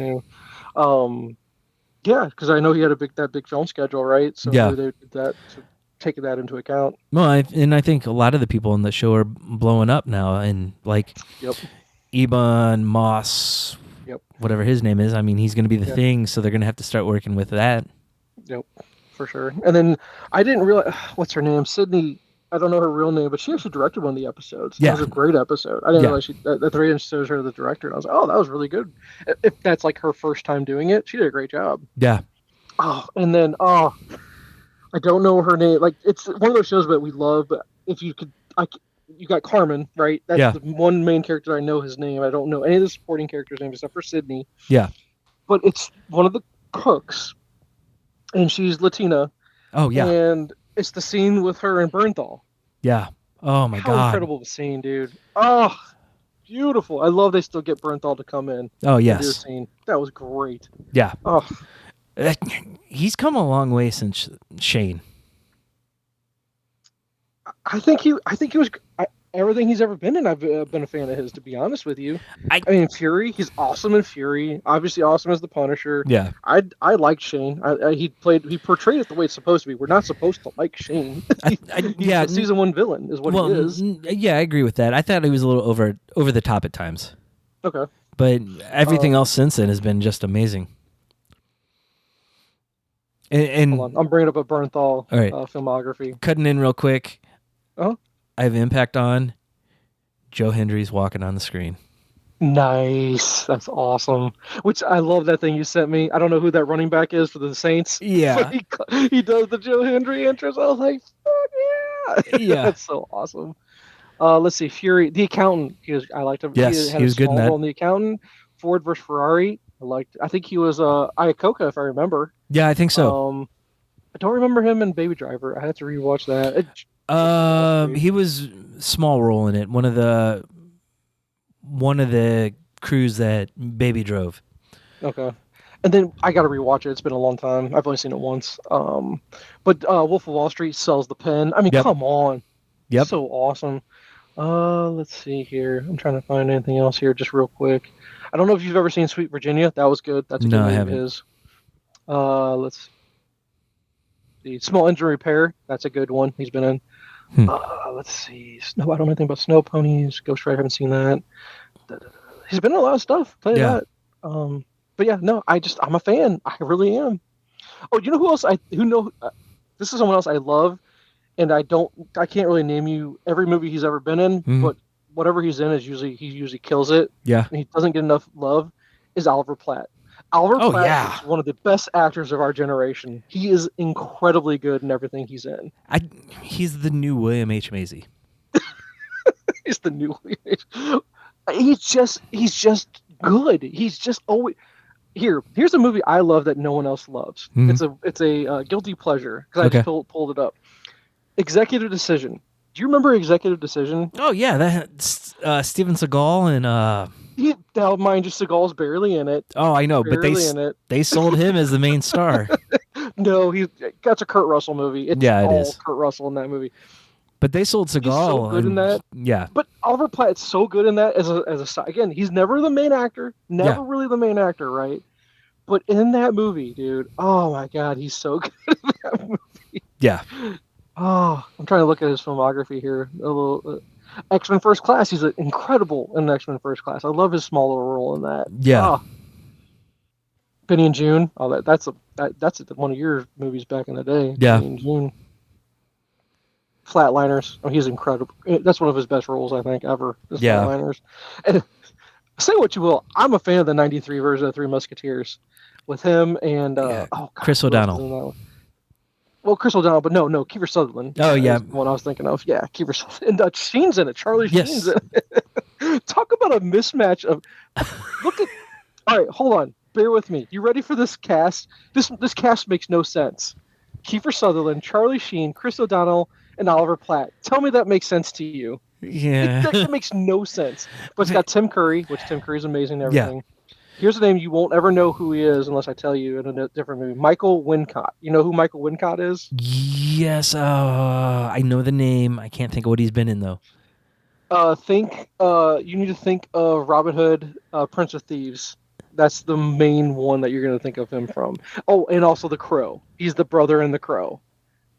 Yeah, because I know he had that big film schedule, right? So Yeah. they did that to take that into account. Well, I think a lot of the people in the show are blowing up now, and like Yep. Ebon Moss, Yep. whatever his name is. I mean, he's going to be the Yeah. Thing, so they're going to have to start working with that. Yep, for sure. And then I didn't realize what's her name, Sydney. I don't know her real name, but she actually directed one of the episodes. Yeah. It was a great episode. I didn't Yeah. realize that 3-inch shows her the director. And I was like, oh, that was really good. If that's like her first time doing it, she did a great job. Yeah. Oh, and then I don't know her name. Like it's one of those shows that we love, but if you could, you got Carmen, right? That's Yeah. the one main character I know his name. I don't know any of the supporting characters' names except for Sydney. Yeah. But it's one of the cooks, and she's Latina. Oh yeah. And it's the scene with her and Bernthal. Yeah. Oh my How God. incredible the scene, dude. Oh, beautiful. I love they still get Bernthal to come in. Oh And do a yes. scene. That was great. Yeah. Oh, He's come a long way since Shane. I think he was everything he's ever been in. I've been a fan of his, to be honest with you. I mean, Fury. He's awesome in Fury. Obviously, awesome as the Punisher. Yeah. I like Shane. He portrayed it the way it's supposed to be. We're not supposed to like Shane. He's a season 1 villain, is what he is. Yeah, I agree with that. I thought he was a little over the top at times. Okay. But everything else since then has been just amazing. And hold on, I'm bringing up a Bernthal right. Filmography. Cutting in real quick. Oh. I have impact on Joe Hendry's walking on the screen. Nice. That's awesome. Which I love that thing you sent me. I don't know who that running back is for the Saints. Yeah. He does the Joe Hendry entrance. I was like, fuck yeah. Yeah. That's so awesome. Let's see. Fury, the accountant. I liked him. Yes, he was good in that. Role in the accountant. Ford versus Ferrari. I think he was Iacocca, if I remember. Yeah, I think so. I don't remember him in Baby Driver. I had to rewatch that. He was small role in it. One of the crews that Baby drove. Okay. And then I got to rewatch it. It's been a long time. I've only seen it once. But Wolf of Wall Street sells the pen. I mean, come on. Yep. So awesome. Let's see here. I'm trying to find anything else here just real quick. I don't know if you've ever seen Sweet Virginia. That was good. That's a good movie of his. Let's see. Small Engine Repair. That's a good one he's been in. Let's see. I don't know anything about Snow Ponies. Ghost Rider. I haven't seen that. He's been in a lot of stuff. I'll tell you that. But yeah, no, I'm a fan. I really am. Oh, you know who else? This is someone else I love, and I can't really name you every movie he's ever been in, but whatever he's in he usually kills it. Yeah. And he doesn't get enough love. Is Oliver Platt. Oliver Platt is one of the best actors of our generation. He is incredibly good in everything he's in. He's the new William H. Macy. He's the new William H. He's just good. He's just always Here's a movie I love that no one else loves. It's a guilty pleasure because I just pulled it up. Executive Decision. Do you remember Executive Decision? Oh yeah, that's Steven Seagal and mind you, Seagal's barely in it. Oh, I know, but they sold him as the main star. No, that's a Kurt Russell movie. It is Kurt Russell in that movie. But they sold Seagal. He's so good in that. Yeah. But Oliver Platt's so good in that as a again, he's never the main actor, really the main actor, right? But in that movie, dude, oh my God, he's so good in that movie. Yeah. Oh, I'm trying to look at his filmography here. A little X-Men First Class. He's incredible in X-Men First Class. I love his small little role in that. Yeah. Benny and June. Oh, that's one of your movies back in the day. Yeah. Benny and June. Flatliners. Oh, he's incredible. That's one of his best roles, I think, ever. Flatliners. And say what you will, I'm a fan of the '93 version of Three Musketeers with him and Chris O'Donnell. Well, Chris O'Donnell, but no, Kiefer Sutherland. Oh yeah, one I was thinking of. Yeah, Kiefer Sutherland. And Sheen's in it. Charlie Sheen's in it. Talk about a mismatch of. Look at. All right, hold on. Bear with me. You ready for this cast? This cast makes no sense. Kiefer Sutherland, Charlie Sheen, Chris O'Donnell, and Oliver Platt. Tell me that makes sense to you. Yeah. It makes no sense. But it's got Tim Curry, which Tim Curry's amazing and everything. Yeah. Here's a name you won't ever know who he is unless I tell you in a different movie. Michael Wincott. You know who Michael Wincott is? Yes. I know the name. I can't think of what he's been in, though. You need to think of Robin Hood, Prince of Thieves. That's the main one that you're going to think of him from. Oh, and also the Crow. He's the brother in the Crow.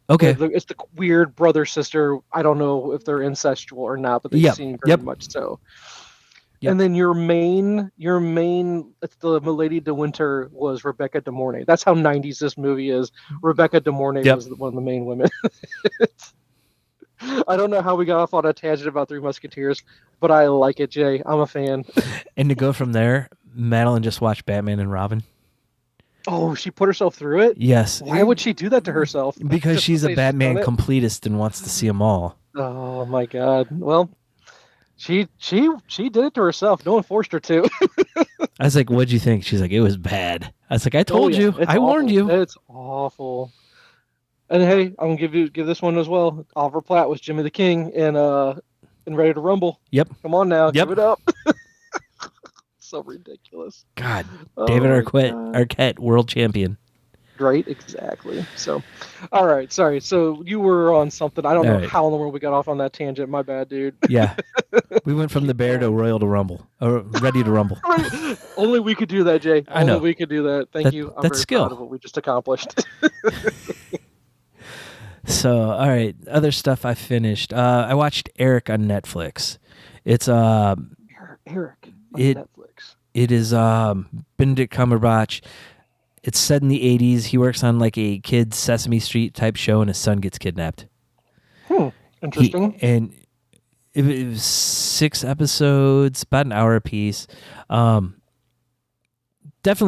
Okay. It's the weird brother sister. I don't know if they're incestual or not, but they seem very much so. Yep. And then your main, it's the Milady de Winter was Rebecca De Mornay. That's how 90s this movie is. Rebecca De Mornay was one of the main women. I don't know how we got off on a tangent about Three Musketeers, but I like it, Jay. I'm a fan. And to go from there, Madeline just watched Batman and Robin. Oh, she put herself through it? Yes. Why would she do that to herself? Because she's a Batman completist and wants to see them all. Oh my God. Well, she did it to herself. No one forced her to. I was like, what'd you think? She's like, it was bad. I was like, I told you. I warned you. It's awful. And hey, I'm gonna give this one as well. Oliver Platt was Jimmy the King in Ready to Rumble. Yep. Come on now, give it up. So ridiculous. God, David Arquette, world champion. Right, exactly. So, all right, sorry. So you were on something. I don't know how in the world we got off on that tangent. My bad, dude. Yeah, we went from the Bear to Royal to Rumble, or Ready to Rumble. Only we could do that, Jay. I know. Only we could do that. Thank you. I'm very proud of what we just accomplished. So, all right, other stuff I finished. I watched Eric on Netflix. It's Eric on Netflix. It is Benedict Cumberbatch. It's set in the 80s. He works on like a kid's Sesame Street type show, and his son gets kidnapped. Interesting. And it was 6 episodes, about an hour apiece. Definitely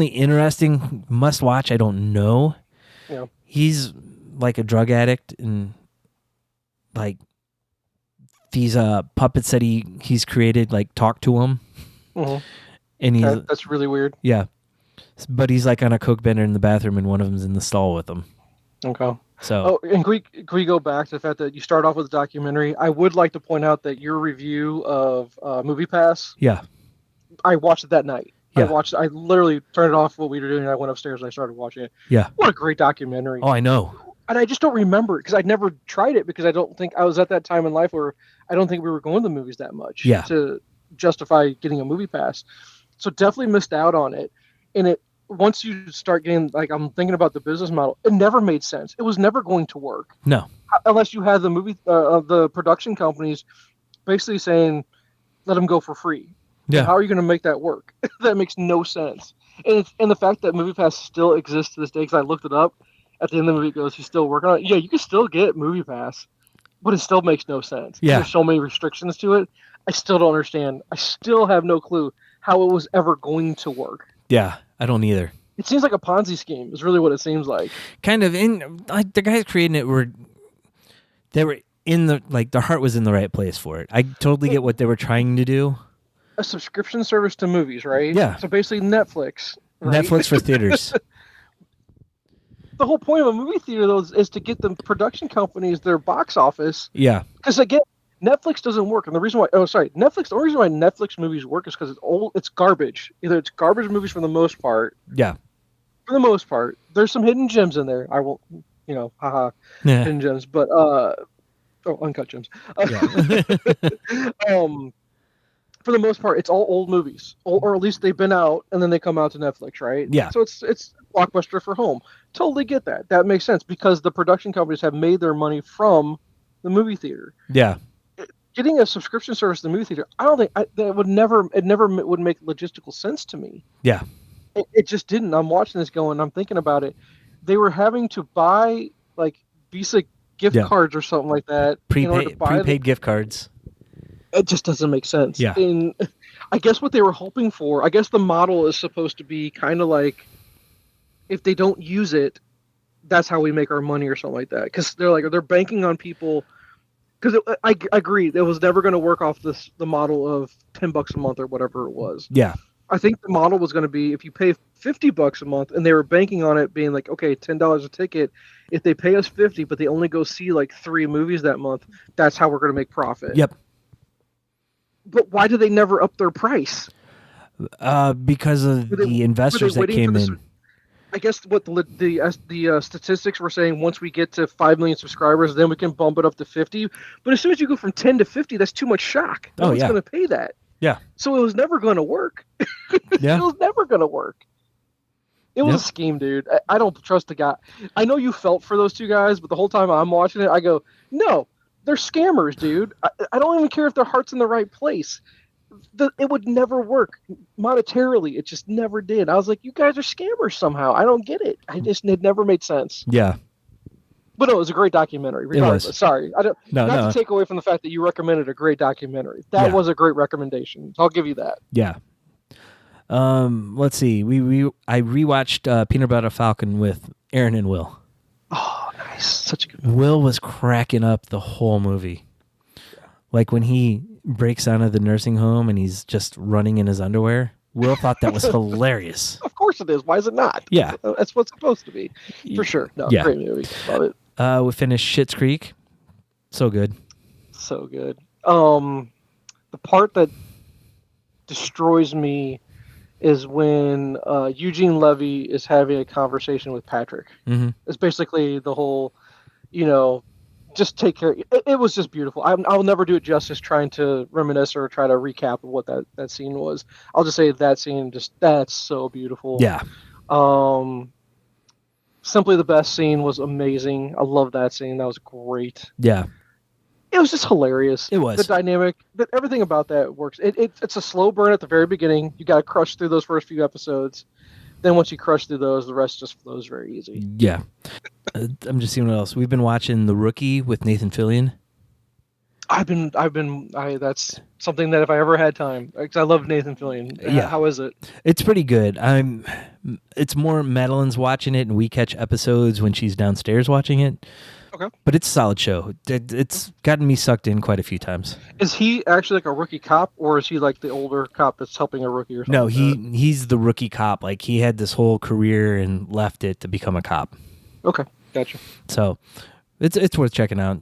interesting. Must watch. I don't know. Yeah. He's like a drug addict, and like these puppets that he's created like talk to him. Mm-hmm. And that's really weird. Yeah. But he's like on a coke bender in the bathroom, and one of them's in the stall with him. Okay. So. Oh, and can we go back to the fact that you start off with a documentary? I would like to point out that your review of Movie Pass. Yeah. I watched it that night. Yeah. I literally turned it off what we were doing, and I went upstairs and I started watching it. Yeah. What a great documentary. Oh, I know. And I just don't remember it because I'd never tried it because I don't think I was at that time in life where I don't think we were going to the movies that much to justify getting a Movie Pass. So definitely missed out on it. And once you start getting, like, I'm thinking about the business model, it never made sense. It was never going to work. No. Unless you had the production companies basically saying, let them go for free. Yeah. And how are you going to make that work? That makes no sense. And the fact that MoviePass still exists to this day, because I looked it up, at the end of the movie it goes, he's still working on it. Yeah, you can still get MoviePass, but it still makes no sense. Yeah. There's so many restrictions to it. I still don't understand. I still have no clue how it was ever going to work. Yeah, I don't either. It seems like a Ponzi scheme is really what it seems like. Kind of. Like the guys creating it were in the, like, their heart was in the right place for it. I totally get what they were trying to do. A subscription service to movies, right? Yeah. So basically Netflix. Right? Netflix for theaters. The whole point of a movie theater, though, is to get the production companies their box office. Yeah. Because, again, Netflix doesn't work. And the reason why, the only reason why Netflix movies work is because it's garbage. Either it's garbage movies for the most part. Yeah. For the most part. There's some hidden gems in there. I won't, hidden gems. But, uncut gems. For the most part, it's all old movies, or at least they've been out and then they come out to Netflix, right? Yeah. So it's blockbuster for home. Totally get that. That makes sense because the production companies have made their money from the movie theater. Yeah. Getting a subscription service to the movie theater, I don't think that would never would make logistical sense to me. Yeah. It just didn't. I'm watching this going, I'm thinking about it. They were having to buy like Visa gift cards or something like that. Prepaid gift cards. It just doesn't make sense. Yeah. And I guess what they were hoping for, I guess the model is supposed to be kind of like, if they don't use it, that's how we make our money or something like that. Because they're banking on people. Because I agree, it was never going to work off the model of $10 a month or whatever it was. Yeah. I think the model was going to be if you pay $50 a month, and they were banking on it being like, okay, $10 a ticket. If they pay us $50, but they only go see like 3 movies that month, that's how we're going to make profit. Yep. But why do they never up their price? Because of the investors that came in. I guess what the statistics were saying, once we get to 5 million subscribers, then we can bump it up to 50. But as soon as you go from 10 to 50, that's too much shock. No one's going to pay that. Yeah. So it was never going to work. Yeah. It was never going to work. It was a scheme, dude. I don't trust the guy. I know you felt for those two guys, but the whole time I'm watching it, I go, no, they're scammers, dude. I don't even care if their heart's in the right place. It would never work monetarily. It just never did. I was like, you guys are scammers somehow. I don't get it. It never made sense. Yeah. But no, it was a great documentary. Regardless. It was. Sorry, I don't. No, not to take away from the fact that you recommended a great documentary. That was a great recommendation. I'll give you that. Yeah. Let's see. I rewatched Peanut Butter Falcon with Aaron and Will. Oh, nice. Such a good movie. Will was cracking up the whole movie. Like when he breaks out of the nursing home and he's just running in his underwear. Will thought that was hilarious. Of course it is. Why is it not? Yeah. That's what's supposed to be. For sure. No, great movie. Love it. We finished Schitt's Creek. So good. So good. The part that destroys me is when Eugene Levy is having a conversation with Patrick. Mm-hmm. It's basically the whole, just take care. It was just beautiful. I'll never do it justice trying to reminisce or try to recap of what that scene was. I'll just say that scene, that's so beautiful. Yeah. Simply the Best scene was amazing. I love that scene. That was great. Yeah. It was just hilarious. It was. The dynamic, everything about that works. It's a slow burn at the very beginning. You got to crush through those first few episodes. Then once you crush through those, the rest just flows very easy. Yeah. I'm just seeing what else. We've been watching The Rookie with Nathan Fillion. That's something that if I ever had time, because I love Nathan Fillion. Yeah. How is it? It's pretty good. It's more Madeline's watching it, and we catch episodes when she's downstairs watching it. Okay. But it's a solid show. It's gotten me sucked in quite a few times. Is he actually like a rookie cop, or is he like the older cop that's helping a rookie or something? No, he's the rookie cop. Like, he had this whole career and left it to become a cop. Okay, gotcha. So it's worth checking out.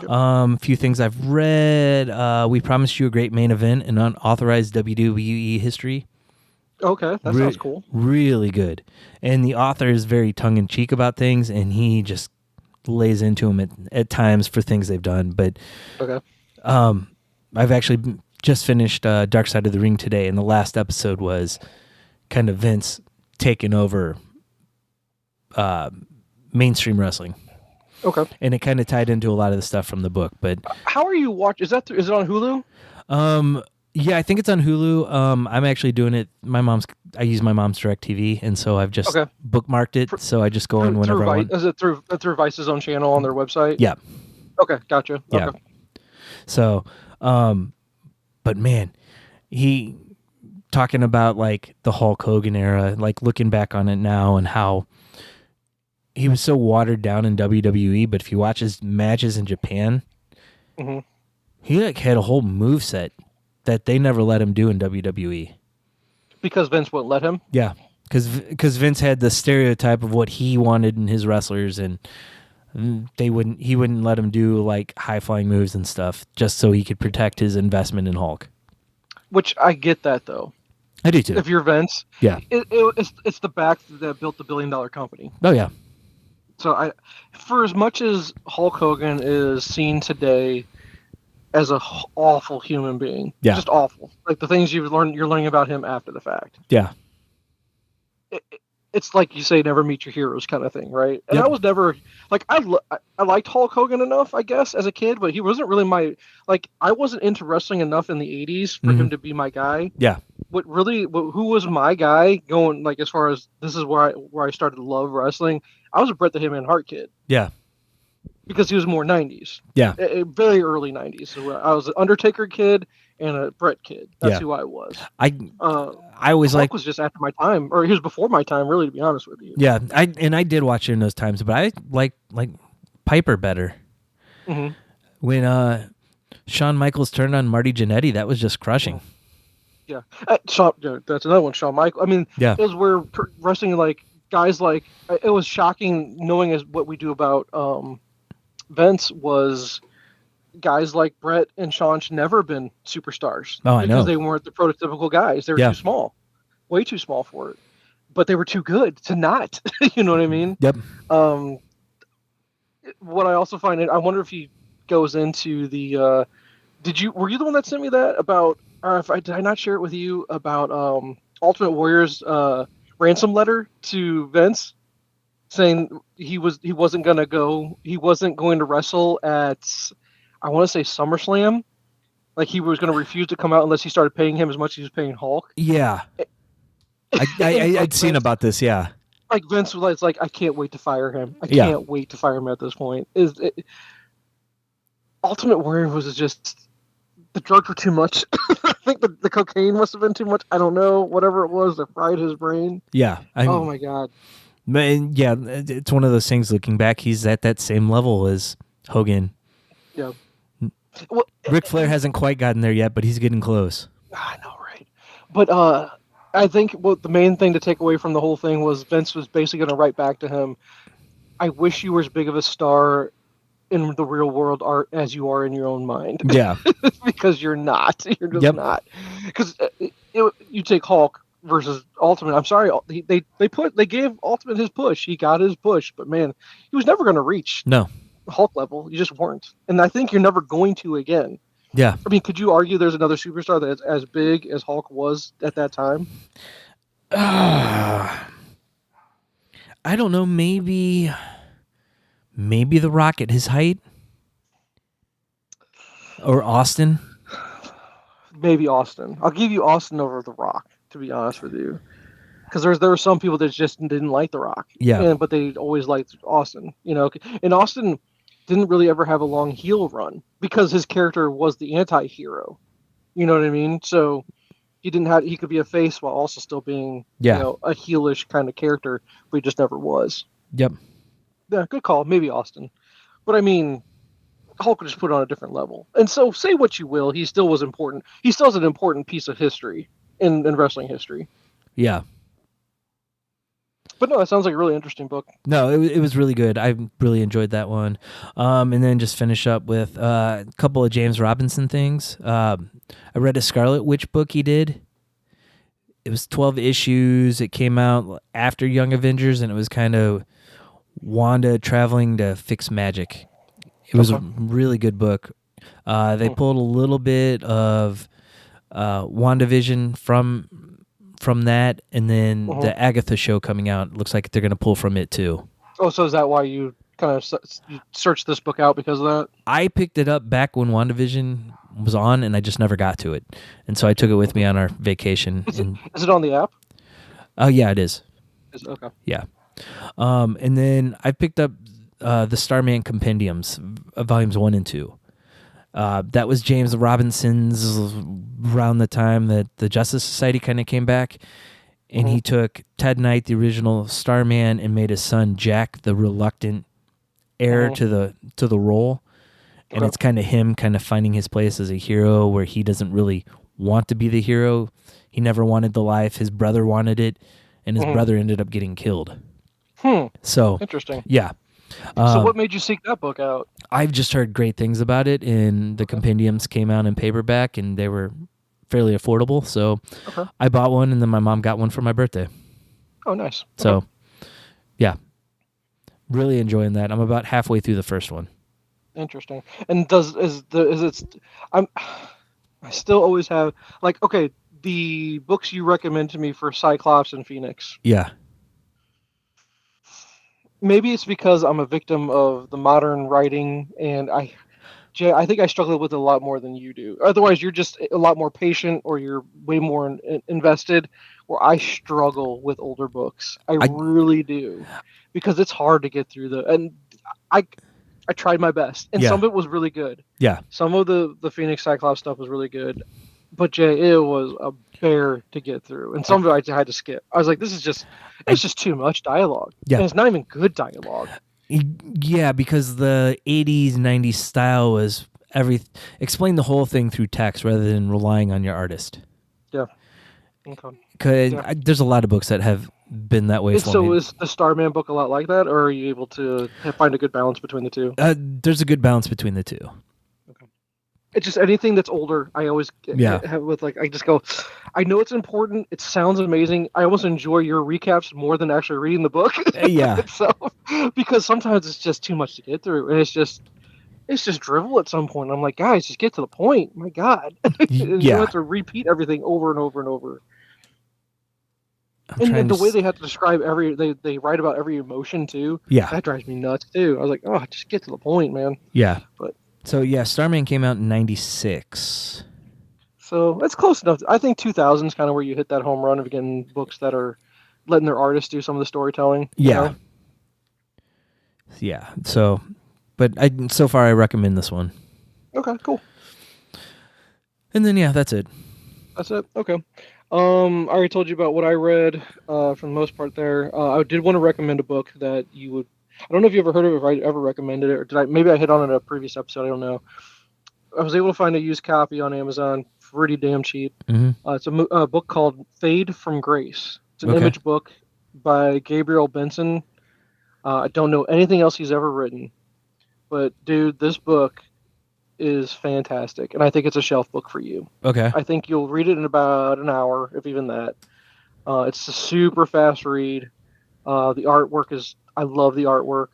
A few things I've read. We Promised You a Great Main Event in Unauthorized WWE History. Okay, that sounds cool. Really good. And the author is very tongue-in-cheek about things, and he just lays into them at times for things they've done. But I've actually just finished Dark Side of the Ring today, and the last episode was kind of Vince taking over mainstream wrestling. Okay. And it kind of tied into a lot of the stuff from the book. But how are you watching? Is it on Hulu? Yeah, I think it's on Hulu. I'm actually doing it. I use my mom's DirecTV, and so I've just bookmarked it. So I just go in whenever I want. Is it through Vice's own channel on their website? Yeah. Okay, gotcha. Yeah. Okay. So, but man, he talking about like the Hulk Hogan era, like looking back on it now and how he was so watered down in WWE. But if you watch his matches in Japan, he like had a whole moveset that they never let him do in WWE. Because Vince wouldn't let him? Yeah, because Vince had the stereotype of what he wanted in his wrestlers, and he wouldn't let him do like high-flying moves and stuff just so he could protect his investment in Hulk. Which I get that, though. I do, too. If you're Vince. Yeah. It's the back that built the billion-dollar company. Oh, yeah. So for as much as Hulk Hogan is seen today as a awful human being, just awful. Like the things you're learning about him after the fact. Yeah, it's like you say, never meet your heroes kind of thing, right? And I was never like I liked Hulk Hogan enough, I guess, as a kid, but he wasn't really I wasn't into wrestling enough in the '80s for him to be my guy. Yeah. Who was my guy going like as far as this is where I started to love wrestling? I was a Bret the Hitman Hart kid. Yeah. Because he was more 90s. Yeah. Very early 90s. So I was an Undertaker kid and a Bret kid. That's who I was. I always Hulk was just after my time, or he was before my time, really, to be honest with you. Yeah, I did watch it in those times, but I like Piper better. Mm-hmm. When Shawn Michaels turned on Marty Jannetty, that was just crushing. Yeah. That's another one, Shawn Michaels. I mean, it was where wrestling, like, guys like, it was shocking knowing as what we do about Vince was guys like Bret and Shawn should never have been superstars. Oh, I know. Because they weren't the prototypical guys. They were too small. Way too small for it. But they were too good to not. You know what I mean? Yep. What I also find, I wonder if he goes into the... were you the one that sent me that about Did I not share it with you about Ultimate Warrior's ransom letter to Vince, saying he wasn't going to wrestle at, I want to say, SummerSlam. Like, he was going to refuse to come out unless he started paying him as much as he was paying Hulk. Yeah. I'd seen about this, yeah. Like, Vince was like, I can't wait to fire him. I Yeah. can't wait to fire him at this point. Ultimate Warrior was just, the drugs were too much. I think the cocaine must have been too much. I don't know. Whatever it was that fried his brain. Yeah. Oh, my God. Man, yeah, it's one of those things, looking back, he's at that same level as Hogan. Yeah. Well, Ric Flair hasn't quite gotten there yet, but he's getting close. I know, right? But I think the main thing to take away from the whole thing was Vince was basically going to write back to him, I wish you were as big of a star in the real world as you are in your own mind. Yeah. Because you're not. You're just not. Because you take Hulk versus Ultimate. I'm sorry, they gave Ultimate his push. He got his push, but man, he was never going to reach Hulk level. You just weren't. And I think you're never going to again. Yeah. I mean, could you argue there's another superstar that's as big as Hulk was at that time? I don't know. Maybe The Rock at his height, or Austin. Maybe Austin. I'll give you Austin over The Rock, to be honest with you, because there were some people that just didn't like The Rock. Yeah. But they always liked Austin. And Austin didn't really ever have a long heel run because his character was the anti-hero. You know what I mean? So he could be a face while also still being a heelish kind of character, but he just never was. Yep. Yeah, good call. Maybe Austin. But I mean, Hulk was just put on a different level. And so say what you will, he still was important. He still is an important piece of history in wrestling history. Yeah. But no, that sounds like a really interesting book. No, it was really good. I really enjoyed that one. And then just finish up with a couple of James Robinson things. I read a Scarlet Witch book he did. It was 12 issues. It came out after Young Avengers, and it was kind of Wanda traveling to fix magic. It was a really good book. They pulled a little bit of WandaVision from that, and then the Agatha show coming out. Looks like they're going to pull from it too. Oh, so is that why you kind of searched this book out because of that? I picked it up back when WandaVision was on, and I just never got to it. And so I took it with me on our vacation. Is it on the app? Oh, yeah, it is. Okay. Yeah. And then I picked up the Starman Compendiums, volumes 1 and 2. That was James Robinson's around the time that the Justice Society kind of came back, and he took Ted Knight, the original Starman, and made his son Jack the reluctant heir to the role. And it's kind of him kind of finding his place as a hero, where he doesn't really want to be the hero. He never wanted the life. His brother wanted it, and his brother ended up getting killed. So interesting. Yeah. So what made you seek that book out? I've just heard great things about it, and the compendiums came out in paperback, and they were fairly affordable. So I bought one, and then my mom got one for my birthday. Oh, nice. So, yeah, really enjoying that. I'm about halfway through the first one. Interesting. And I still always have the books you recommend to me for Cyclops and Phoenix. Yeah. Maybe it's because I'm a victim of the modern writing, and I think I struggle with it a lot more than you do. Otherwise, you're just a lot more patient, or you're way more invested, where I struggle with older books. I really do, because it's hard to get through and I tried my best, and some of it was really good. Yeah. Some of the Phoenix Cyclops stuff was really good, but it was a bear to get through, and some of it I had to skip. I was like, it's just too much dialogue. Yeah. And it's not even good dialogue. Yeah, because the 80s, 90s style was explain the whole thing through text rather than relying on your artist. Yeah. Okay. Because there's a lot of books that have been that way for me. So is the Starman book a lot like that, or are you able to find a good balance between the two? There's a good balance between the two. Okay. It's just anything that's older, I always have with I just go, I know it's important. It sounds amazing. I almost enjoy your recaps more than actually reading the book. Yeah. So, because sometimes it's just too much to get through, and it's just it's just drivel at some point. I'm like, guys, just get to the point. My God. And you have to repeat everything over and over and over. And the way they have to describe they write about every emotion too. Yeah. That drives me nuts too. I was like, oh, just get to the point, man. Yeah. But so yeah, Starman came out in 96. So that's close enough. I think 2000 is kind of where you hit that home run of getting books that are letting their artists do some of the storytelling. Yeah. You know? Yeah. So, but so far I recommend this one. Okay, cool. And then yeah, that's it. That's it. Okay. I already told you about what I read. For the most part, there. I did want to recommend a book that you would. I don't know if you ever heard of it, if I ever recommended it, or did I? Maybe I hit on it in a previous episode. I don't know. I was able to find a used copy on Amazon, pretty damn cheap. Mm-hmm. It's a book called Fade from Grace. It's an image book by Gabriel Benson. I don't know anything else he's ever written, but dude, this book is fantastic, and I think it's a shelf book for you. Okay. I think you'll read it in about an hour, if even that. It's a super fast read. The artwork I love the artwork.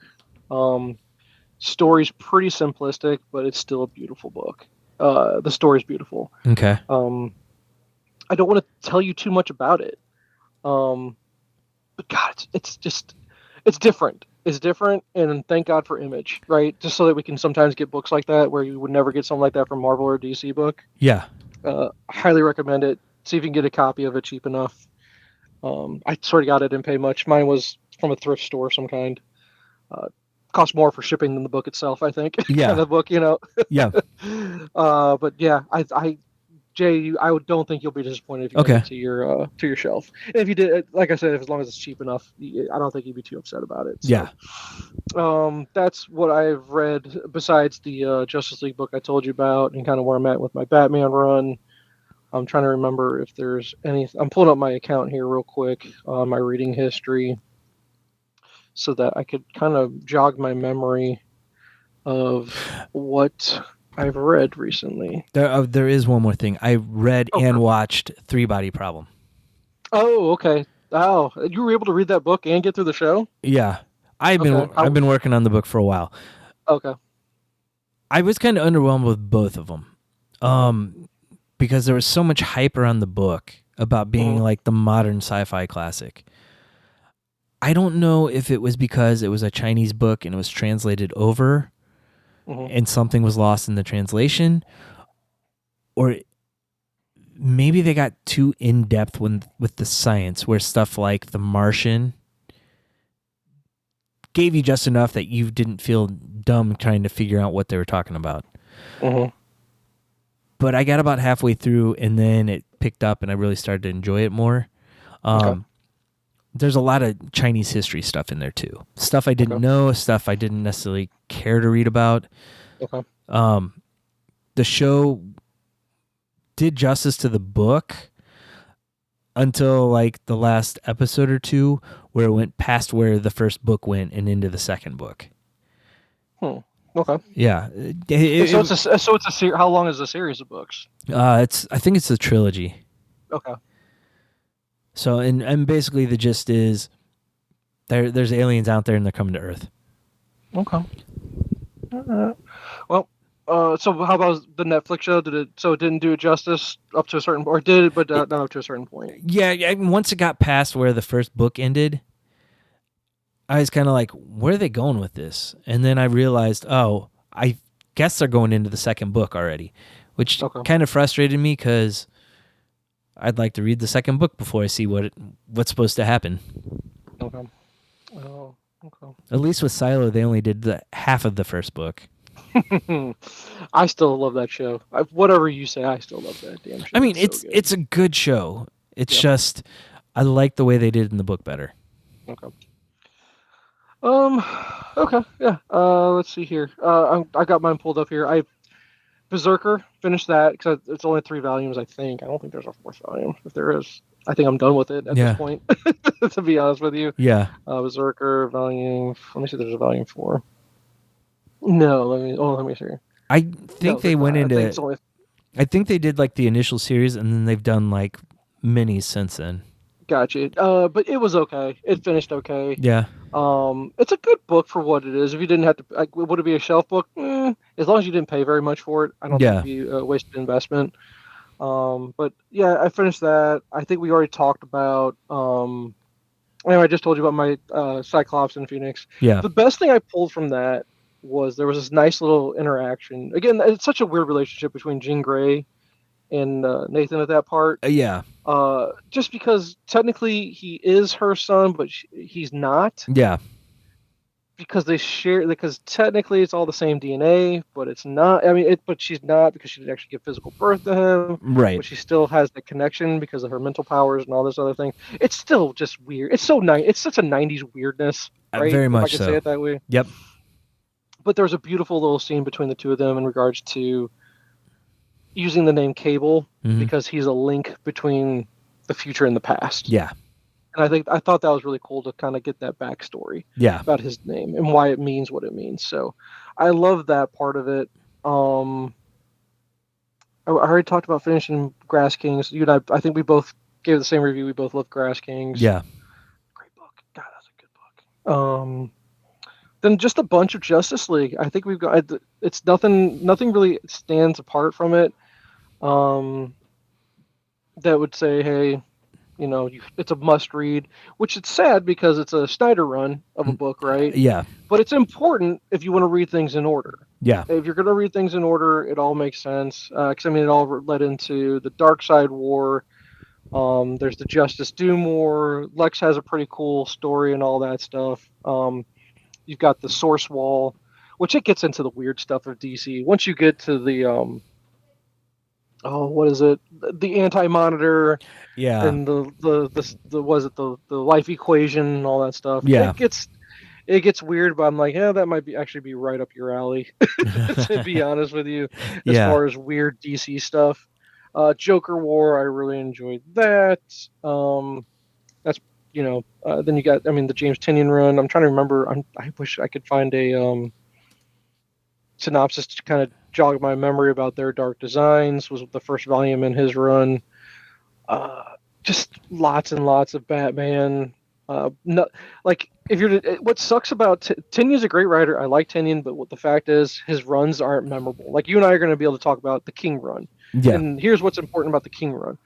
Story's pretty simplistic, but it's still a beautiful book. The story's beautiful. Okay. I don't want to tell you too much about it. But God, it's different. It's different, and thank God for Image, right? Just so that we can sometimes get books like that where you would never get something like that from Marvel or DC book. Yeah. Highly recommend it. See if you can get a copy of it cheap enough. I sort of got it, didn't pay much. Mine was from a thrift store of some kind. Cost more for shipping than the book itself, I think. Yeah. The book, you know. Yeah. But yeah, Jay, I don't think you'll be disappointed if you get it to your shelf. And if you did, like I said, as long as it's cheap enough, I don't think you'd be too upset about it. So, yeah. That's what I've read besides the Justice League book I told you about, and kind of where I'm at with my Batman run. I'm trying to remember if there's any. I'm pulling up my account here real quick on my reading history, so that I could kind of jog my memory of what I've read recently. There is one more thing. I read and watched Three Body Problem. Oh, okay. Oh, you were able to read that book and get through the show? Yeah. I've been working on the book for a while. Okay. I was kind of underwhelmed with both of them. Because there was so much hype around the book about being like the modern sci-fi classic. I don't know if it was because it was a Chinese book and it was translated over and something was lost in the translation, or maybe they got too in-depth with the science, where stuff like The Martian gave you just enough that you didn't feel dumb trying to figure out what they were talking about. But I got about halfway through, and then it picked up, and I really started to enjoy it more. There's a lot of Chinese history stuff in there, too. Stuff I didn't know, stuff I didn't necessarily care to read about. The show did justice to the book until like the last episode or two, where it went past where the first book went and into the second book. Okay. Yeah. So it's a how long is the series of books? I think it's a trilogy. Okay. So and basically the gist is there's aliens out there and they're coming to Earth. Okay. Well, so how about the Netflix show? It didn't do it justice up to a certain, or did it, but not up to a certain point? Yeah. Once it got past where the first book ended, I was kind of like, where are they going with this? And then I realized, I guess they're going into the second book already, which kind of frustrated me because I'd like to read the second book before I see what's supposed to happen. Okay. Oh, okay. At least with Silo, they only did the half of the first book. I still love that show. Whatever you say, I still love that damn show. I mean, it's a good show. It's just I like the way they did it in the book better. Okay. Okay. Yeah. Let's see here. I got mine pulled up here. Berserker, finished that because it's only 3 volumes, I think. I don't think there's a 4th volume. If there is, I think I'm done with it at this point, to be honest with you. Yeah. Berserker, volume... Let me see if there's a volume 4. No, let me see. I think they went into... I think they did like the initial series, and then they've done like minis since then. Gotcha. But it was okay. It finished okay. Yeah. It's a good book for what it is. If you didn't have to... would it be a shelf book? as long as you didn't pay very much for it, I don't think it'd be a wasted investment. But yeah, I finished that. I think we already talked about. Anyway, I just told you about my Cyclops and Phoenix. Yeah. The best thing I pulled from that was there was this nice little interaction. Again, it's such a weird relationship between Jean Grey and Nathan at that part. Yeah. Just because technically he is her son, but he's not. Yeah. Because they share, because technically it's all the same DNA, but it's not. I mean, but she's not because she didn't actually give physical birth to him. Right. But she still has the connection because of her mental powers and all this other thing. It's still just weird. It's so nice. It's such a '90s weirdness, right? Very much if I can so. say it that way. Yep. But there's a beautiful little scene between the two of them in regards to using the name Cable because he's a link between the future and the past. Yeah. And I thought that was really cool to kind of get that backstory about his name and why it means what it means. So I love that part of it. I already talked about finishing Grass Kings. You and I think we both gave the same review. We both love Grass Kings. Yeah. Great book. God, that's a good book. Then just a bunch of Justice League. I think we've got, it's nothing really stands apart from it. That would say, hey, it's a must read, which it's sad because it's a Snyder run of a book, right? Yeah. But it's important if you want to read things in order. Yeah. If you're going to read things in order, it all makes sense. Because, it all led into the Darkseid War. There's the Justice Doom War. Lex has a pretty cool story and all that stuff. You've got the Source Wall, which it gets into the weird stuff of DC. Once you get to the what is it? The Anti-Monitor, and the life equation and all that stuff. Yeah, it gets weird, but I'm like, yeah, that might actually be right up your alley. To be honest with you, as far as weird DC stuff. Joker War, I really enjoyed that. That's then you got the James Tynion run. I'm trying to remember. I wish I could find a synopsis to kind of jog my memory about their Dark Designs. Was the first volume in his run. Just lots and lots of Batman. What sucks about Tynion's a great writer. I like Tynion, but what the fact is, his runs aren't memorable. Like you and I are going to be able to talk about the King run. Yeah. And here's what's important about the King run: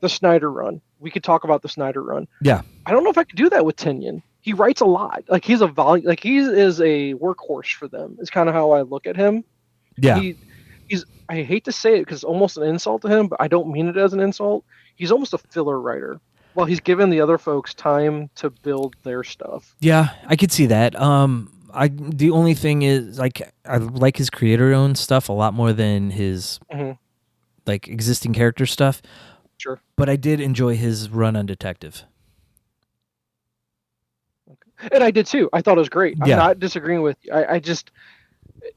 the Snyder run. We could talk about the Snyder run. Yeah. I don't know if I could do that with Tynion. He writes a lot. Like he's a volume. Like he is a workhorse for them. Is kind of how I look at him. Yeah. He's. I hate to say it because it's almost an insult to him, but I don't mean it as an insult. He's almost a filler writer. Well, he's given the other folks time to build their stuff. Yeah, I could see that. The only thing is, I like his creator-owned stuff a lot more than his existing character stuff. Sure. But I did enjoy his run on Detective. Okay. And I did too. I thought it was great. Yeah. I'm not disagreeing with you. I just,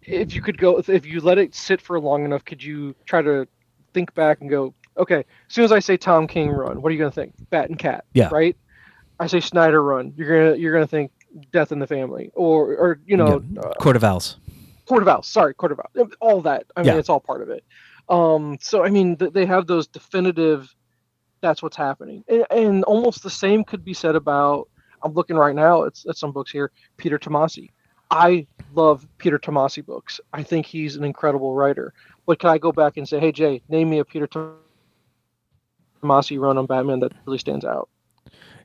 if you let it sit for long enough, could you try to think back and go, okay, as soon as I say Tom King run, what are you going to think? Bat and Cat. Yeah. Right? I say Snyder run, you're gonna think Death in the Family, or Court of Owls. Court of Owls. Sorry, Court of Owls. All that. It's all part of it. So they have those definitive. That's what's happening, and almost the same could be said about. I'm looking right now at some books here. Peter Tomasi. I love Peter Tomasi books. I think he's an incredible writer. But can I go back and say, hey Jay, name me a Peter Tomasi run on Batman that really stands out?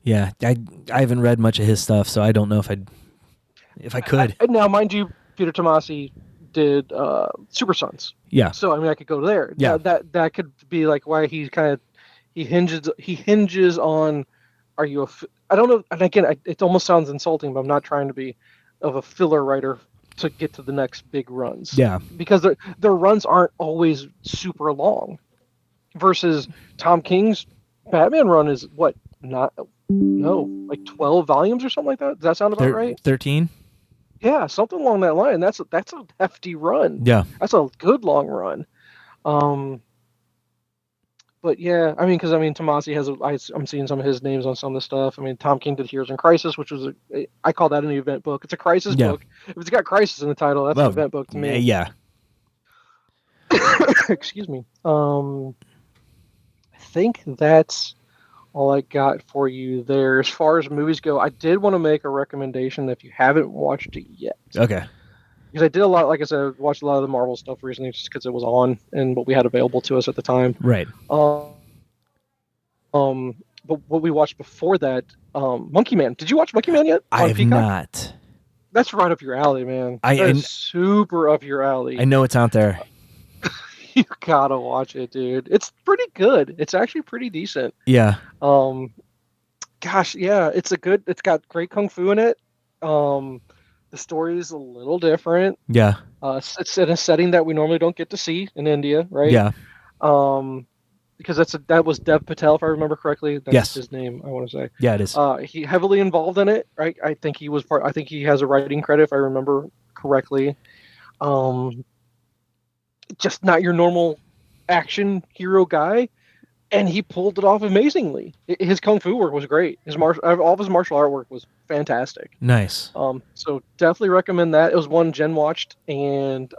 Yeah, I haven't read much of his stuff, so I don't know if I could. Now, mind you, Peter Tomasi did Super Sons. Yeah. So I could go there. Yeah. That could be like why he hinges on. Are you I don't know. And again, it almost sounds insulting, but I'm not trying to be of a filler writer to get to the next big runs. Yeah. Because their runs aren't always super long. Versus Tom King's Batman run is what? Like 12 volumes or something like that. Does that sound about right? 13? Yeah, something along that line. That's a hefty run. Yeah. That's a good long run. But yeah, because Tomasi has I'm seeing some of his names on some of the stuff. Tom King did Heroes in Crisis, which was I call that an event book. It's a crisis book. If it's got crisis in the title, that's an event book to me. Yeah. Excuse me. I think that's all I got for you there. As far as movies go, I did want to make a recommendation if you haven't watched it yet. Okay. because I did a lot. Like I said, watched a lot of the Marvel stuff recently, just because it was on and what we had available to us at the time. Right. But what we watched before that, Monkeyman. Did you watch Monkeyman yet? I on have Peacock? not. That's right up your alley, man. That is super up your alley. I know it's out there. You gotta watch it, dude. It's pretty good. It's actually pretty decent. Yeah. Gosh, yeah, it's got great kung fu in it. The story is a little different. Yeah. It's in a setting that we normally don't get to see in India, right? Yeah. Because that was Dev Patel, if I remember correctly. That's his name, I want to say. Yeah, it is. He heavily involved in it, right? I think he was part. I think he has a writing credit, if I remember correctly. Just not your normal action hero guy, and he pulled it off amazingly. His kung fu work was great. All of his martial art work was fantastic. Nice. So definitely recommend that. It was one Jen watched, and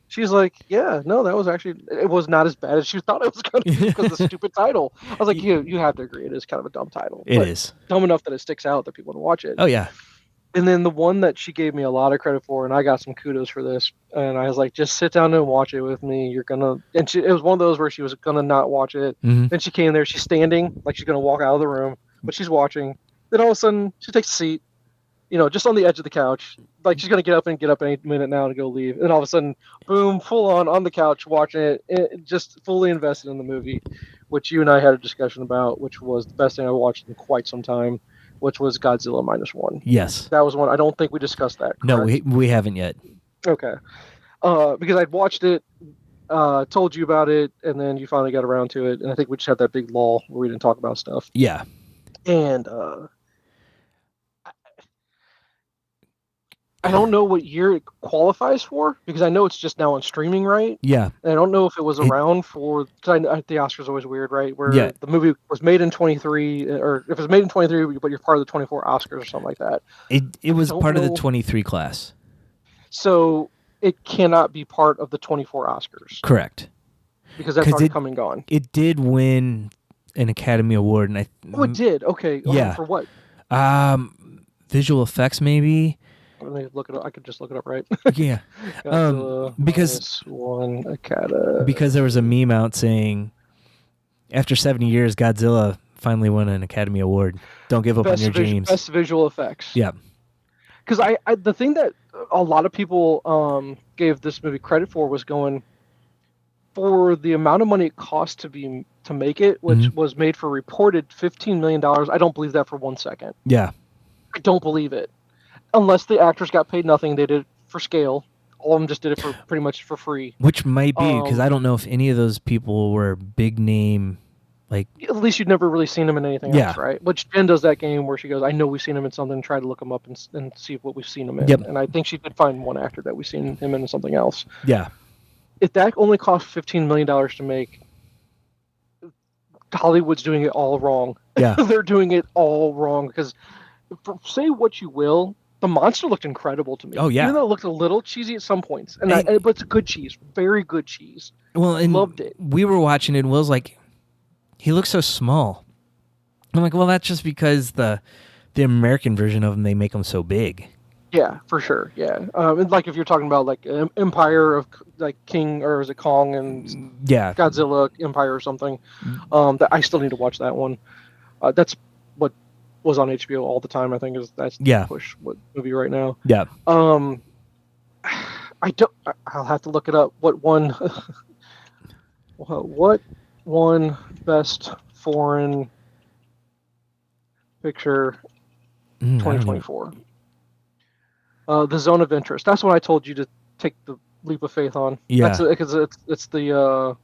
she's like, "Yeah, no, it was not as bad as she thought it was going to be because of the stupid title." I was like, "You have to agree, it is kind of a dumb title. It is dumb enough that it sticks out that people want to watch it." Oh yeah. And then the one that she gave me a lot of credit for, and I got some kudos for this, and I was like, "Just sit down and watch it with me. You're gonna." And it was one of those where she was gonna not watch it. Mm-hmm. Then she came there, she's standing like she's gonna walk out of the room, but she's watching. Then all of a sudden, she takes a seat, just on the edge of the couch, like she's gonna get up any minute now to go leave. And all of a sudden, boom, full on the couch watching it, just fully invested in the movie, which you and I had a discussion about, which was the best thing I watched in quite some time, which was Godzilla -1. Yes, that was one. I don't think we discussed that. Correct? No, we haven't yet. Okay, because I'd watched it, told you about it, and then you finally got around to it, and I think we just had that big lull where we didn't talk about stuff. Yeah, and I don't know what year it qualifies for, because I know it's just now on streaming, right? Yeah. And I don't know if it was around for, because the Oscars are always weird, right? Where the movie was made in 23, or if it was made in 23, but you're part of the 24 Oscars or something like that. It was part of the 23 class. So it cannot be part of the 24 Oscars. Correct. Because that's already come and gone. It did win an Academy Award, and it did? Okay. Yeah. For what? Visual effects, maybe. Let me look it up. I could just look it up, right? Yeah. Because one Academy. Because there was a meme out saying, after 70 years, Godzilla finally won an Academy Award. Don't give up on your dreams. Best visual effects. Yeah. Because the thing that a lot of people gave this movie credit for was going, for the amount of money it cost to make it, which was made for reported $15 million. I don't believe that for 1 second. Yeah. I don't believe it. Unless the actors got paid nothing, they did it for scale. All of them just did it for pretty much for free. Which might be, because I don't know if any of those people were big name, like... At least you'd never really seen them in anything else, right? Which Jen does that game where she goes, I know we've seen him in something, try to look him up and see what we've seen him in. Yep. And I think she did find one actor that we've seen him in something else. Yeah. If that only cost $15 million to make, Hollywood's doing it all wrong. Yeah. They're doing it all wrong, because say what you will, the monster looked incredible to me. Oh, yeah. Even though it looked a little cheesy at some points. But it's good cheese. Very good cheese. Well, and loved it. We were watching it, and Will's like, he looks so small. I'm like, well, that's just because the American version of him, they make him so big. Yeah, for sure. Yeah. Like if you're talking about like Empire of like King, or is it Kong and Godzilla Empire or something, that I still need to watch that one. That's what was on HBO all the time. I think that's the push movie right now. Yeah. I'll have to look it up. What won best foreign picture 2024? The Zone of Interest. That's what I told you to take the leap of faith on. Yeah. Because it's the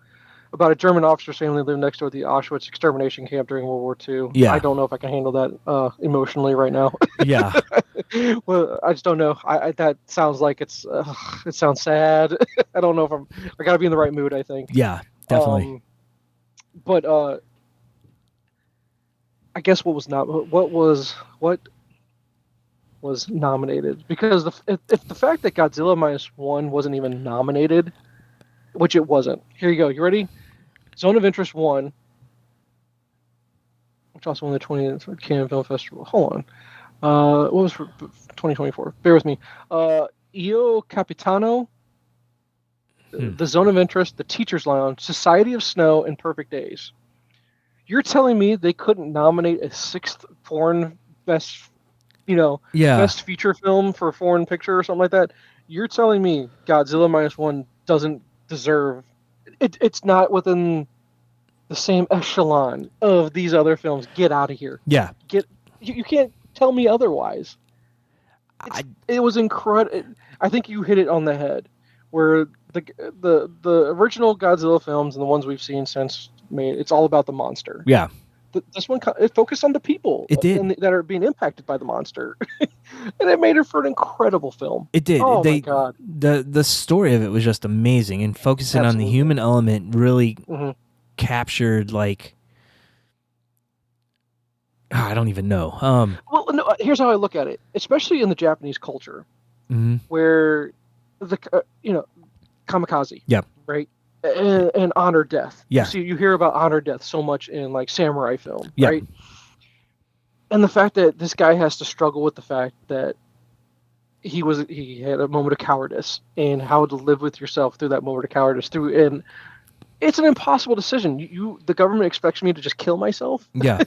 about a German officer's family lived next door to the Auschwitz extermination camp during World War II. Yeah. I don't know if I can handle that emotionally right now. Yeah. Well, I just don't know. That sounds like it sounds sad. I don't know if I gotta be in the right mood, I think. Yeah, definitely. But I guess what was nominated, because if the fact that Godzilla -1 wasn't even nominated, which it wasn't. Here you go. You ready? Zone of Interest 1, which also won the 20th Cannes Film Festival. Hold on. What was for 2024? Bear with me. Io Capitano, The Zone of Interest, The Teacher's Lounge, Society of Snow, and Perfect Days. You're telling me they couldn't nominate a sixth foreign best feature film for a foreign picture or something like that? You're telling me Godzilla Minus One doesn't deserve it? It's not within the same echelon of these other films. Get out of here. Yeah. You can't tell me otherwise. It was incredible. I think you hit it on the head. Where the original Godzilla films and the ones we've seen since made, it's all about the monster. Yeah. This one, it focused on the people that are being impacted by the monster, and it made it for an incredible film. It did. Oh my god! The story of it was just amazing, and focusing on the human element really captured I don't even know. Well, no, here's how I look at it, especially in the Japanese culture, where the kamikaze, right, and honor death. Yeah. So you hear about honor death so much in samurai film, right? And the fact that this guy has to struggle with the fact that he had a moment of cowardice, and how to live with yourself through that moment of cowardice and it's an impossible decision. The government expects me to just kill myself. Yeah.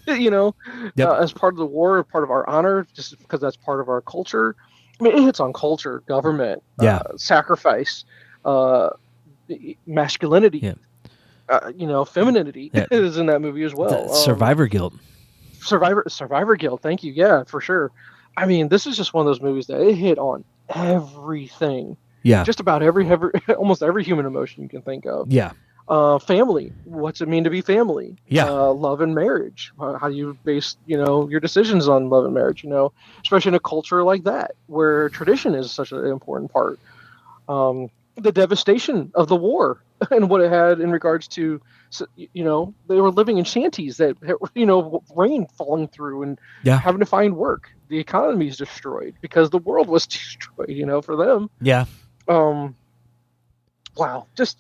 As part of the war, part of our honor, just because that's part of our culture. I mean, it hits on culture, government, sacrifice, masculinity, femininity is in that movie as well. Survivor guilt. Survivor guilt. Thank you. Yeah, for sure. I mean, this is just one of those movies that it hit on everything. Yeah. Just about almost every human emotion you can think of. Yeah. Family. What's it mean to be family? Yeah. Love and marriage. How do you base, your decisions on love and marriage? Especially in a culture like that, where tradition is such an important part. The devastation of the war and what it had in regards to, they were living in shanties that, rain falling through and having to find work. The economy is destroyed because the world was destroyed, for them. Yeah. Wow. Just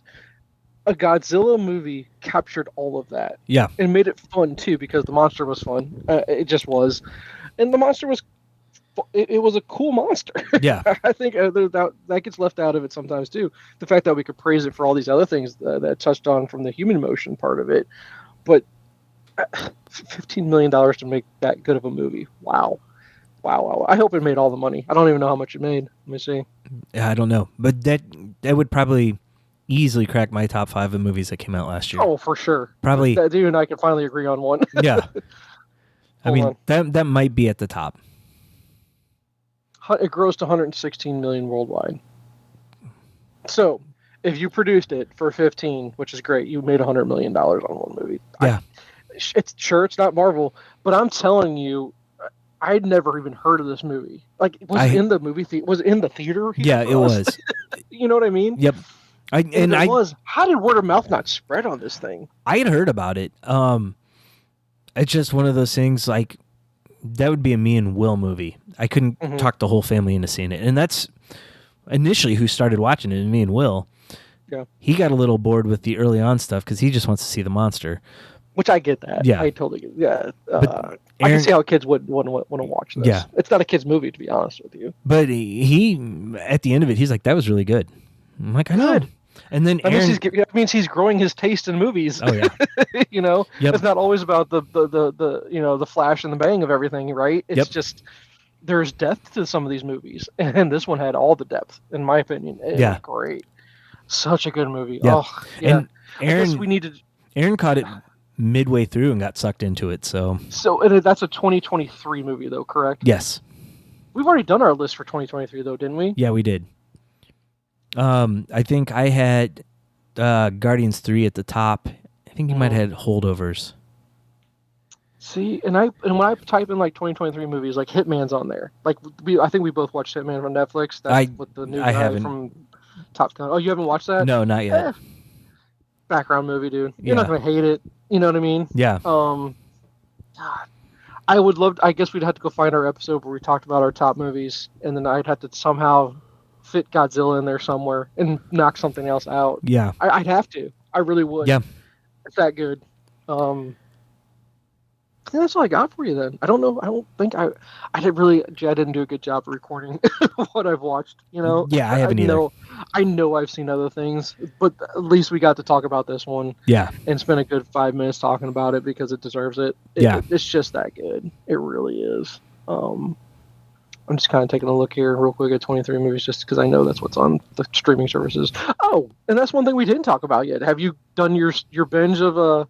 a Godzilla movie captured all of that. Yeah. And made it fun too, because the monster was fun. It just was. And the monster was, it was a cool monster. Yeah. I think that gets left out of it sometimes too. The fact that we could praise it for all these other things that touched on from the human emotion part of it. But $15 million to make that good of a movie. Wow. I hope it made all the money. I don't even know how much it made. Let me see. Yeah, I don't know. But that would probably easily crack my top 5 of movies that came out last year. Oh, for sure. Probably. That you and I can finally agree on one. Yeah. I mean, that might be at the top. It grossed 116 million worldwide. So, if you produced it for 15, which is great, you made $100 million on one movie. Yeah. It's not Marvel, but I'm telling you, I'd never even heard of this movie. In the movie theater? Was it in the theater? Yeah, it was. You know what I mean? Yep. How did word of mouth not spread on this thing? I had heard about it. It's just one of those things, that would be a me and Will movie. I couldn't talk the whole family into seeing it. And that's initially who started watching it, me and Will. Yeah. He got a little bored with the early on stuff because he just wants to see the monster. Which I get that. Yeah. I totally get that. Yeah. I can see how kids would want to watch this. Yeah. It's not a kid's movie, to be honest with you. But he at the end of it, he's like, that was really good. I'm like, I know. And then that means he's growing his taste in movies. Oh yeah. Yep. It's not always about the flash and the bang of everything, right? It's just there's depth to some of these movies, and this one had all the depth, in my opinion. It was great. Such a good movie. Yeah. Oh, yeah. And Aaron caught it midway through and got sucked into it. So that's a 2023 movie, though, correct? Yes. We've already done our list for 2023, though, didn't we? Yeah, we did. I think I had Guardians 3 at the top. I think you might have had Holdovers. See, and when I type in 2023 movies, Hitman's on there. I think we both watched Hitman from Netflix. That's with the new guy from Top Gun. Oh, you haven't watched that? No, not yet. Background movie, dude. You're not gonna hate it. You know what I mean? Yeah. God, I would love. I guess we'd have to go find our episode where we talked about our top movies, and then I'd have to somehow fit Godzilla in there somewhere and knock something else out. Yeah. I'd have to. I really would. Yeah. It's that good. think that's all I got for you then. I don't know. I don't think I didn't do a good job of recording what I've watched. Yeah, I haven't either. I know I've seen other things, but at least we got to talk about this one. Yeah. And spend a good 5 minutes talking about it because it deserves it. It's just that good. It really is. I'm just kind of taking a look here real quick at 23 movies just because I know that's what's on the streaming services. Oh, and that's one thing we didn't talk about yet. Have you done your binge of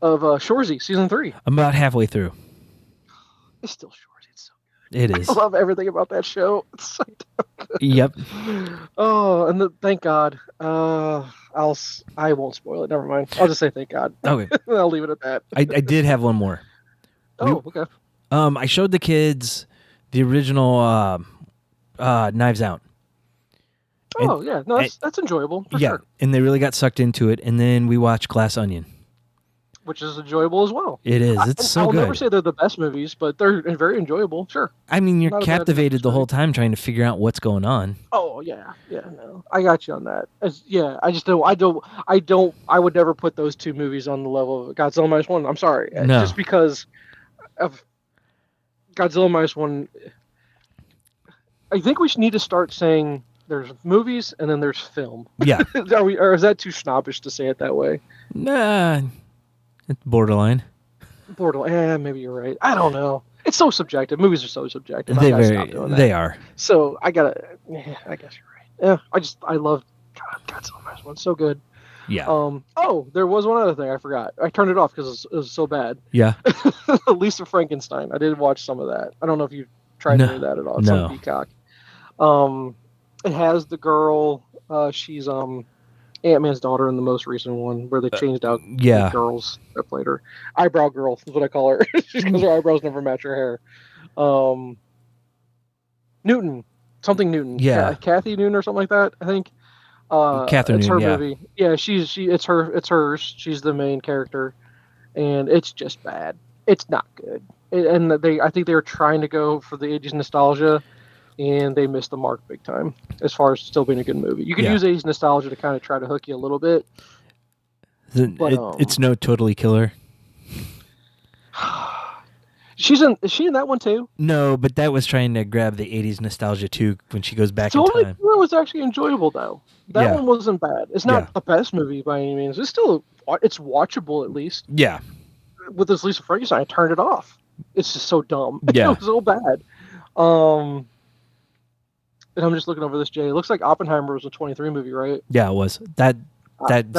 Shoresy season 3? I'm about halfway through. It's still Shoresy. It's so good. It is. I love everything about that show. It's so good. Yep. Oh, and thank God. I won't spoil it. Never mind. I'll just say thank God. Okay. I'll leave it at that. I did have one more. Okay. I showed the kids the original Knives Out. Oh, yeah. No, that's enjoyable. For sure. And they really got sucked into it. And then we watched Glass Onion, which is enjoyable as well. It is. It's so good. I'll never say they're the best movies, but they're very enjoyable. Sure. I mean, you're captivated the whole time trying to figure out what's going on. Oh yeah, no, I got you on that. I just don't. I would never put those two movies on the level of Godzilla minus one. I'm sorry, no. Just because of Godzilla minus one. I think we need to start saying there's movies and then there's film. Yeah. Or is that too snobbish to say it that way? Nah. It's borderline. Maybe you're right. I don't know. It's so subjective. Movies are so subjective. They are. So I guess you're right. Yeah, I love Godzilla minus one. So good. Yeah. There was one other thing I forgot. I turned it off because it was so bad. Yeah. Lisa Frankenstein. I did watch some of that. I don't know if you tried any of that at all. It's on Peacock. It has the girl. She's Ant-Man's daughter in the most recent one, where they changed out the girls that played her. Eyebrow girl is what I call her, because her eyebrows never match her hair. Newton. Yeah, Kathy Newton or something like that, I think. Catherine it's Newton, her movie. Yeah, it's hers. She's the main character, and it's just bad. It's not good. I think they were trying to go for the 80s nostalgia, and they missed the mark big time as far as still being a good movie. You can use 80s nostalgia to kind of try to hook you a little bit. It's no Totally Killer. Is she in that one too? No, but that was trying to grab the 80s nostalgia too when she goes back in time. Totally Killer was actually enjoyable though. That one wasn't bad. It's not the best movie by any means. It's watchable at least. Yeah. With this Lisa Frankenstein, I turned it off. It's just so dumb. Yeah. It was so bad. And I'm just looking over this, Jay. It looks like Oppenheimer was a 23 movie, right? Yeah, it was. That's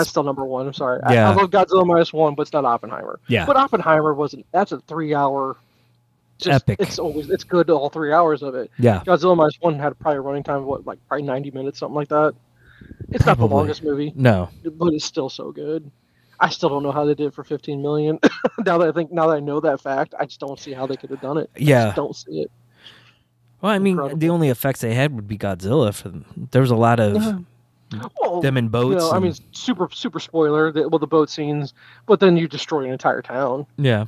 still number one. I'm sorry. Yeah. I love Godzilla minus one, but it's not Oppenheimer. Yeah. But Oppenheimer that's a 3 hour. Epic. It's good all 3 hours of it. Yeah. Godzilla minus one had probably a running time of probably 90 minutes, something like that. It's not the longest movie. No. But it's still so good. I still don't know how they did it for $15 million. now that I know that fact, I just don't see how they could have done it. Yeah. I just don't see it. Well, I mean, the only effects they had would be Godzilla. There was a lot of them in boats. I mean, super spoiler. The boat scenes, but then you destroy an entire town. Yeah.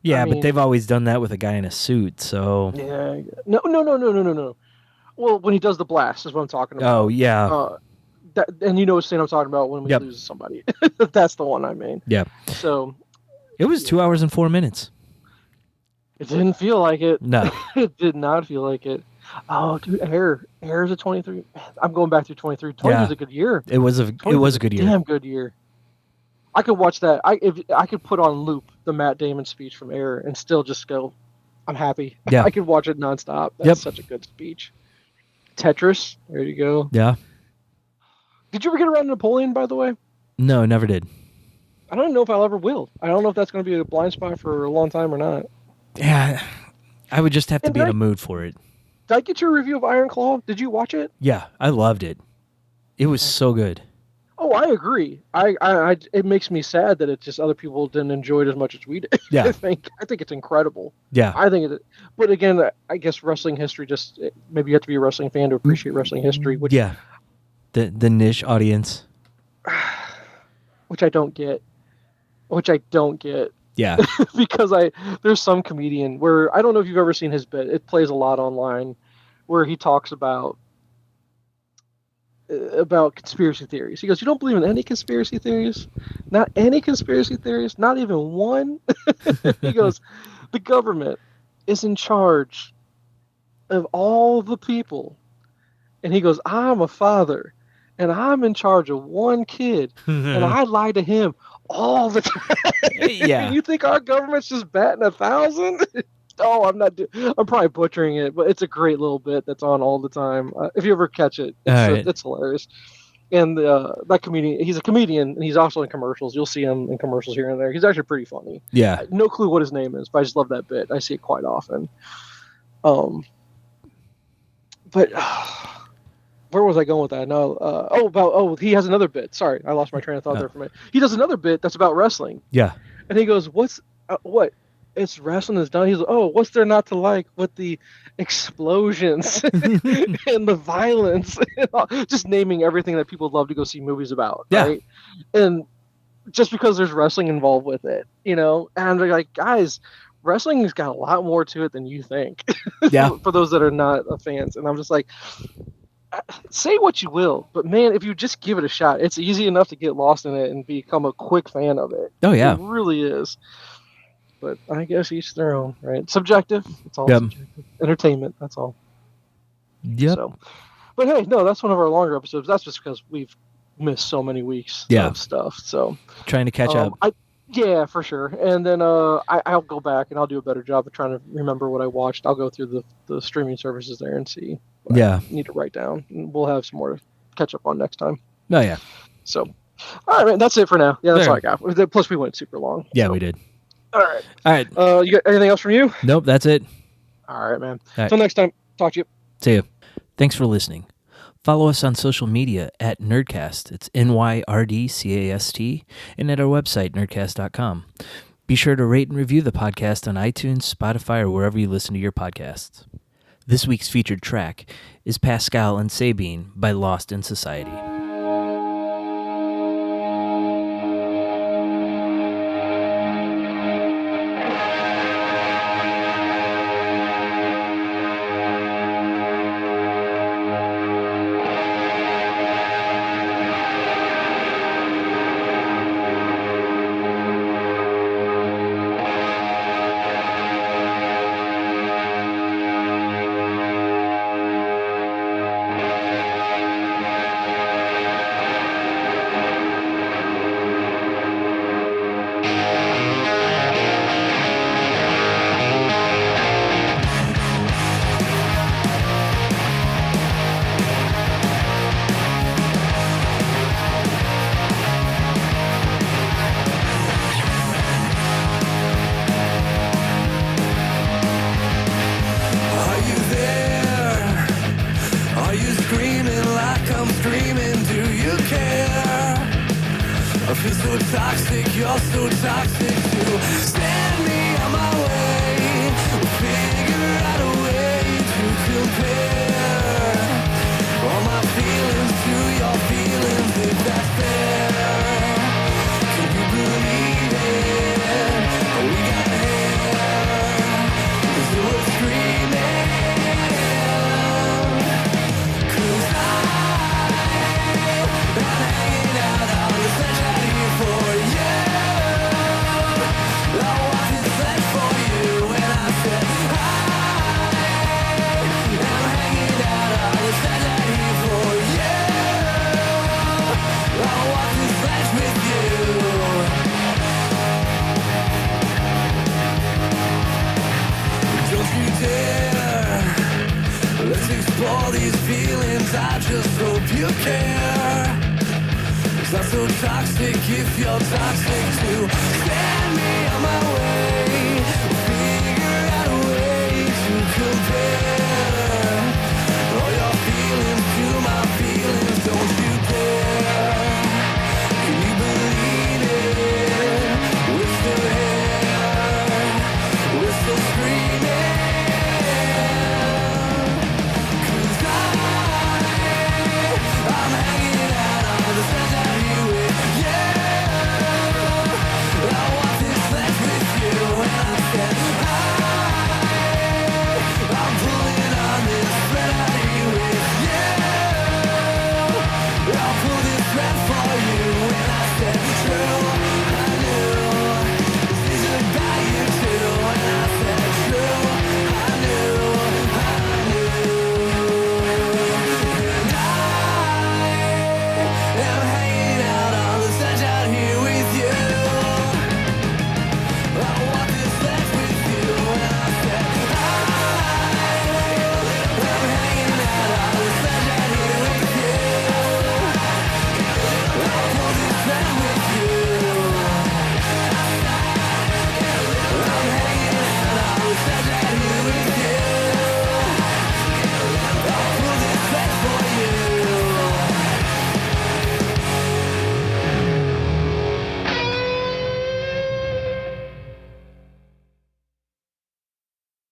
Yeah, but they've always done that with a guy in a suit, so... Yeah. No. Well, when he does the blast is what I'm talking about. Oh, yeah. And you know what scene I'm talking about when we lose somebody. That's the one I mean. Yeah. So... It was 2 hours and 4 minutes. It didn't feel like it. No. It did not feel like it. Oh, dude, Air is a 23. I'm going back to 23. 23 is a good year. It was a good year. Damn good year. I could watch that. I could put on loop the Matt Damon speech from Air and still just go, I'm happy. Yeah. I could watch it nonstop. That's such a good speech. Tetris. There you go. Yeah. Did you ever get around to Napoleon, by the way? No, never did. I don't know if I'll ever will. I don't know if that's going to be a blind spot for a long time or not. Yeah, I would just have to be in a mood for it. Did I get your review of Iron Claw? Did you watch it? Yeah, I loved it. It was so good. Oh, I agree. It makes me sad that it's just other people didn't enjoy it as much as we did. Yeah. I think it's incredible. Yeah. I think it. But again, I guess wrestling history maybe you have to be a wrestling fan to appreciate wrestling history. Which, yeah. The niche audience. Which I don't get. Yeah. Because there's some comedian where I don't know if you've ever seen his bit. It plays a lot online, where he talks about about conspiracy theories. He goes, "You don't believe in any conspiracy theories? Not any conspiracy theories? Not even one?" He goes, "The government is in charge of all the people." And he goes, "I'm a father, and I'm in charge of one kid, and I lie to him all the time." Yeah. You think our government's just batting 1,000? Oh, I'm probably butchering it, but it's a great little bit that's on all the time. If you ever catch it, it's hilarious. And that comedian, he's a comedian, and he's also in commercials. You'll see him in commercials here and there. He's actually pretty funny. Yeah. No clue what his name is, but I just love that bit. I see it quite often. But where was I going with that? No. He has another bit. Sorry, I lost my train of thought there for a minute. He does another bit that's about wrestling. Yeah. And he goes, what? It's wrestling is done. He's like, "Oh, what's there not to like with the explosions and the violence?" Just naming everything that people love to go see movies about, right? And just because there's wrestling involved with it, and they're like, "Guys, wrestling has got a lot more to it than you think." Yeah. For those that are not fans. And I'm just like, say what you will, but man, if you just give it a shot, it's easy enough to get lost in it and become a quick fan of it. Oh, yeah. It really is. But I guess each their own, right? Subjective. It's all subjective. Entertainment. That's all. Yep. So, but hey, no, that's one of our longer episodes. That's just because we've missed so many weeks of stuff. So trying to catch up. Yeah, for sure. And then I'll go back and I'll do a better job of trying to remember what I watched. I'll go through the streaming services there and see what I need to write down. And we'll have some more to catch up on next time. Oh, yeah. So, all right, man, that's it for now. Yeah, that's all I got. Plus, we went super long. Yeah, we did. All right. All right. You got anything else from you? Nope, that's it. All right, man. All right. Till next time. Talk to you. See you. Thanks for listening. Follow us on social media at Nyrdcast. It's NYRDCAST, and at our website, nerdcast.com. Be sure to rate and review the podcast on iTunes, Spotify, or wherever you listen to your podcasts. This week's featured track is Pascal and Sabine by Lost in Society. You're so toxic to stand me on my way. We'll figure out a way to compare all my feelings to your feelings, if that's fair. Can you believe it? We got hair, 'cause you were screaming. 'Cause I'm hanging out on the sunshine here for you. Let's explore these feelings, I just hope you care. It's not so toxic if you're toxic too. Stand me